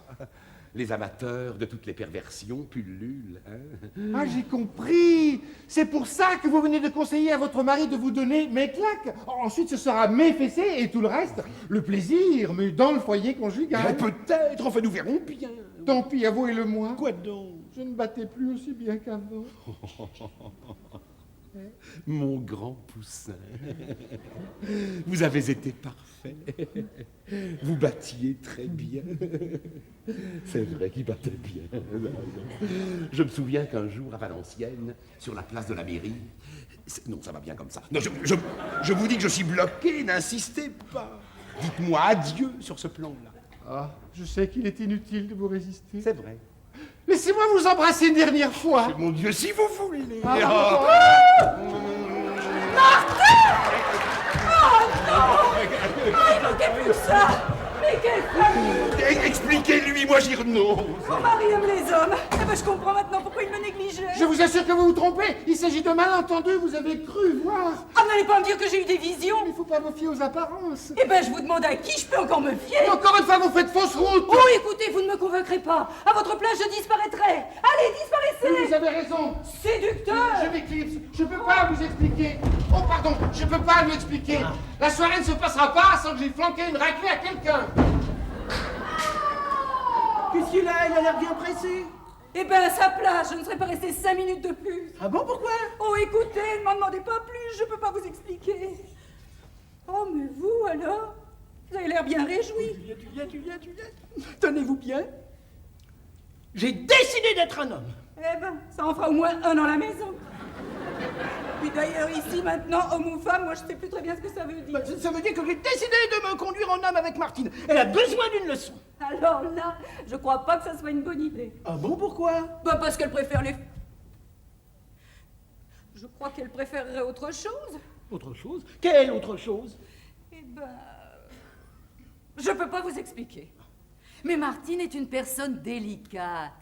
Les amateurs de toutes les perversions pullulent. Hein? Ah, j'ai compris. C'est pour ça que vous venez de conseiller à votre mari de vous donner mes claques. Ensuite, ce sera mes fessées et tout le reste, le plaisir, mais dans le foyer conjugal. Peut-être, enfin nous verrons bien. Tant pis, avouez-le-moi. Quoi donc? Je ne battais plus aussi bien qu'avant. Mon grand poussin, vous avez été parfait. Vous battiez très bien. C'est vrai qu'il battait bien. Je me souviens qu'un jour à Valenciennes, sur la place de la mairie... Non, ça va bien comme ça. Non, je vous dis que je suis bloqué, n'insistez pas. Dites-moi adieu sur ce plan-là. Ah, je sais qu'il est inutile de vous résister. C'est vrai. Laissez-moi vous embrasser une dernière fois. Mon Dieu, si vous voulez. Il manquait plus que ça. Mais quelle famille! Expliquez-lui, moi j'y renonce. Mon mari aime les hommes. Eh ben, je comprends maintenant pourquoi il me négligeait. Je vous assure que vous vous trompez. Il s'agit de malentendus. Vous avez cru voir. Ah, n'allez pas me dire que j'ai eu des visions. Il ne faut pas vous fier aux apparences. Eh ben, je vous demande à qui je peux encore me fier. Et encore une fois, vous faites fausse route. Oh, écoutez, vous ne me convaincrez pas. À votre place, je disparaîtrai. Allez, disparaissez. Vous avez raison. Séducteur. Je m'éclipse. Je peux pas vous expliquer. Oh, pardon, je peux pas lui expliquer. La soirée ne se passera pas sans que j'ai flanqué une raclée à quelqu'un. Qu'est-ce qu'il a? Il a l'air bien pressé. Eh ben, à sa place, je ne serais pas restée 5 minutes de plus. Ah bon, pourquoi? Oh, écoutez, ne m'en demandez pas plus, je peux pas vous expliquer. Oh, mais vous, alors? Vous avez l'air bien réjoui. Juliette. Tenez-vous bien. J'ai décidé d'être un homme. Eh ben, ça en fera au moins un dans la maison. Puis d'ailleurs, ici, maintenant, homme ou femme, moi, je sais plus très bien ce que ça veut dire. Bah, ça veut dire que j'ai décidé de me conduire en homme avec Martine. Elle a besoin d'une leçon. Alors là, je crois pas que ça soit une bonne idée. Ah bon, pourquoi? Bah, parce qu'elle préfère les... Je crois qu'elle préférerait autre chose. Autre chose? Quelle autre chose? Eh ben... Je peux pas vous expliquer. Mais Martine est une personne délicate.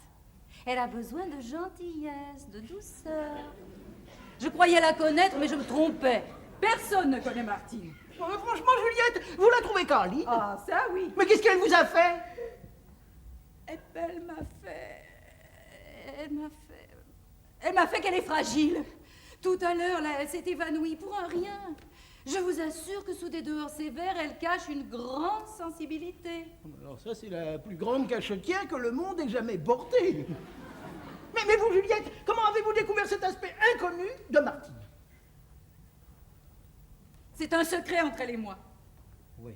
Elle a besoin de gentillesse, de douceur. Je croyais la connaître, mais je me trompais. Personne ne connaît Martine. Oh, mais franchement, Juliette, vous la trouvez candide? Ah, ça oui. Mais qu'est-ce qu'elle vous a fait? Et elle m'a fait qu'elle est fragile. Tout à l'heure, là, elle s'est évanouie pour un rien. Je vous assure que sous des dehors sévères, elle cache une grande sensibilité. Alors ça, c'est la plus grande cachetière que le monde ait jamais portée. Mais vous, Juliette, comment avez-vous découvert cet aspect inconnu de Martine? C'est un secret entre elle et moi. Oui.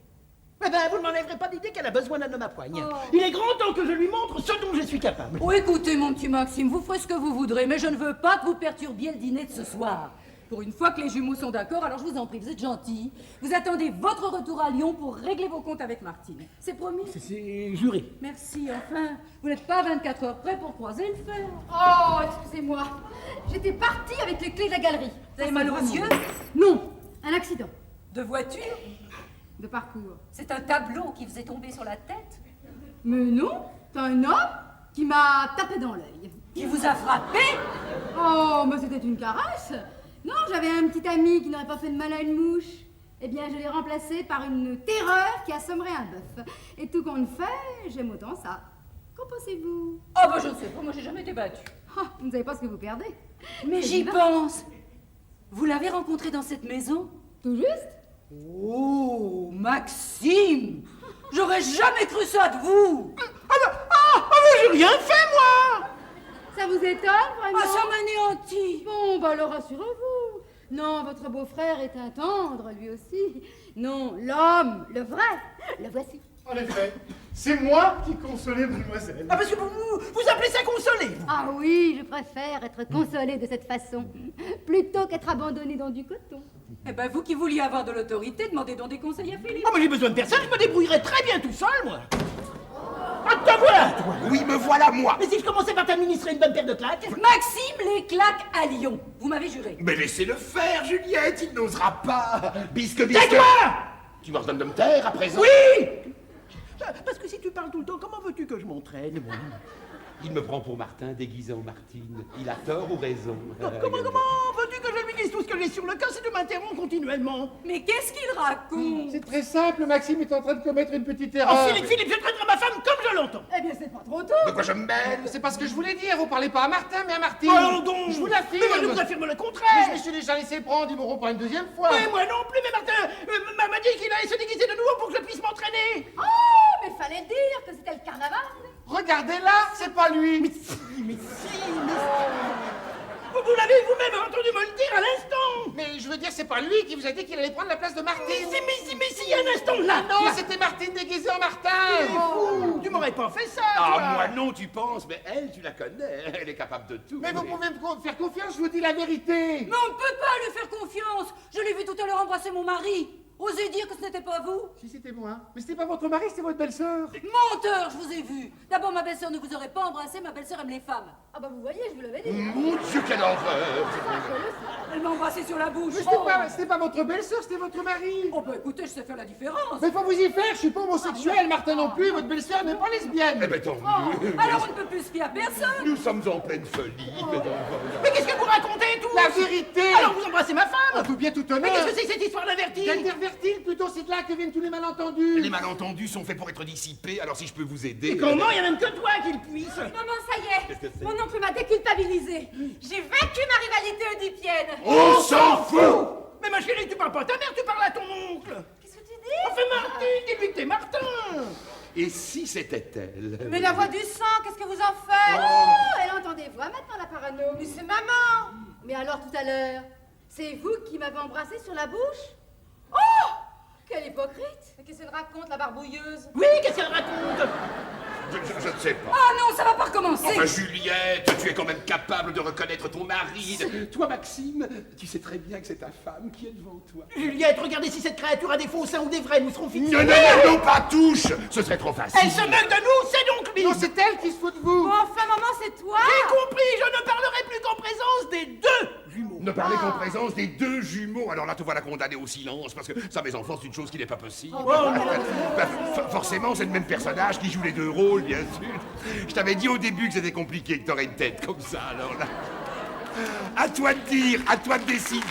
Eh ben, vous ne m'enlèverez pas d'idée qu'elle a besoin d'un homme à poigne. Oh. Il est grand temps que je lui montre ce dont je suis capable. Oh, écoutez, mon petit Maxime, vous ferez ce que vous voudrez, mais je ne veux pas que vous perturbiez le dîner de ce soir. Pour une fois que les jumeaux sont d'accord, alors je vous en prie, vous êtes gentils. Vous attendez votre retour à Lyon pour régler vos comptes avec Martine. C'est promis? C'est juré. Merci, enfin. Vous n'êtes pas à 24 heures près pour croiser le fer. Oh, excusez-moi. J'étais partie avec les clés de la galerie. Vous avez mal aux yeux? Non, un accident De voiture? de parcours. C'est un tableau qui vous est tombé sur la tête? Mais non, c'est un homme qui m'a tapé dans l'œil. Qui vous a frappé? Oh, mais c'était une caresse. Non, j'avais un petit ami qui n'aurait pas fait de mal à une mouche. Eh bien, je l'ai remplacé par une terreur qui assommerait un bœuf. Et tout compte fait, j'aime autant ça Qu'en pensez-vous? Ah bah je ne sais pas, moi j'ai jamais été battue. Ah, vous ne savez pas ce que vous perdez. Mais j'y pense. Vous l'avez rencontré dans cette maison? Tout juste? Oh, Maxime! J'aurais jamais cru ça de vous! J'ai rien fait, moi! Ça vous étonne, vraiment? Ah, ça m'anéantit! Bon, bah alors rassurez-vous. Non, votre beau-frère est un tendre, lui aussi. Non, l'homme, le vrai, le voici. En effet, c'est moi qui consolais mademoiselle. Ah, parce que vous appelez ça consoler, vous? Ah oui, je préfère être consolée de cette façon, plutôt qu'être abandonnée dans du coton. Eh ben, vous qui vouliez avoir de l'autorité, demandez donc des conseils à Philippe. Ah, mais j'ai besoin de personne, je me débrouillerai très bien tout seul, moi. Ah, te voilà, toi! Oui, me voilà, moi. Mais si je commençais par t'administrer une bonne paire de claques? Maxime les claques à Lyon. Vous m'avez juré. Mais laissez-le faire, Juliette, il n'osera pas. Bisque. Tais-toi! Tu m'ordonnes de me taire à présent? Oui! Parce que si tu parles tout le temps, comment veux-tu que je m'entraîne, moi? Il me prend pour Martin déguisé en Martine. Il a tort ou raison? Comment veux-tu que je lui dise tout ce que j'ai sur le cœur si tu m'interromps continuellement? Mais qu'est-ce qu'il raconte? C'est très simple, Maxime est en train de commettre une petite Oh, erreur. Philippe, je traiterai ma femme comme je l'entends! Eh bien, c'est pas trop tôt. De quoi je me mêle? C'est pas ce que je voulais dire, vous parlez pas à Martin, mais à Martine. Allons donc! Je vous l'affirme. Mais moi, je vous affirme le Mais contraire! je me suis déjà laissé prendre, ils m'auront pas une deuxième fois. Mais moi non plus, mais Martin m'a dit qu'il allait se déguiser de nouveau pour que je puisse m'entraîner! Oh, mais fallait dire que c'était le carnaval. Regardez là, c'est pas lui. Mais vous l'avez vous-même entendu me le dire à l'instant! Mais je veux dire, c'est pas lui qui vous a dit qu'il allait prendre la place de Martine. Mais si, un instant là! Non, là. c'était Martine déguisée en Martin. T'es fou! Tu m'aurais pas fait ça! Ah, toi. moi non, tu penses, mais elle, tu la connais. Elle est capable de tout. Mais vous pouvez me faire confiance, je vous dis la vérité. Mais on ne peut pas lui faire confiance. Je l'ai vu tout à l'heure embrasser mon mari. Osez dire que ce n'était pas vous. Si c'était moi. Mais c'était pas votre mari, c'était votre belle-sœur. Menteur, je vous ai vu. D'abord, ma belle-sœur ne vous aurait pas embrassé, ma belle-sœur aime les femmes. Ah bah vous voyez, je vous l'avais dit. Mon Dieu, quelle horreur! Elle m'a embrassé sur la bouche. Mais c'était pas votre belle-sœur, c'était votre mari. Oh bah écoutez, je sais faire la différence. Mais faut vous y faire, je suis pas homosexuel, Martin non plus, votre belle-sœur n'est pas lesbienne. Eh ben tant mieux. Alors on ne peut plus se fier à personne. Nous sommes en pleine folie. Mais qu'est-ce que vous racontez tous? La vérité. Alors vous embrassez ma femme? En tout bien, tout honneur. Mais qu'est-ce que c'est que cette histoire d'averti? D'intervertir, plutôt c'est de là que viennent tous les malentendus. Les malentendus sont faits pour être dissipés, alors si je peux vous aider... Et comment? Il n'y a même que toi qui le puisse! Maman, ça y est. Qu'est-ce que c'est? Mon oncle m'a déculpabilisé. J'ai vaincu ma rivalité oedipienne. On s'en fout! Mais ma chérie, tu parles pas à ta mère, tu parles à ton oncle! Qu'est-ce que tu dis? Enfin Martine, dis-lui que t'es Martin! Et si c'était elle? Mais la voix du sang, qu'est-ce que vous en faites? Oh, elle entend des voix maintenant, la parano. Mais c'est maman. Mais alors tout à l'heure, c'est vous qui m'avez embrassé sur la bouche? Oh, quelle hypocrite! Mais qu'est-ce qu'elle raconte, la barbouilleuse? Oui, qu'est-ce qu'elle raconte? Je ne sais pas. Ah non, ça va pas recommencer. Enfin, Juliette, tu es quand même capable de reconnaître ton mari. Toi, Maxime, tu sais très bien que c'est ta femme qui est devant toi. Juliette, regardez si cette créature a des faux seins ou des vrais, nous serons finis. Non, pas touche! Ce serait trop facile. Elle se moque de nous, c'est donc lui! Non, c'est elle qui se fout de vous. Bon, enfin, maman, c'est toi. J'ai compris, je ne parlerai plus qu'en présence des deux jumeaux. Ne parler qu'en présence des deux jumeaux. Alors là, te voilà condamné au silence, parce que ça, mes enfants, c'est une chose qui n'est pas possible. Forcément, c'est le même personnage qui joue les deux rôles, bien sûr. Je t'avais dit au début que c'était compliqué, que t'aurais une tête comme ça, alors là... À toi de dire, à toi de décider.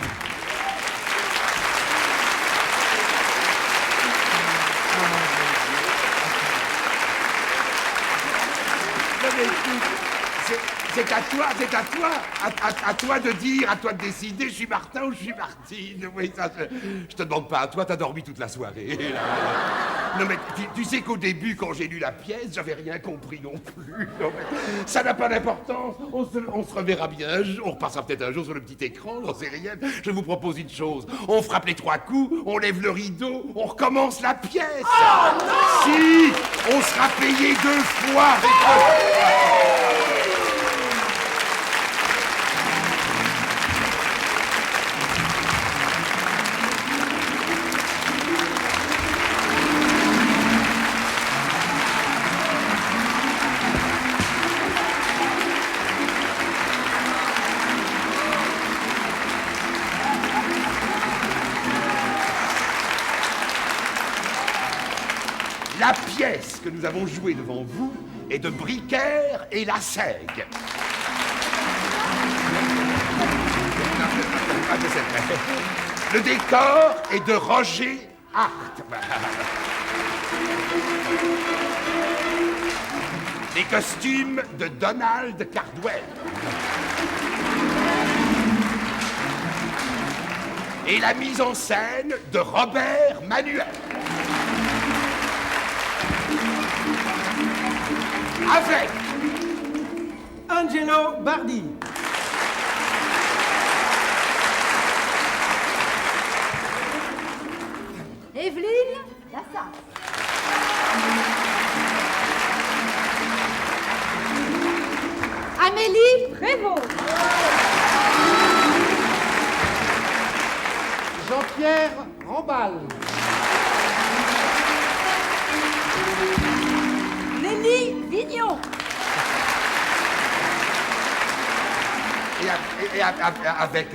Non, mais écoute, c'est à toi de dire, à toi de décider, je suis Martin ou je suis Martine. Oui, ça, je te demande pas à toi, t'as dormi toute la soirée. Là. Non mais tu sais qu'au début, quand j'ai lu la pièce, j'avais rien compris non plus. Non, mais ça n'a pas d'importance, on se reverra bien, on repassera peut-être un jour sur le petit écran, j'en sais rien. Je vous propose une chose, on frappe les 3 coups, on lève le rideau, on recommence la pièce. Oh non! Si, on sera payé 2 fois avec... La pièce que nous avons jouée devant vous est de Bricaire et la Seigue. Le décor est de Roger Hart. Les costumes de Donald Cardwell. Et la mise en scène de Robert Manuel. Avec Angelo Bardi. Evelyne Lassalle. Amélie Prévost. Jean-Pierre Rambal. Nelly Vignon. et avec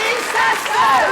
Et sa sœur.